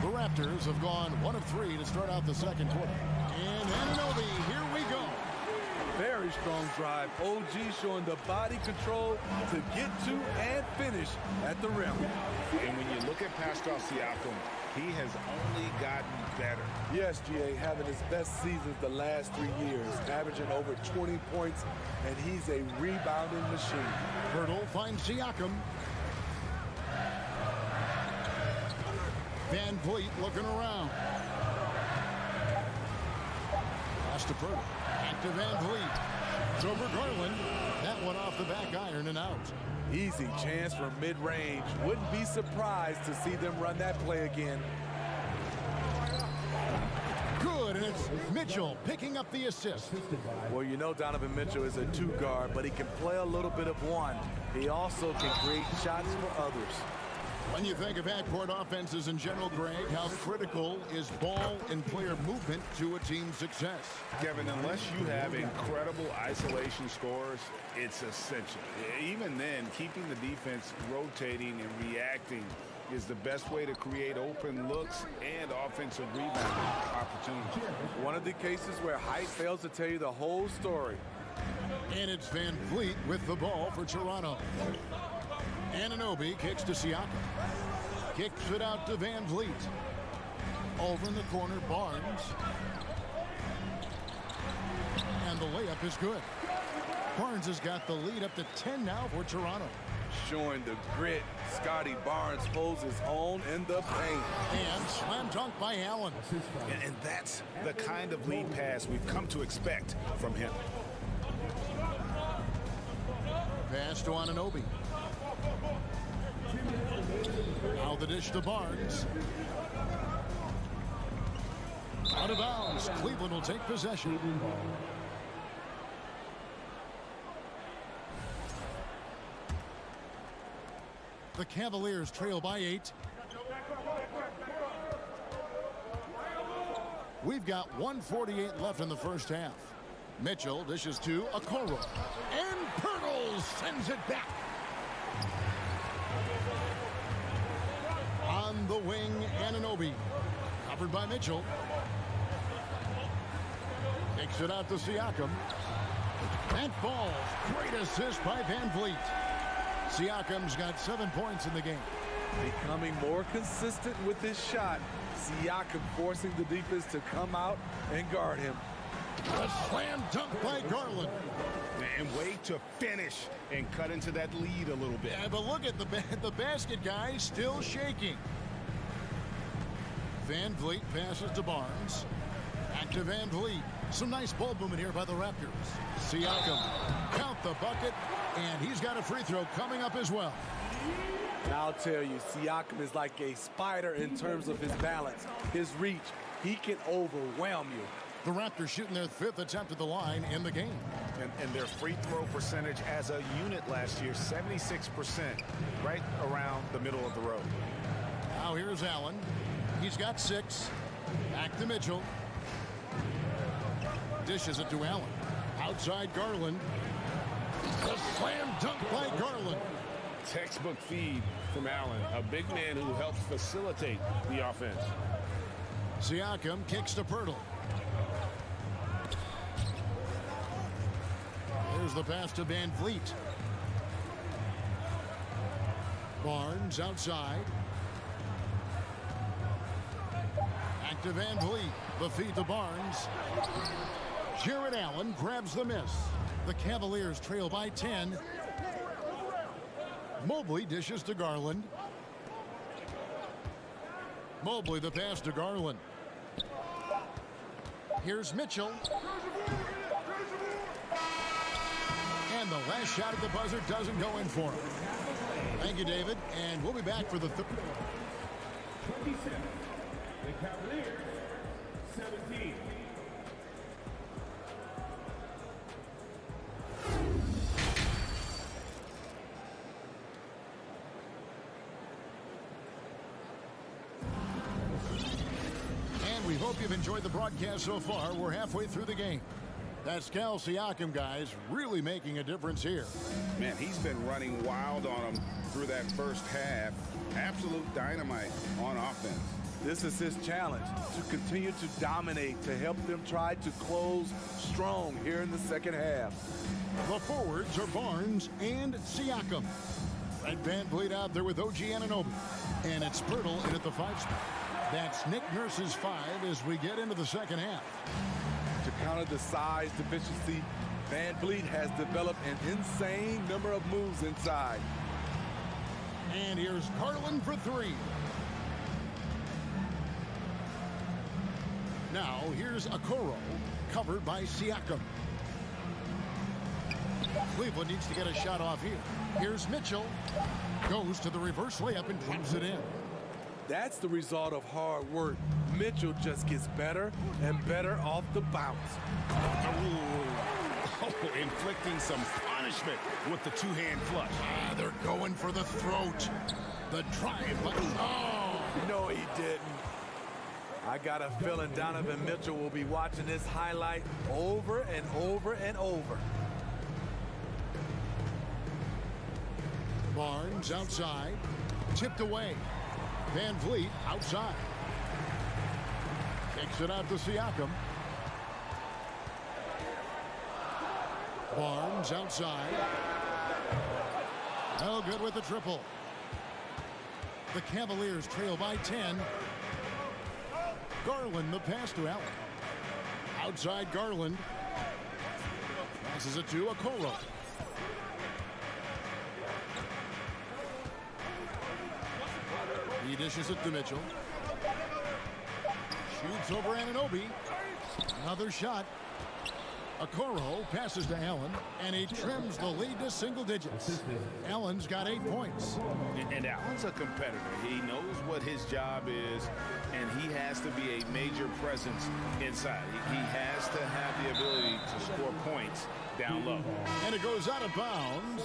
The Raptors have gone 1 of 3 to start out the second quarter. And Anunoby, here we go. Very strong drive. OG showing the body control to get to and finish at the rim. And when you look at Pascal Siakam, he has only gotten better. Yes, GA, having his best seasons the last 3 years, averaging over 20 points, and he's a rebounding machine. Pirtle finds Siakam. Van Vliet looking around. Pass to Pirtle. Back to Van Vliet. It's over Garland. That one off the back iron and out. Easy chance from mid-range. Wouldn't be surprised to see them run that play again. Good, and it's Mitchell picking up the assist. Well, you know Donovan Mitchell is a 2-guard, but he can play a little bit of 1. He also can create shots for others. When you think of backcourt offenses in general, Greg, how critical is ball and player movement to a team's success? Kevin, unless you have incredible isolation scores, it's essential. Even then, keeping the defense rotating and reacting is the best way to create open looks and offensive rebounding opportunities. One of the cases where height fails to tell you the whole story. And it's Van Vliet with the ball for Toronto. Anunoby kicks to Siakam. Kicks it out to Van Vliet. Over in the corner, Barnes. And the layup is good. Barnes has got the lead up to 10 now for Toronto. Showing the grit, Scotty Barnes holds his own in the paint. And slam dunk by Allen. And that's the kind of lead pass we've come to expect from him. Pass to Anunoby. Now the dish to Barnes. Out of bounds. Cleveland will take possession. The Cavaliers trail by 8. We've got 1:48 left in the first half. Mitchell dishes to Okoro. And Pirtle sends it back. On the wing, Anunoby. Covered by Mitchell. Kicks it out to Siakam. That falls. Great assist by Van Vliet. Siakam's got 7 points in the game. Becoming more consistent with his shot. Siakam forcing the defense to come out and guard him. A slam dunk by Garland. And way to finish and cut into that lead a little bit. Yeah, but look at the basket guy still shaking. Van Vliet passes to Barnes. Back to Van Vliet. Some nice ball movement here by the Raptors. Siakam, count the bucket, and he's got a free throw coming up as well. And I'll tell you, Siakam is like a spider in terms of his balance, his reach. He can overwhelm you. The Raptors shooting their 5th attempt at the line in the game. And their free throw percentage as a unit last year, 76%, right around the middle of the road. Now here's Allen. He's got 6. Back to Mitchell. Dishes it to Allen. Outside Garland. A slam dunk by Garland. Textbook feed from Allen, a big man who helps facilitate the offense. Siakam kicks to Pirtle. Here's the pass to Van Vliet. Barnes outside. Back to Van Vliet. The feed to Barnes. Jared Allen grabs the miss. The Cavaliers trail by 10. Mobley dishes to Garland. Mobley the pass to Garland. Here's Mitchell. And the last shot at the buzzer doesn't go in for him. Thank you, David. And we'll be back for the 27. The Cavaliers, 17. And we hope you've enjoyed the broadcast so far. We're halfway through the game. Pascal Siakam, guys, really making a difference here. Man, he's been running wild on them through that first half. Absolute dynamite on offense. This is his challenge, to continue to dominate, to help them try to close strong here in the second half. The forwards are Barnes and Siakam. Red Van Vliet out there with OG Anunoby. And it's Pirtle in at the 5 spot. That's Nick Nurse's 5 as we get into the second half. To counter the size deficiency, Van Vliet has developed an insane number of moves inside. And here's Garland for 3. Now here's Okoro, covered by Siakam. Cleveland needs to get a shot off here. Here's Mitchell. Goes to the reverse layup and drops it in. That's the result of hard work. Mitchell just gets better and better off the bounce. Inflicting some punishment with the two-hand flush. They're going for the throat. The drive. Oh! No, he didn't. I got a feeling Donovan Mitchell will be watching this highlight over and over and over. Barnes outside. Tipped away. Van Vliet outside. Kicks it out to Siakam. Barnes outside. No good with the triple. The Cavaliers trail by 10. Garland the pass to Allen. Outside Garland. Passes it to Okoro. He dishes it to Mitchell. Shoots over Anunoby. Another shot. Okoro passes to Allen, and he trims the lead to single digits. Allen's got 8 points. And Allen's a competitor. He knows what his job is, and he has to be a major presence inside. He has to have the ability to score points down low. And it goes out of bounds.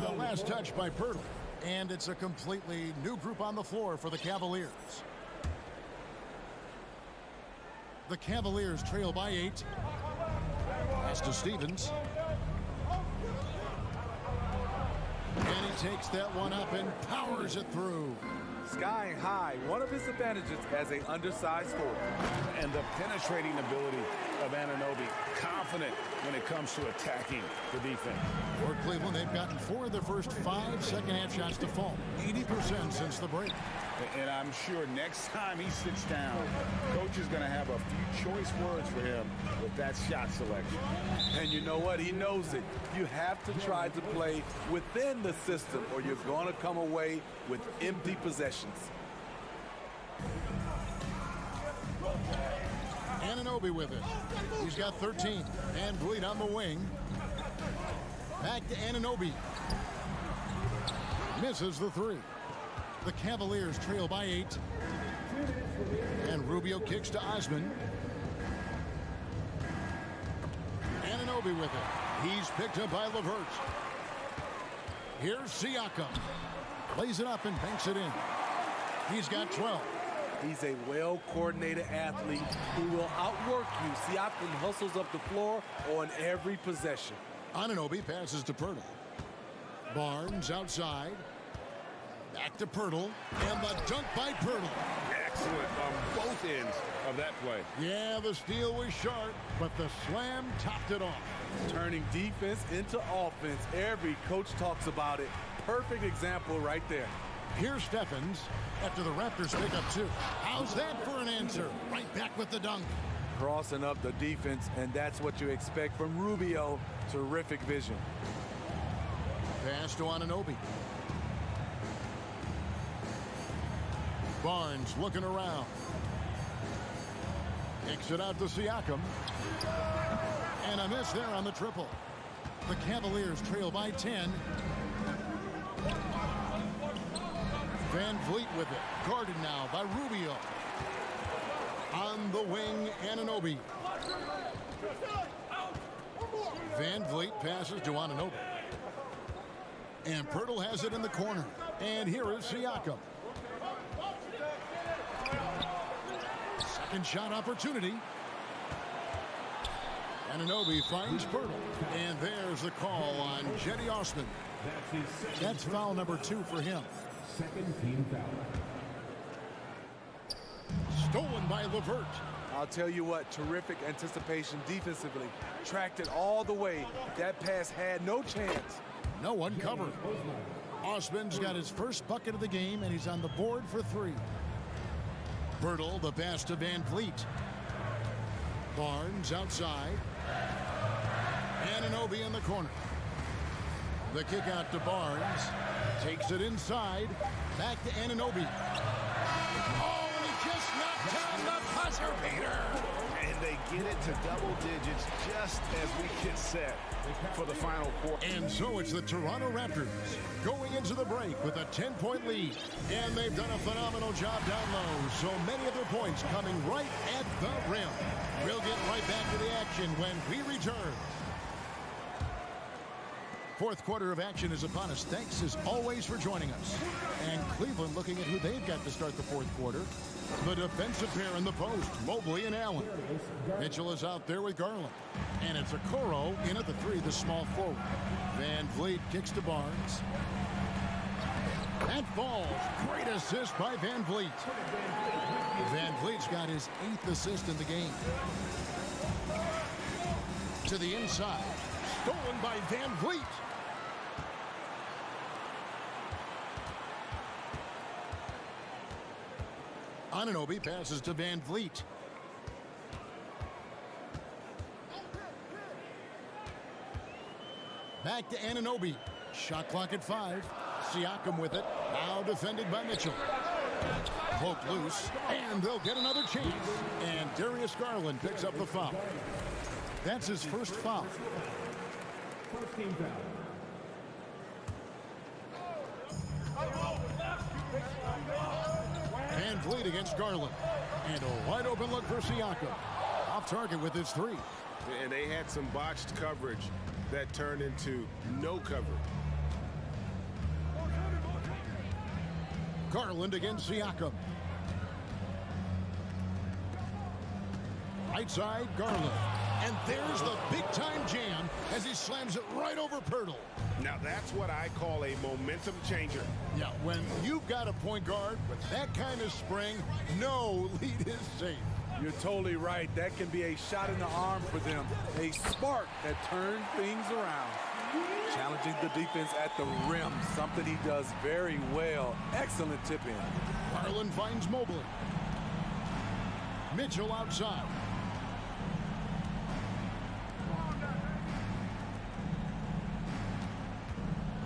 The last touch by Pirtle. And it's a completely new group on the floor for the Cavaliers. The Cavaliers trail by 8. Pass to Stevens. And he takes that one up and powers it through. Skying high, one of his advantages as an undersized forward. And the penetrating ability of Anunoby, confident when it comes to attacking the defense. For Cleveland, they've gotten 4 of their first 5 second-half shots to fall. 80% since the break. And I'm sure next time he sits down, coach is going to have a few choice words for him with that shot selection. And you know what? He knows it. You have to try to play within the system or you're going to come away with empty possessions. Anunoby with it. He's got 13. Van Vliet on the wing. Back to Anunoby. Misses the 3. The Cavaliers trail by 8. And Rubio kicks to Osman. Anunoby with it. He's picked up by LeVert. Here's Siakam. Lays it up and banks it in. He's got 12. He's a well-coordinated athlete who will outwork you. Siakam hustles up the floor on every possession. Anunoby passes to Pirtle. Barnes outside. Back to Pirtle. And the dunk by Pirtle. Excellent on both ends of that play. Yeah, the steal was sharp, but the slam topped it off. Turning defense into offense. Every coach talks about it. Perfect example right there. Here's Steffens after the Raptors pick up 2. How's that for an answer? Right back with the dunk. Crossing up the defense, and that's what you expect from Rubio. Terrific vision. Pass to Anunoby. Barnes looking around. Kicks it out to Siakam. And a miss there on the triple. The Cavaliers trail by 10. Van Vliet with it. Guarded now by Rubio. On the wing, Anunoby. Van Vliet passes to Anunoby. And Pirtle has it in the corner. And here is Siakam. Second shot opportunity. Anunoby finds Pirtle. And there's the call on Cedi Osman. That's foul number 2 for him. Second team foul. Stolen by LeVert. I'll tell you what, terrific anticipation defensively. Tracked it all the way. That pass had no chance. No one covered. Osman's got his first bucket of the game, and he's on the board for 3. Pirtle, the pass to Van Vliet. Barnes outside. Anunoby in the corner. The kick out to Barnes. Takes it inside. Back to Anunoby. Oh, and he just knocked down the buzzer beater. And they get it to double digits just as we get set for the final quarter. And so it's the Toronto Raptors going into the break with a 10-point lead. And they've done a phenomenal job down low. So many of their points coming right at the rim. We'll get right back to the action when we return. Fourth quarter of action is upon us. Thanks as always for joining us. And Cleveland looking at who they've got to start the fourth quarter. The defensive pair in the post, Mobley and Allen. Mitchell is out there with Garland. And it's Okoro in at the 3, the small forward. Van Vliet kicks to Barnes. That falls. Great assist by Van Vliet. Van Vliet's got his 8th assist in the game. To the inside. Stolen by Van Vliet. Anunoby passes to Van Vliet. Back to Anunoby. Shot clock at 5. Siakam with it. Now defended by Mitchell. Poked loose, and they'll get another chance. And Darius Garland picks up the foul. That's his first foul. First team foul. Van Vliet against Garland. And a wide open look for Siakam. Off target with his three. And they had some botched coverage that turned into no coverage. Garland against Siakam. Right side, Garland. And there's the big-time jam as he slams it right over Pirtle. Now, that's what I call a momentum changer. Yeah, when you've got a point guard with that kind of spring, no lead is safe. You're totally right. That can be a shot in the arm for them. A spark that turns things around. Challenging the defense at the rim, something he does very well. Excellent tip-in. Garland finds Mobley. Mitchell outside.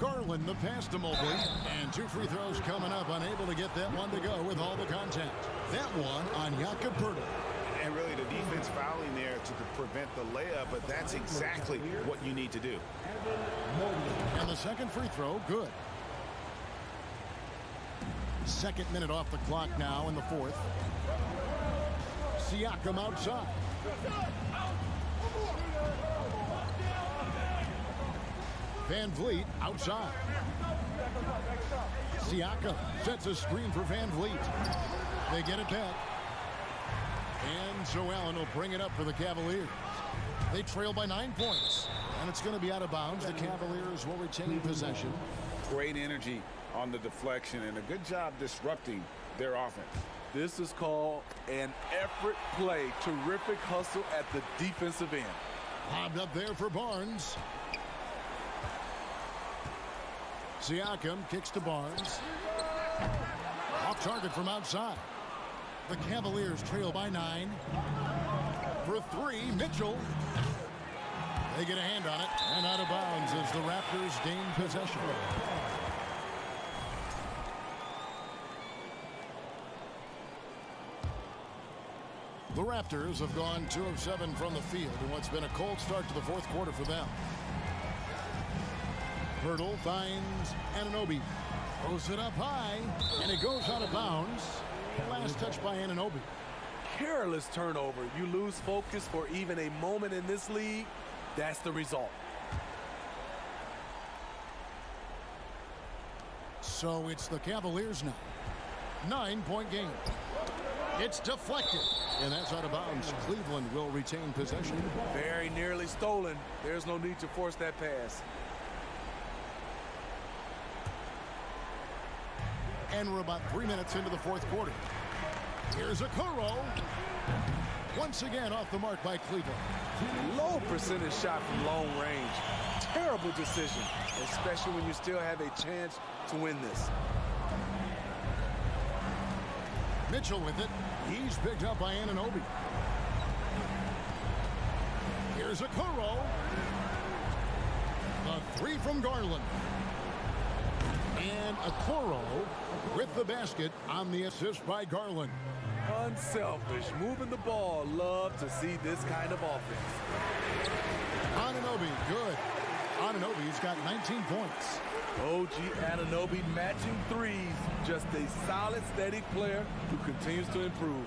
Garland the pass to Mobley. And 2 free throws coming up. Unable to get that one to go with all the contact. That one on Jakob Poeltl. And really the defense fouling there to prevent the layup, but that's exactly what you need to do. And the second free throw, good. Second minute off the clock now in the fourth. Siakam outside. Van Vliet outside. Siakam sets a screen for Van Vliet. They get it back. And Joe Allen will bring it up for the Cavaliers. They trail by 9 points. And it's going to be out of bounds. The Cavaliers will retain possession. Great energy on the deflection and a good job disrupting their offense. This is called an effort play. Terrific hustle at the defensive end. Lobbed up there for Barnes. Siakam kicks to Barnes. Off target from outside. The Cavaliers trail by 9. For 3, Mitchell. They get a hand on it and out of bounds as the Raptors gain possession. The Raptors have gone 2 of 7 from the field in what's been a cold start to the fourth quarter for them. Pirtle finds Anunoby. Throws it up high, and it goes out of bounds. Last touch by Anunoby. Careless turnover. You lose focus for even a moment in this league. That's the result. So it's the Cavaliers now. 9-point game. It's deflected, and that's out of bounds. Cleveland will retain possession. Very nearly stolen. There's no need to force that pass. And we're about 3 minutes into the fourth quarter. Here's a Okoro. Once again off the mark by Cleveland. Low percentage shot from long range. Terrible decision, especially when you still have a chance to win this. Mitchell with it. He's picked up by Anunoby. Here's a Okoro. A 3 from Garland. And Okoro with the basket on the assist by Garland. Unselfish, moving the ball. Love to see this kind of offense. Anunoby, good. Anunoby's got 19 points. OG Anunoby matching threes. Just a solid, steady player who continues to improve.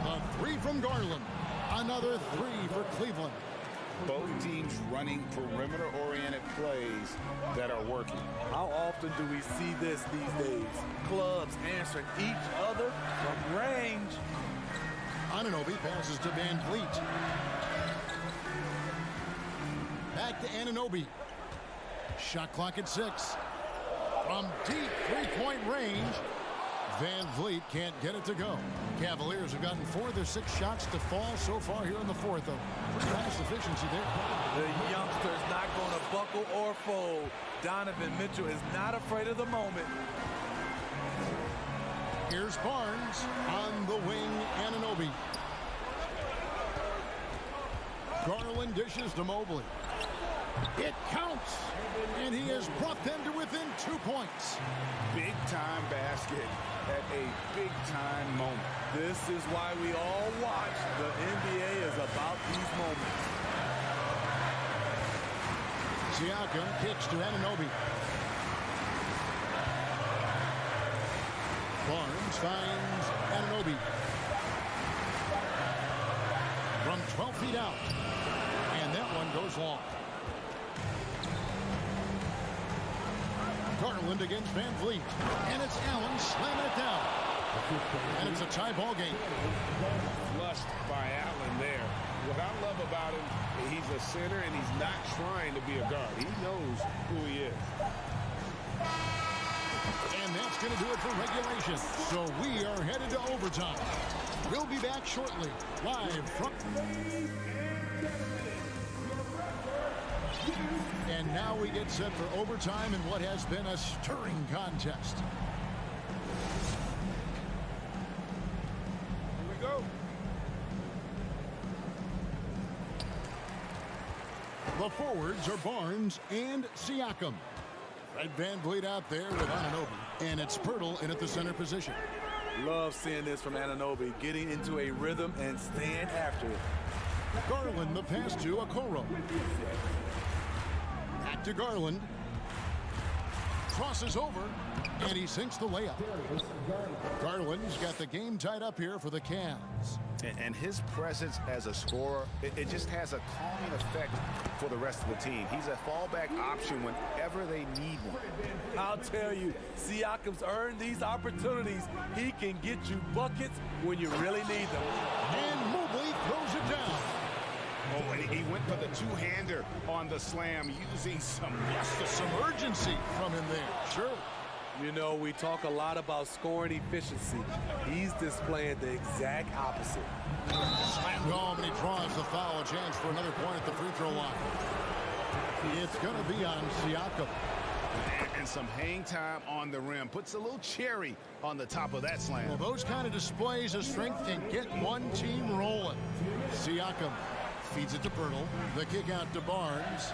A 3 from Garland. Another 3 for Cleveland. Both teams running perimeter-oriented plays that are working. How often do we see this these days? Clubs answering each other from range. Anunoby passes to Van Vliet. Back to Anunoby. Shot clock at 6. From deep 3-point range, Van Vliet can't get it to go. Cavaliers have gotten 4 of their 6 shots to fall so far here in the fourth. Pretty nice efficiency there. The youngster's not going to buckle or fold. Donovan Mitchell is not afraid of the moment. Here's Barnes on the wing, Anunoby. Garland dishes to Mobley. It counts. And he has brought them to within 2 points. Big-time basket at a big-time moment. This is why we all watch. The NBA is about these moments. Siakam kicks to Anunoby. Barnes finds Anunoby. From 12 feet out. And that one goes long. Garland against Van Vliet. And it's Allen slamming it down. And it's a tie ball game. Flushed by Allen there. What I love about him, he's a center and he's not trying to be a guard. He knows who he is. And that's going to do it for regulation. So we are headed to overtime. We'll be back shortly, live from... And now we get set for overtime in what has been a stirring contest. Here we go. The forwards are Barnes and Siakam. Fred Van Vliet out there with Anunoby. And it's Pirtle in at the center position. Love seeing this from Anunoby, getting into a rhythm and staying after it. Garland the pass to Okoro. Back to Garland. Crosses over, and he sinks the layup. Garland's got the game tied up here for the Cavs. And his presence as a scorer, it just has a calming effect for the rest of the team. He's a fallback option whenever they need one. I'll tell you, Siakam's earned these opportunities. He can get you buckets when you really need them. And Mobley throws it down. Oh, and he went for the two-hander on the slam, using some urgency from him there. Sure. You know, we talk a lot about scoring efficiency. He's displaying the exact opposite. Slammed home, and he draws the foul. A chance for another point at the free throw line. It's going to be on Siakam. And some hang time on the rim. Puts a little cherry on the top of that slam. Well, those kind of displays of strength can get one team rolling. Siakam feeds it to Pirtle. The kick out to Barnes.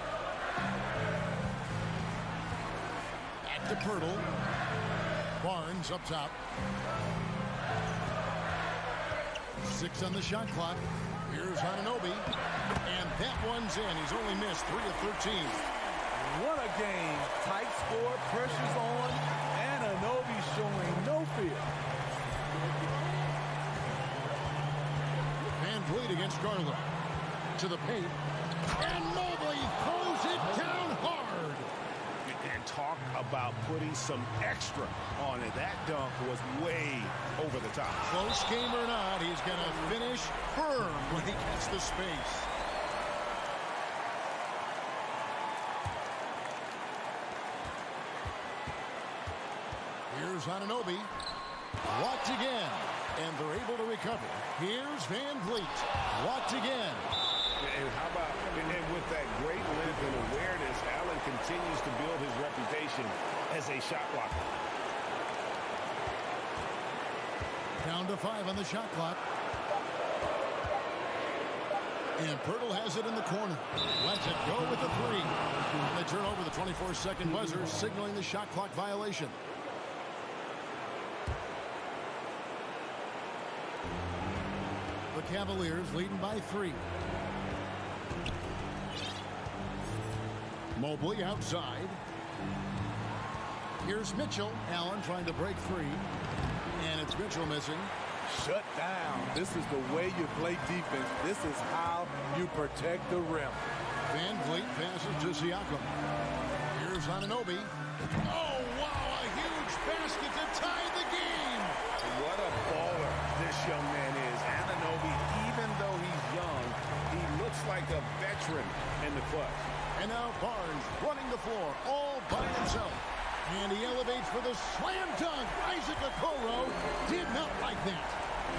Back to Pirtle. Barnes up top. 6 on the shot clock. Here's Anunoby. And that one's in. He's only missed 3 of 13. What a game. Tight score, pressure's on, and Anunoby showing no fear. Van Vliet against Garland. To the paint. And Mobley throws it down hard. And talk about putting some extra on it. That dunk was way over the top. Close game or not, he's going to finish firm when he gets the space. Here's Anunoby. Blocked again. And they're able to recover. Here's Van Vliet. Blocked again. And how about, and with that great length and awareness, Allen continues to build his reputation as a shot blocker. Down to 5 on the shot clock. And Pirtle has it in the corner. Lets it go with the 3. And they turn over the 24-second buzzer, signaling the shot clock violation. The Cavaliers leading by 3. Mobley outside. Here's Mitchell. Allen trying to break free. And it's Mitchell missing. Shut down. This is the way you play defense. This is how you protect the rim. Van Vliet passes to Siakam. Here's Anunoby. Oh, wow, a huge basket to tie the game. What a baller this young man is. Anunoby, even though he's young, he looks like a veteran in the clutch. And now Barnes running the floor all by himself. And he elevates for the slam dunk. Isaac Okoro did not like that.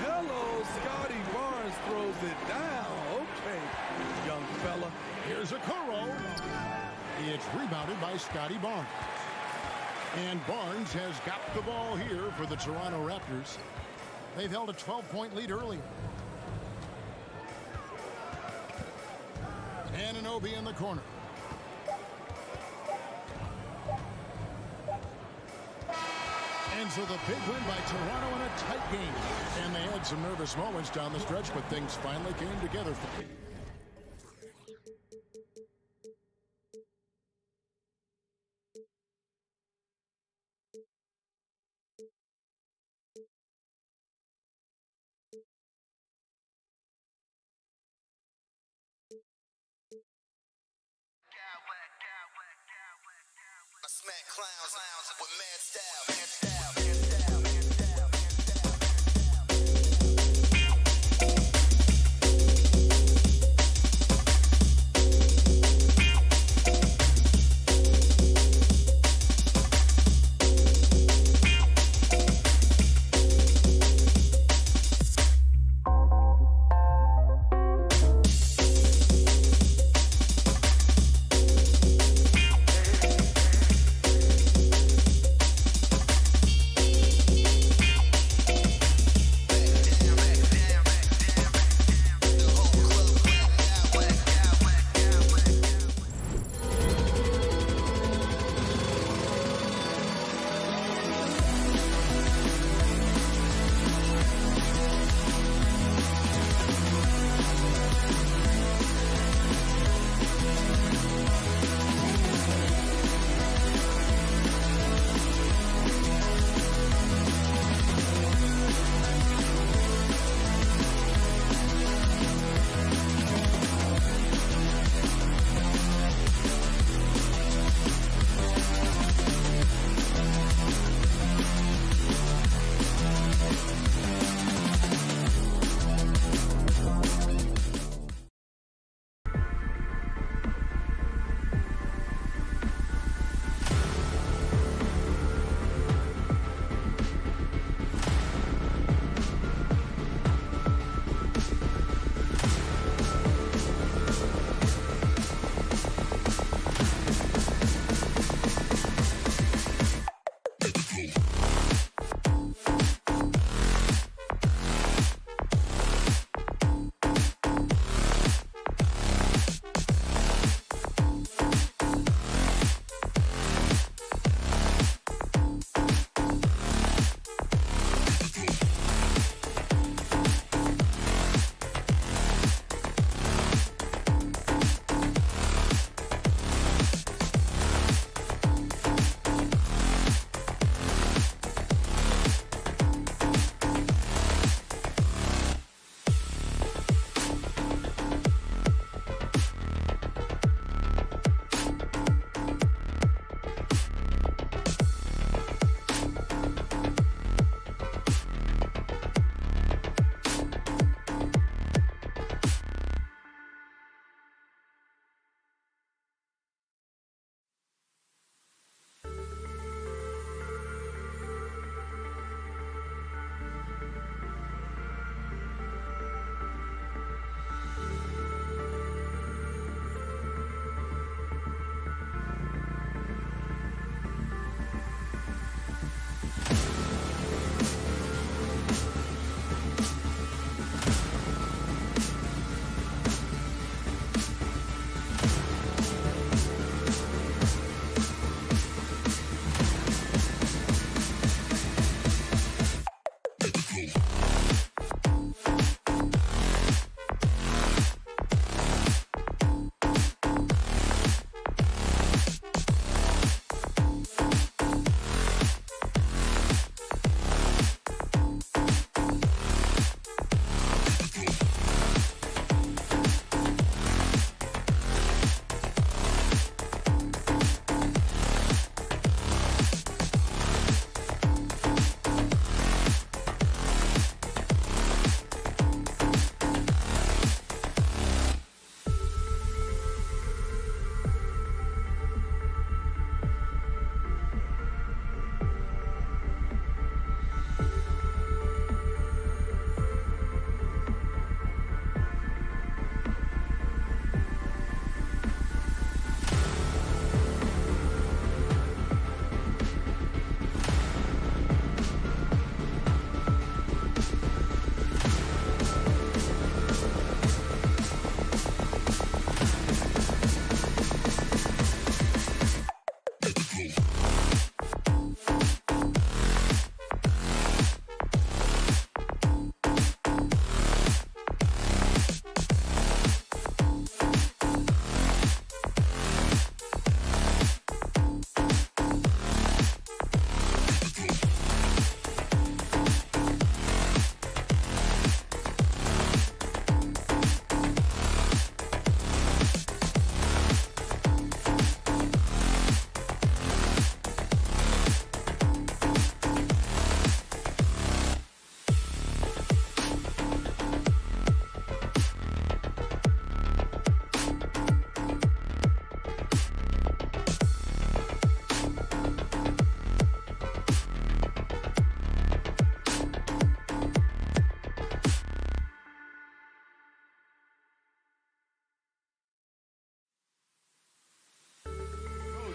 Hello, Scotty Barnes throws it down. Okay, young fella. Here's Okoro. It's rebounded by Scotty Barnes. And Barnes has got the ball here for the Toronto Raptors. They've held a 12-point lead earlier. Anunoby in the corner. Raptors with a big win by Toronto in a tight game. And they had some nervous moments down the stretch, but things finally came together. I smack clowns with mad style.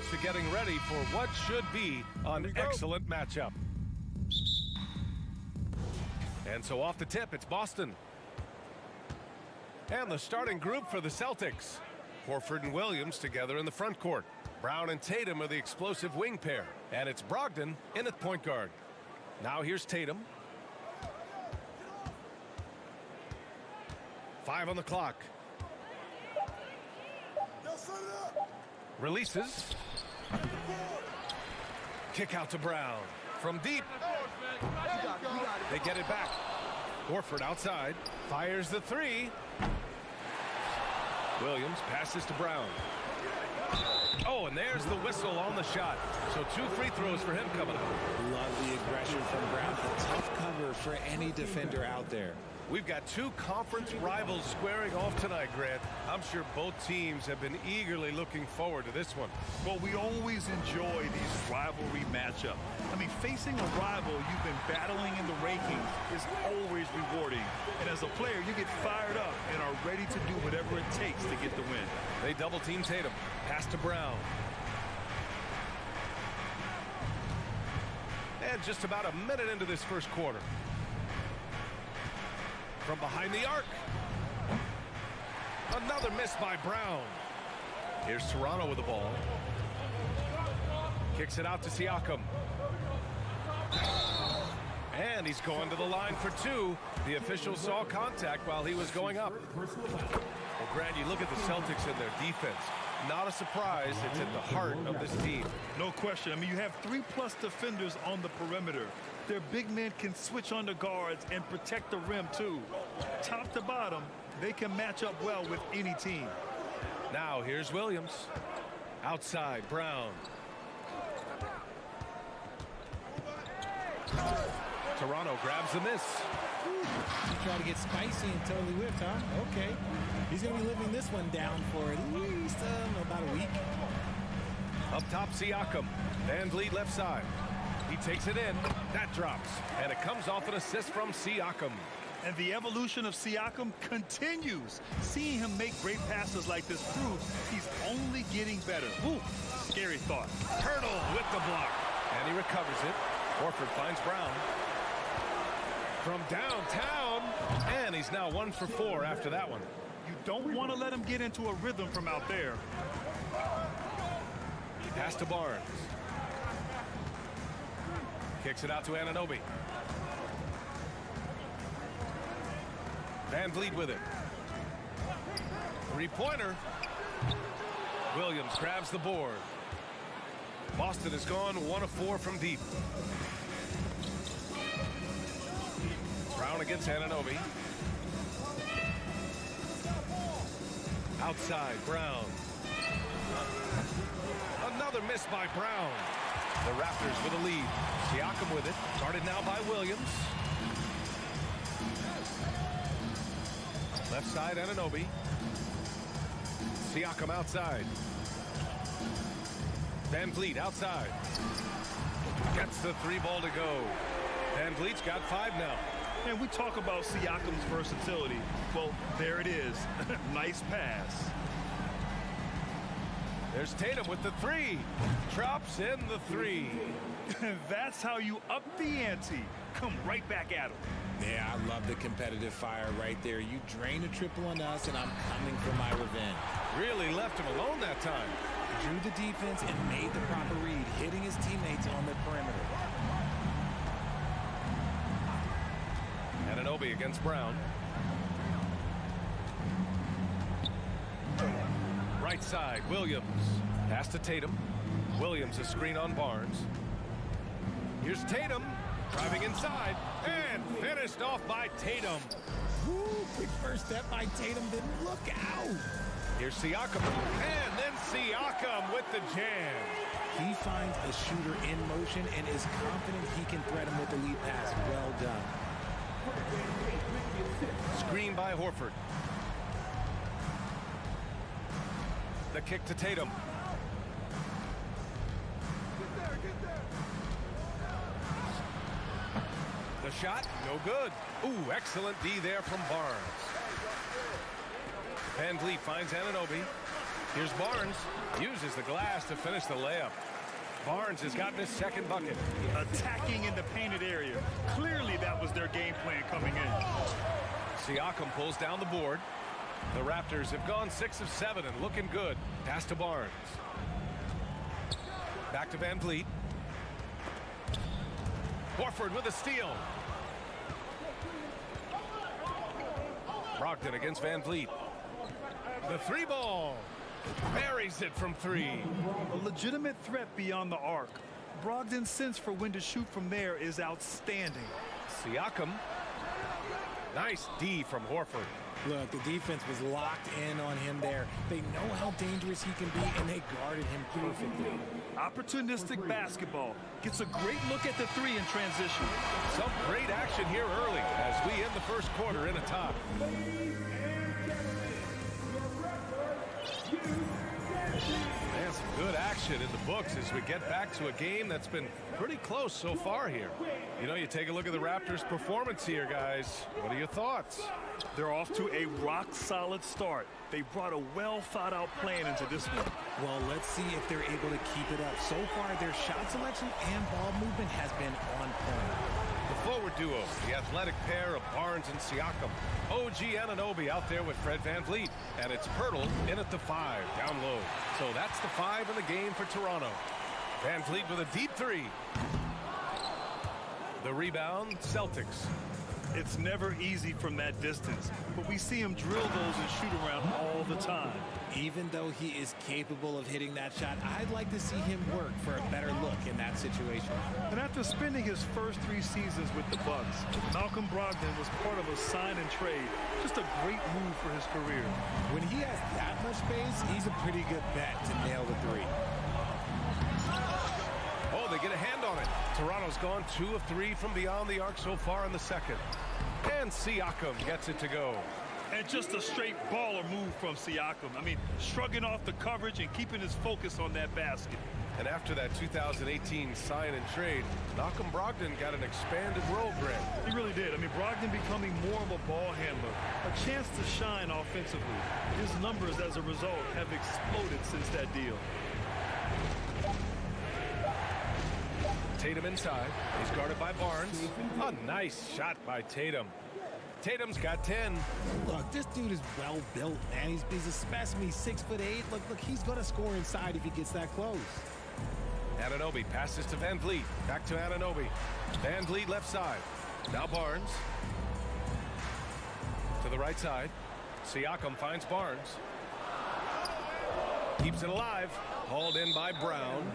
starts to getting ready for what should be an excellent matchup. And so off the tip, it's Boston. And the starting group for the Celtics. Horford and Williams together in the front court. Brown and Tatum are the explosive wing pair. And it's Brogdon in at point guard. Now here's Tatum. 5 on the clock. Releases. Kick out to Brown. From deep. They get it back. Horford outside. Fires the three. Williams passes to Brown. Oh, and there's the whistle on the shot. So 2 free throws for him coming up. Love the aggression from Brown. A tough cover for any defender out there. We've got 2 conference rivals squaring off tonight, Grant. I'm sure both teams have been eagerly looking forward to this one. Well, we always enjoy these rivalry matchups. I mean, facing a rival you've been battling in the rankings is always rewarding. And as a player, you get fired up and are ready to do whatever it takes to get the win. They double team Tatum. Pass to Brown. And just about a minute into this first quarter. From behind the arc. Another miss by Brown. Here's Toronto with the ball. Kicks it out to Siakam. And he's going to the line for 2. The official saw contact while he was going up. Well, Grant, you look at the Celtics and their defense. Not a surprise, it's at the heart of this team. No question. I mean, you have 3+ defenders on the perimeter. Their big men can switch on the guards and protect the rim, too. Top to bottom, they can match up well with any team. Now, here's Williams. Outside, Brown. Toronto grabs the miss. He tried to get spicy and totally whipped, huh? Okay. He's going to be living this one down for at least about a week. Up top, Siakam. Van Vliet left side. He takes it in. That drops. And it comes off an assist from Siakam. And the evolution of Siakam continues. Seeing him make great passes like this proves he's only getting better. Ooh, scary thought. Hurdle with the block. And he recovers it. Horford finds Brown. From downtown. And he's now 1 for 4 after that one. You don't want to let him get into a rhythm from out there. Pass to Barnes. Kicks it out to Anunoby. Van Vliet with it. 3-pointer. Williams grabs the board. Boston has gone 1 of 4 from deep. Brown against Anunoby. Outside, Brown. Another miss by Brown. The Raptors with a lead. Siakam with it. Guarded now by Williams. Left side, Anunoby. Siakam outside. Van Vliet outside. Gets the 3-ball to go. Van Vliet's got 5 now. And we talk about Siakam's versatility. Well, there it is. Nice pass. There's Tatum with the 3. Drops in the 3. That's how you up the ante. Come right back at him. Yeah, I love the competitive fire right there. You drain a triple on us, and I'm coming for my revenge. Really left him alone that time. Drew the defense and made the proper read, hitting his teammates on the perimeter. Anunoby against Brown. Right side, Williams. Pass to Tatum. Williams a screen on Barnes. Here's Tatum. Driving inside. And finished off by Tatum. Woo, quick first step by Tatum. Then look out. Here's Siakam. And then Siakam with the jam. He finds a shooter in motion and is confident he can threat him with the lead pass. Well done. Screen by Horford. The kick to Tatum. The shot, no good. Ooh, excellent D there from Barnes. Van Vliet finds Anunoby. Here's Barnes. Uses the glass to finish the layup. Barnes has gotten his second bucket. Attacking in the painted area. Clearly that was their game plan coming in. Siakam pulls down the board. The Raptors have gone 6 of 7 and looking good. Pass to Barnes. Back to Van Vliet. Horford with a steal. Brogdon against Van Vliet. The 3-ball. Buries it from 3. A legitimate threat beyond the arc. Brogdon's sense for when to shoot from there is outstanding. Siakam. Nice D from Horford. Look, the defense was locked in on him there. They know how dangerous he can be, and they guarded him perfectly. Opportunistic basketball. Gets a great look at the 3 in transition. Some great action here early as we end the first quarter in a tie. Man, some good action in the books as we get back to a game that's been pretty close so far here. You know, you take a look at the Raptors' performance here, guys. What are your thoughts? They're off to a rock-solid start. They brought a well-thought-out plan into this one. Well, let's see if they're able to keep it up. So far, their shot selection and ball movement has been on point. The forward duo, the athletic pair of Barnes and Siakam. OG Anunoby out there with Fred Van Vliet. And it's Pirtle in at the 5, down low. So that's the 5 in the game for Toronto. Van Vliet with a deep 3. The rebound, Celtics. It's never easy from that distance, but we see him drill those and shoot around all the time. Even though he is capable of hitting that shot, I'd like to see him work for a better look in that situation. And after spending his first 3 seasons with the Bucks, Malcolm Brogdon was part of a sign and trade. Just a great move for his career. When he has that much space, he's a pretty good bet to nail the 3. Oh, they get a hand on it. Toronto's gone 2 of 3 from beyond the arc so far in the second. And Siakam gets it to go. And just a straight baller move from Siakam. I mean, shrugging off the coverage and keeping his focus on that basket. And after that 2018 sign and trade, Malcolm Brogdon got an expanded role, Grant. He really did. I mean, Brogdon becoming more of a ball handler, a chance to shine offensively. His numbers as a result have exploded since that deal. Tatum inside. He's guarded by Barnes. A nice shot by Tatum. Tatum's got 10. Look, this dude is well built, man. He's a specimen. He's 6'8". Look, he's going to score inside if he gets that close. Anunoby passes to Van Vliet. Back to Anunoby. Van Vliet left side. Now Barnes. To the right side. Siakam finds Barnes. Keeps it alive. Hauled in by Brown.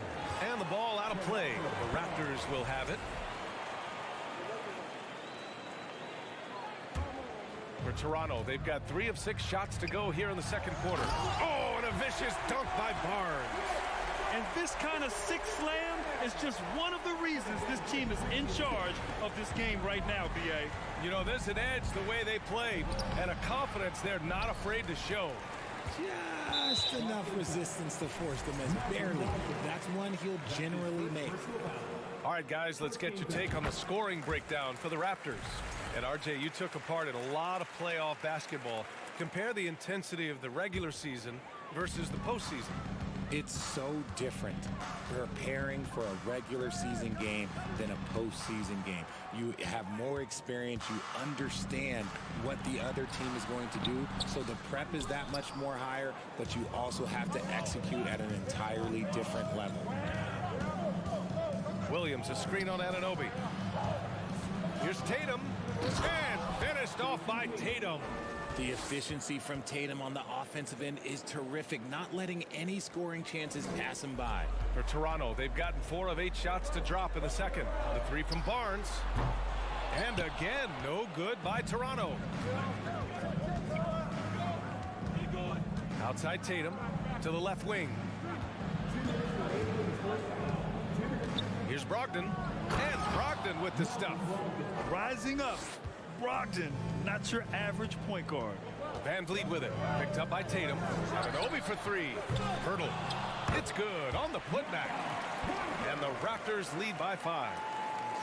And the ball out of play. The Raptors will have it. For Toronto, they've got 3 of 6 shots to go here in the second quarter. Oh, and a vicious dunk by Barnes. And this kind of 6 slam is just one of the reasons this team is in charge of this game right now, B.A. You know, there's an edge the way they play and a confidence they're not afraid to show. Just enough resistance to force the miss. Barely. That's one he'll generally make. All right, guys, let's get your take on the scoring breakdown for the Raptors. And, RJ, you took a part in a lot of playoff basketball. Compare the intensity of the regular season versus the postseason. It's so different preparing for a regular season game than a postseason game. You have more experience. You understand what the other team is going to do. So the prep is that much more higher, but you also have to execute at an entirely different level. Williams, a screen on Anunoby. Here's Tatum. And finished off by Tatum. The efficiency from Tatum on the offensive end is terrific, not letting any scoring chances pass him by. For Toronto, they've gotten 4 of 8 shots to drop in the second. The 3 from Barnes. And again, no good by Toronto. Outside Tatum to the left wing. Here's Brogdon. And Brogdon with the stuff. Rising up. Brogdon, not your average point guard. Van Vliet with it. Picked up by Tatum. Anunoby for 3. Pirtle. It's good on the putback. And the Raptors lead by 5.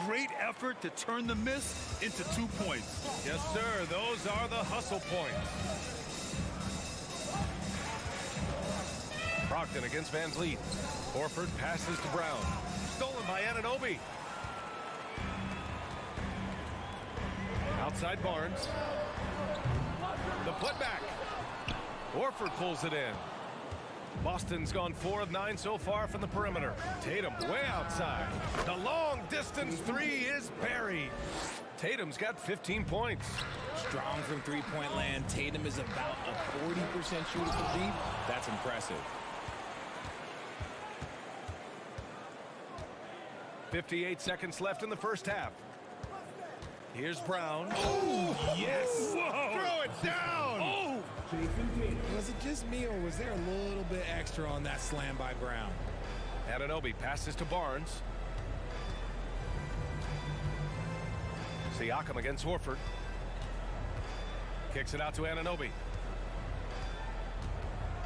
Great effort to turn the miss into 2 points. Yes, sir. Those are the hustle points. Stockton against Van Vliet. Horford passes to Brown. Stolen by Anunoby. Outside Barnes. The putback. Horford pulls it in. Boston's gone 4 of 9 so far from the perimeter. Tatum way outside. The long distance three is buried. Tatum's got 15 points. Strong from three-point land. Tatum is about a 40% shooter from deep. That's impressive. 58 seconds left in the first half. Here's Brown. Oh, yes. Whoa. Throw it down. Oh. Was it just me, or was there a little bit extra on that slam by Brown? Anunoby passes to Barnes. Siakam against Horford. Kicks it out to Anunoby.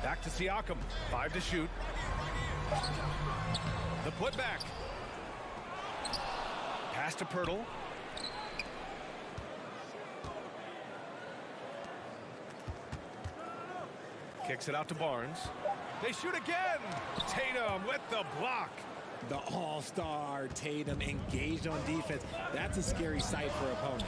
Back to Siakam. 5 to shoot. The putback. Pass to Pirtle. Kicks it out to Barnes. They shoot again. Tatum with the block. The all-star Tatum engaged on defense. That's a scary sight for opponents.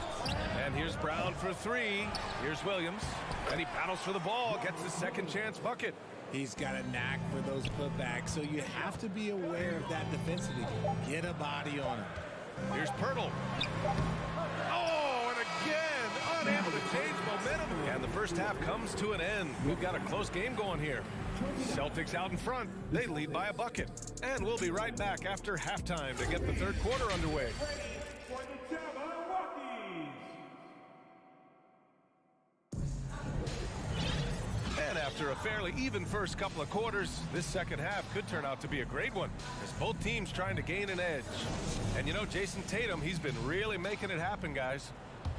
And here's Brown for 3. Here's Williams. And he battles for the ball. Gets the second chance bucket. He's got a knack for those putbacks, so you have to be aware of that defensively. Get a body on him. Here's Pirtle. Oh, and again, unable to change momentum. And the first half comes to an end. We've got a close game going here. Celtics out in front. They lead by a bucket. And we'll be right back after halftime to get the third quarter underway. And after a fairly even first couple of quarters, this second half could turn out to be a great one, as both teams trying to gain an edge. And you know, Jason Tatum, he's been really making it happen, guys.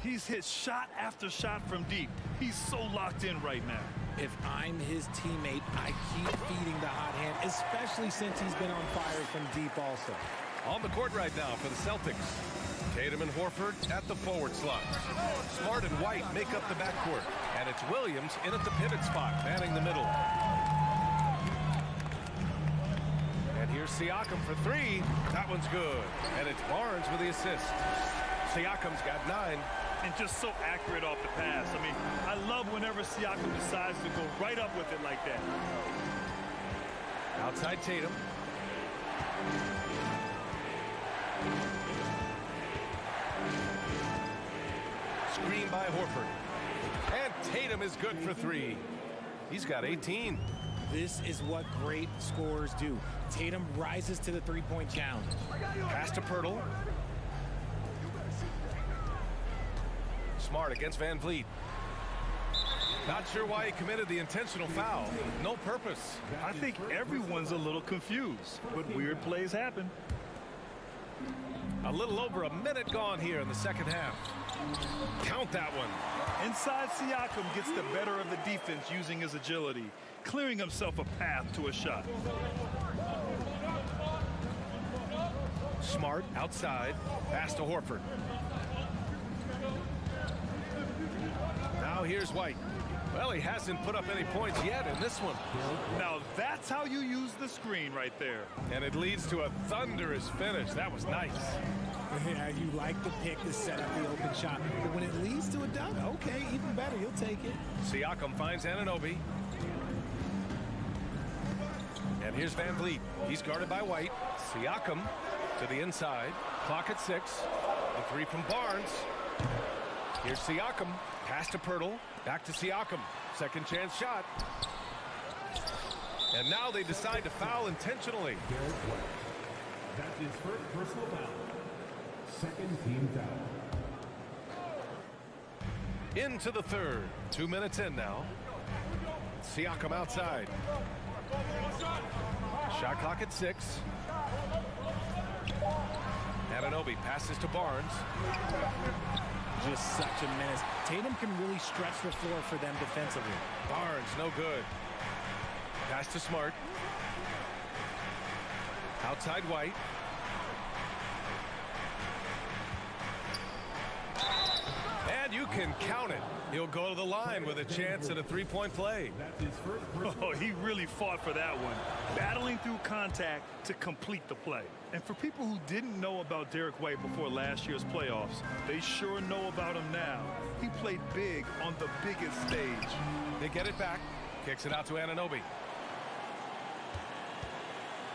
He's hit shot after shot from deep. He's so locked in right now. If I'm his teammate, I keep feeding the hot hand, especially since he's been on fire from deep also. On the court right now for the Celtics. Tatum and Horford at the forward slot. Smart and White make up the backcourt. And it's Williams in at the pivot spot, manning the middle. And here's Siakam for 3. That one's good. And it's Barnes with the assist. Siakam's got 9. And just so accurate off the pass. I mean, I love whenever Siakam decides to go right up with it like that. Outside Tatum. Screen by Horford. And Tatum is good for 3. He's got 18. This is what great scorers do. Tatum rises to the three-point challenge. Pass to Pirtle. Smart against Van Vliet. Not sure why he committed the intentional foul. No purpose. I think everyone's a little confused, but weird plays happen. A little over a minute gone here in the second half. Count that one. Inside, Siakam gets the better of the defense using his agility, clearing himself a path to a shot. Smart outside. Pass to Horford. Now here's White. Well, he hasn't put up any points yet in this one. Now that's how you use the screen right there. And it leads to a thunderous finish. That was nice. Yeah, you like the pick to set up the open shot. But when it leads to a dunk, okay, even better. You'll take it. Siakam finds Anunoby. And here's Van Vliet. He's guarded by White. Siakam to the inside. Clock at 6. The 3 from Barnes. Here's Siakam. Pass to Pirtle. Back to Siakam. Second chance shot. And now they decide to foul intentionally. That's his first personal foul. Second team foul. Into the third. 2 minutes in now. Siakam outside. Shot clock at 6. Anunoby passes to Barnes. Just such a menace. Tatum can really stretch the floor for them defensively. Barnes, no good. Pass to Smart. Outside White. And you can count it. He'll go to the line with a chance at a three-point play. Oh, he really fought for that one. Battling through contact to complete the play. And for people who didn't know about Derek White before last year's playoffs, they sure know about him now. He played big on the biggest stage. They get it back. Kicks it out to Anunoby.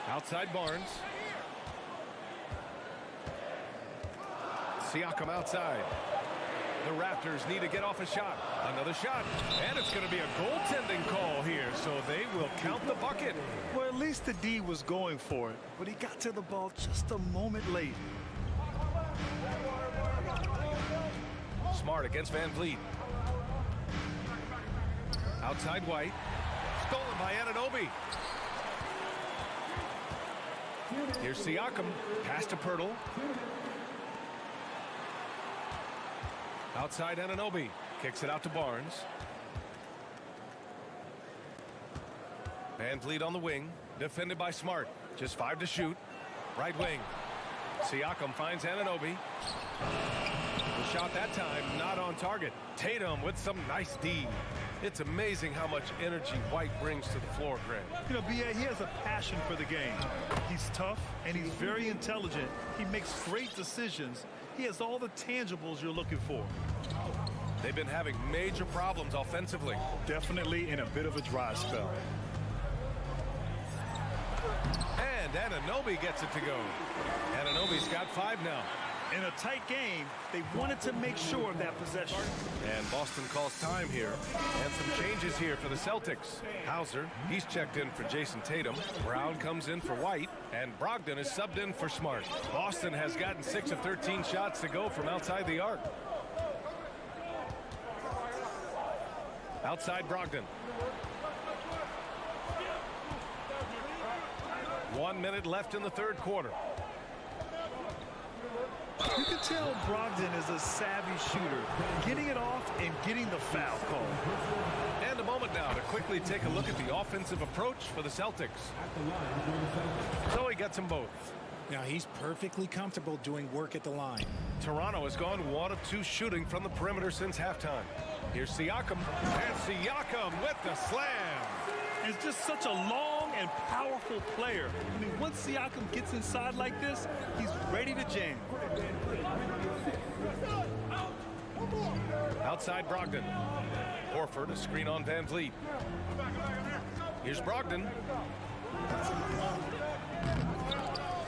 Outside Barnes. Siakam outside. The Raptors need to get off a shot. Another shot. And it's going to be a goaltending call here, so they will count the bucket. Well, at least the D was going for it, but he got to the ball just a moment late. Smart against Van Vliet. Outside White. Stolen by Anunoby. Here's Siakam. Pass to Pirtle. Outside Anunoby. Kicks it out to Barnes. Van Vliet on the wing. Defended by Smart. Just 5 to shoot. Right wing. Siakam finds Anunoby. The shot that time not on target. Tatum with some nice D. It's amazing how much energy White brings to the floor, Greg. You know, B.A., he has a passion for the game. He's tough, and he's very intelligent. He makes great decisions. He has all the tangibles you're looking for. They've been having major problems offensively. Definitely in a bit of a dry spell. And Anunoby gets it to go. Anunoby's got 5 now. In a tight game, they wanted to make sure of that possession. And Boston calls time here. And some changes here for the Celtics. Hauser, he's checked in for Jason Tatum. Brown comes in for White. And Brogdon is subbed in for Smart. Boston has gotten 6 of 13 shots to go from outside the arc. Outside Brogdon. 1 minute left in the third quarter. You can tell Brogdon is a savvy shooter, getting it off and getting the foul call. And a moment now to quickly take a look at the offensive approach for the Celtics. So he gets them both. Now he's perfectly comfortable doing work at the line. Toronto has gone 1 of 2 shooting from the perimeter since halftime. Here's Siakam. And Siakam with the slam. It's just such a long and powerful player. I mean, once Siakam gets inside like this, he's ready to jam. Outside Brogdon. Horford, a screen on Van Vliet. Here's Brogdon.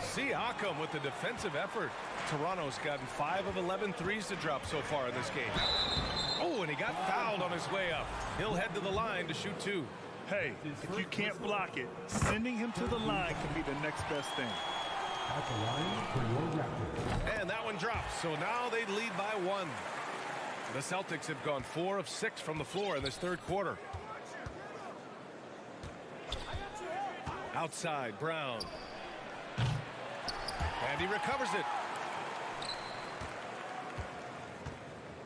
Siakam with the defensive effort. Toronto's gotten 5 of 11 threes to drop so far in this game. Oh, and he got fouled on his way up. He'll head to the line to shoot 2. Hey, if you can't block it, sending him to the line can be the next best thing. At the line for your Raptors. And that one drops, so now they lead by 1. The Celtics have gone 4 of 6 from the floor in this third quarter. Outside, Brown. And he recovers it.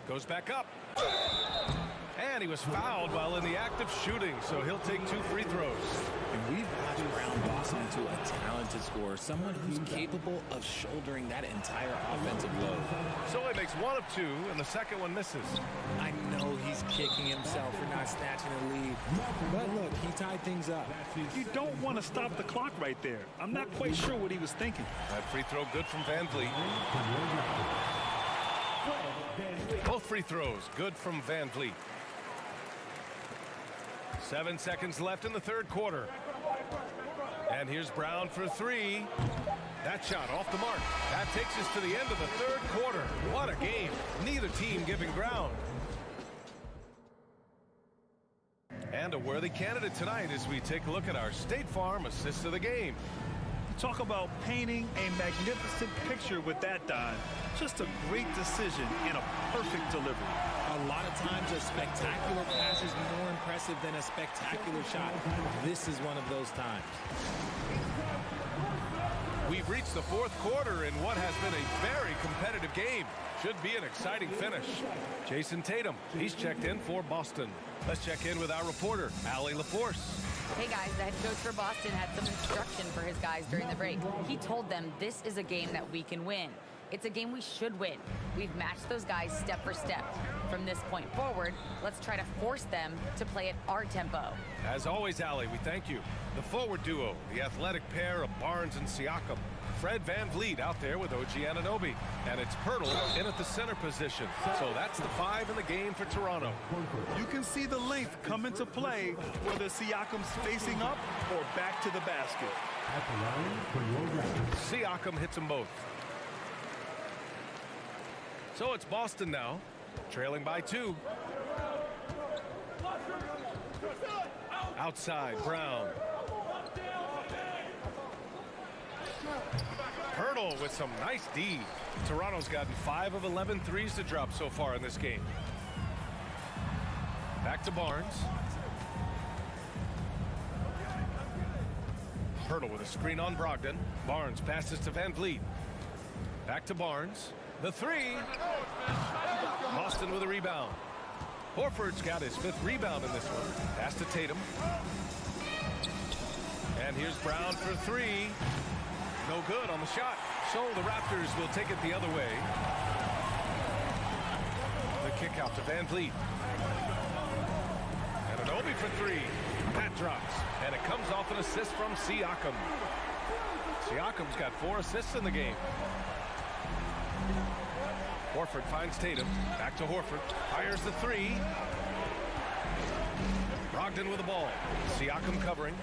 Goes back up. And he was fouled while in the act of shooting, so he'll take 2 free throws. And we've watched Brown blossom into a talented scorer, someone who's capable of shouldering that entire offensive load. So he makes 1 of 2, and the second one misses. I know he's kicking himself for not snatching a lead, but look, he tied things up. You don't want to stop the clock right there. I'm not quite sure what he was thinking. That free throw good from Van Vliet. Both free throws good from Van Vliet. 7 seconds left in the third quarter. And here's Brown for 3. That shot off the mark. That takes us to the end of the third quarter. What a game. Neither team giving ground. And a worthy candidate tonight as we take a look at our State Farm assist of the game. Talk about painting a magnificent picture with that dive. Just a great decision and a perfect delivery. A lot of times a spectacular pass is more impressive than a spectacular shot. This is one of those times. We've reached the fourth quarter in what has been a very competitive game. Should be an exciting finish. Jason Tatum, he's checked in for Boston. Let's check in with our reporter, Allie LaForce. Hey guys, the head coach for Boston had some instruction for his guys during the break. He told them this is a game that we can win. It's a game we should win. We've matched those guys step for step. From this point forward, let's try to force them to play at our tempo. As always, Allie, we thank you. The forward duo, the athletic pair of Barnes and Siakam. Fred VanVleet out there with OG Anunoby. And it's Pirtle in at the center position. So that's the 5 in the game for Toronto. You can see the length come into play, whether Siakam's facing up or back to the basket. Siakam hits them both. So it's Boston now, trailing by 2. Outside, Brown. Pirtle with some nice D. Toronto's gotten 5 of 11 threes to drop so far in this game. Back to Barnes. Pirtle with a screen on Brogdon. Barnes passes to VanVleet. Back to Barnes. The 3. Boston with a rebound. Horford's got his 5th rebound in this one. Pass to Tatum. And here's Brown for 3. No good on the shot. So the Raptors will take it the other way. The kick out to VanVleet. And an Obi for 3. That drops. And it comes off an assist from Siakam. Siakam's got 4 assists in the game. Horford finds Tatum. Back to Horford. Fires the 3. Brogdon with the ball. Siakam covering.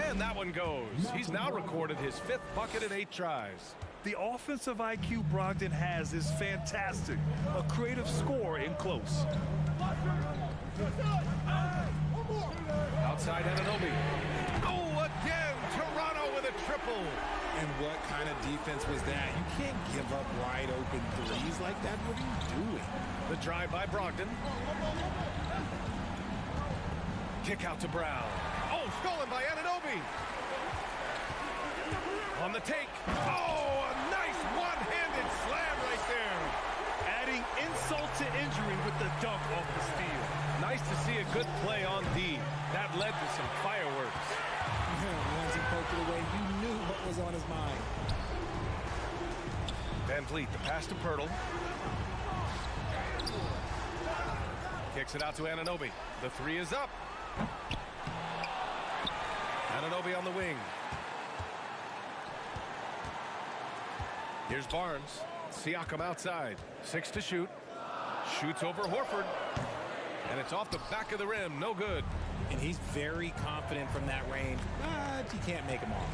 And that one goes. He's now recorded his 5th bucket in 8 tries. The offensive IQ Brogdon has is fantastic. A creative scorer in close. Outside Anunoby. Oh, again, Toronto with a triple. And what kind of defense was that? You can't give up wide open threes like that. What are you doing? The drive by Brogdon. Kick out to Brown. Oh, stolen by Anunoby. On the take. Oh, a nice one-handed slam right there. Adding insult to injury with the dunk off the steal. Nice to see a good play on D. That led to some fireworks. Once he poked it away, you knew what was on his mind. VanVleet, the pass to Pirtle. Kicks it out to Anunoby. The 3 is up. Anunoby on the wing. Here's Barnes. Siakam outside. 6 to shoot. Shoots over Horford. And it's off the back of the rim. No good. And he's very confident from that range, but you can't make him off.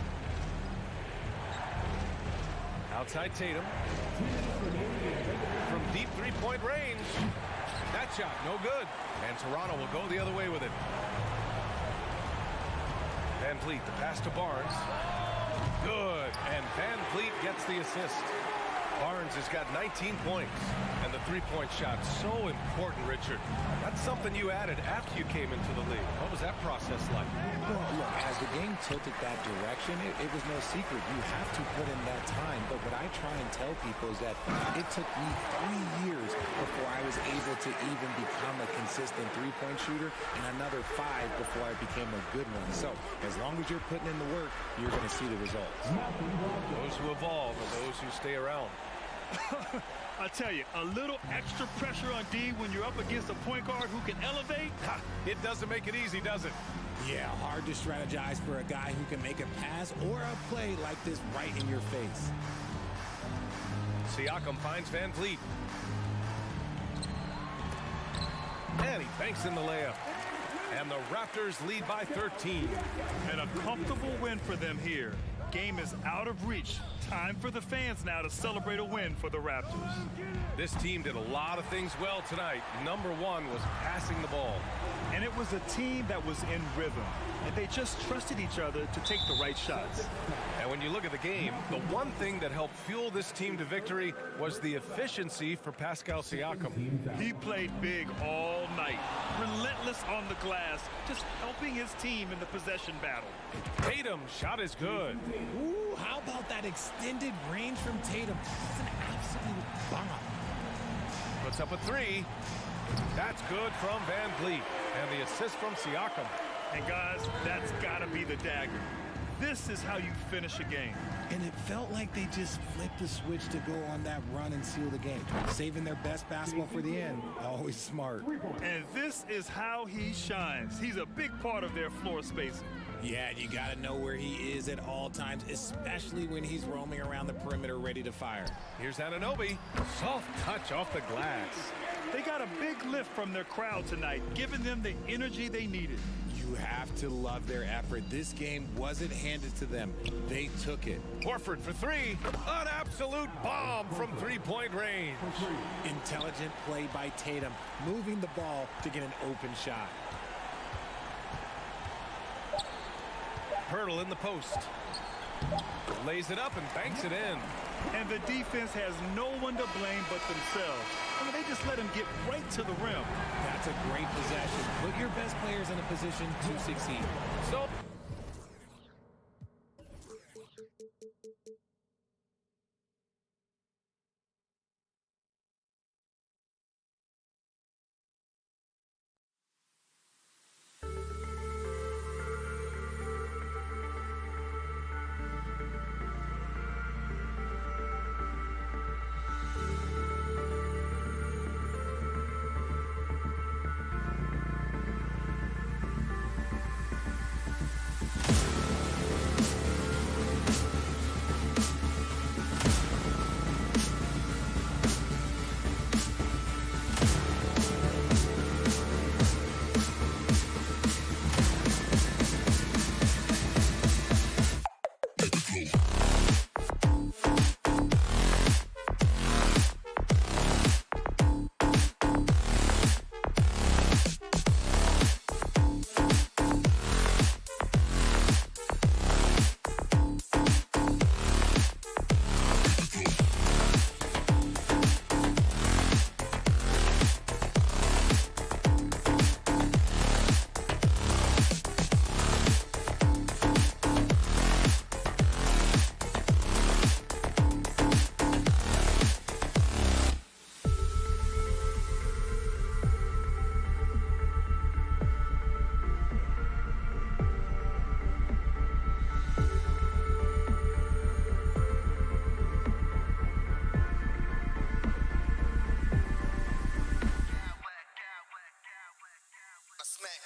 Outside Tatum. From deep 3-point range. That shot, no good. And Toronto will go the other way with it. VanVleet, the pass to Barnes. Good. And VanVleet gets the assist. Barnes has got 19 points. And the 3-point shot, so important, Richard. That's something you added after you came into the league. What was that process like? Well, look, as the game tilted that direction, it was no secret. You have to put in that time. But what I try and tell people is that it took me 3 years before I was able to even become a consistent 3-point shooter, and another 5 before I became a good one. So as long as you're putting in the work, you're going to see the results. Those who evolve are those who stay around. I tell you, a little extra pressure on D when you're up against a point guard who can elevate. It doesn't make it easy, does it? Yeah, hard to strategize for a guy who can make a pass or a play like this right in your face. Siakam finds VanVleet. And he banks in the layup. And the Raptors lead by 13. And a comfortable win for them here. Game is out of reach. Time for the fans now to celebrate a win for the Raptors. This team did a lot of things well tonight. Number 1 was passing the ball. And it was a team that was in rhythm. And they just trusted each other to take the right shots. And when you look at the game, the one thing that helped fuel this team to victory was the efficiency for Pascal Siakam. He played big all night. Relentless on the glass, just helping his team in the possession battle. Tatum's shot is good. Ooh, how about that extended range from Tatum? That's an absolute bomb. Puts up a 3. That's good from VanVleet. And the assist from Siakam. And guys, that's got to be the dagger. This is how you finish a game. And it felt like they just flipped the switch to go on that run and seal the game. Saving their best basketball for the end. Always smart. And this is how he shines. He's a big part of their floor spacing. Yeah, you got to know where he is at all times, especially when he's roaming around the perimeter ready to fire. Here's Anunoby. Soft touch off the glass. They got a big lift from their crowd tonight, giving them the energy they needed. You have to love their effort. This game wasn't handed to them. They took it. Horford for three. An absolute bomb from three-point range. Intelligent play by Tatum, moving the ball to get an open shot. Hurdle in the post. Lays it up and banks it in. And the defense has no one to blame but themselves. I mean, they just let him get right to the rim. That's a great possession. Put your best players in a position to succeed. So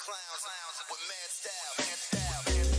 Clowns with mad style.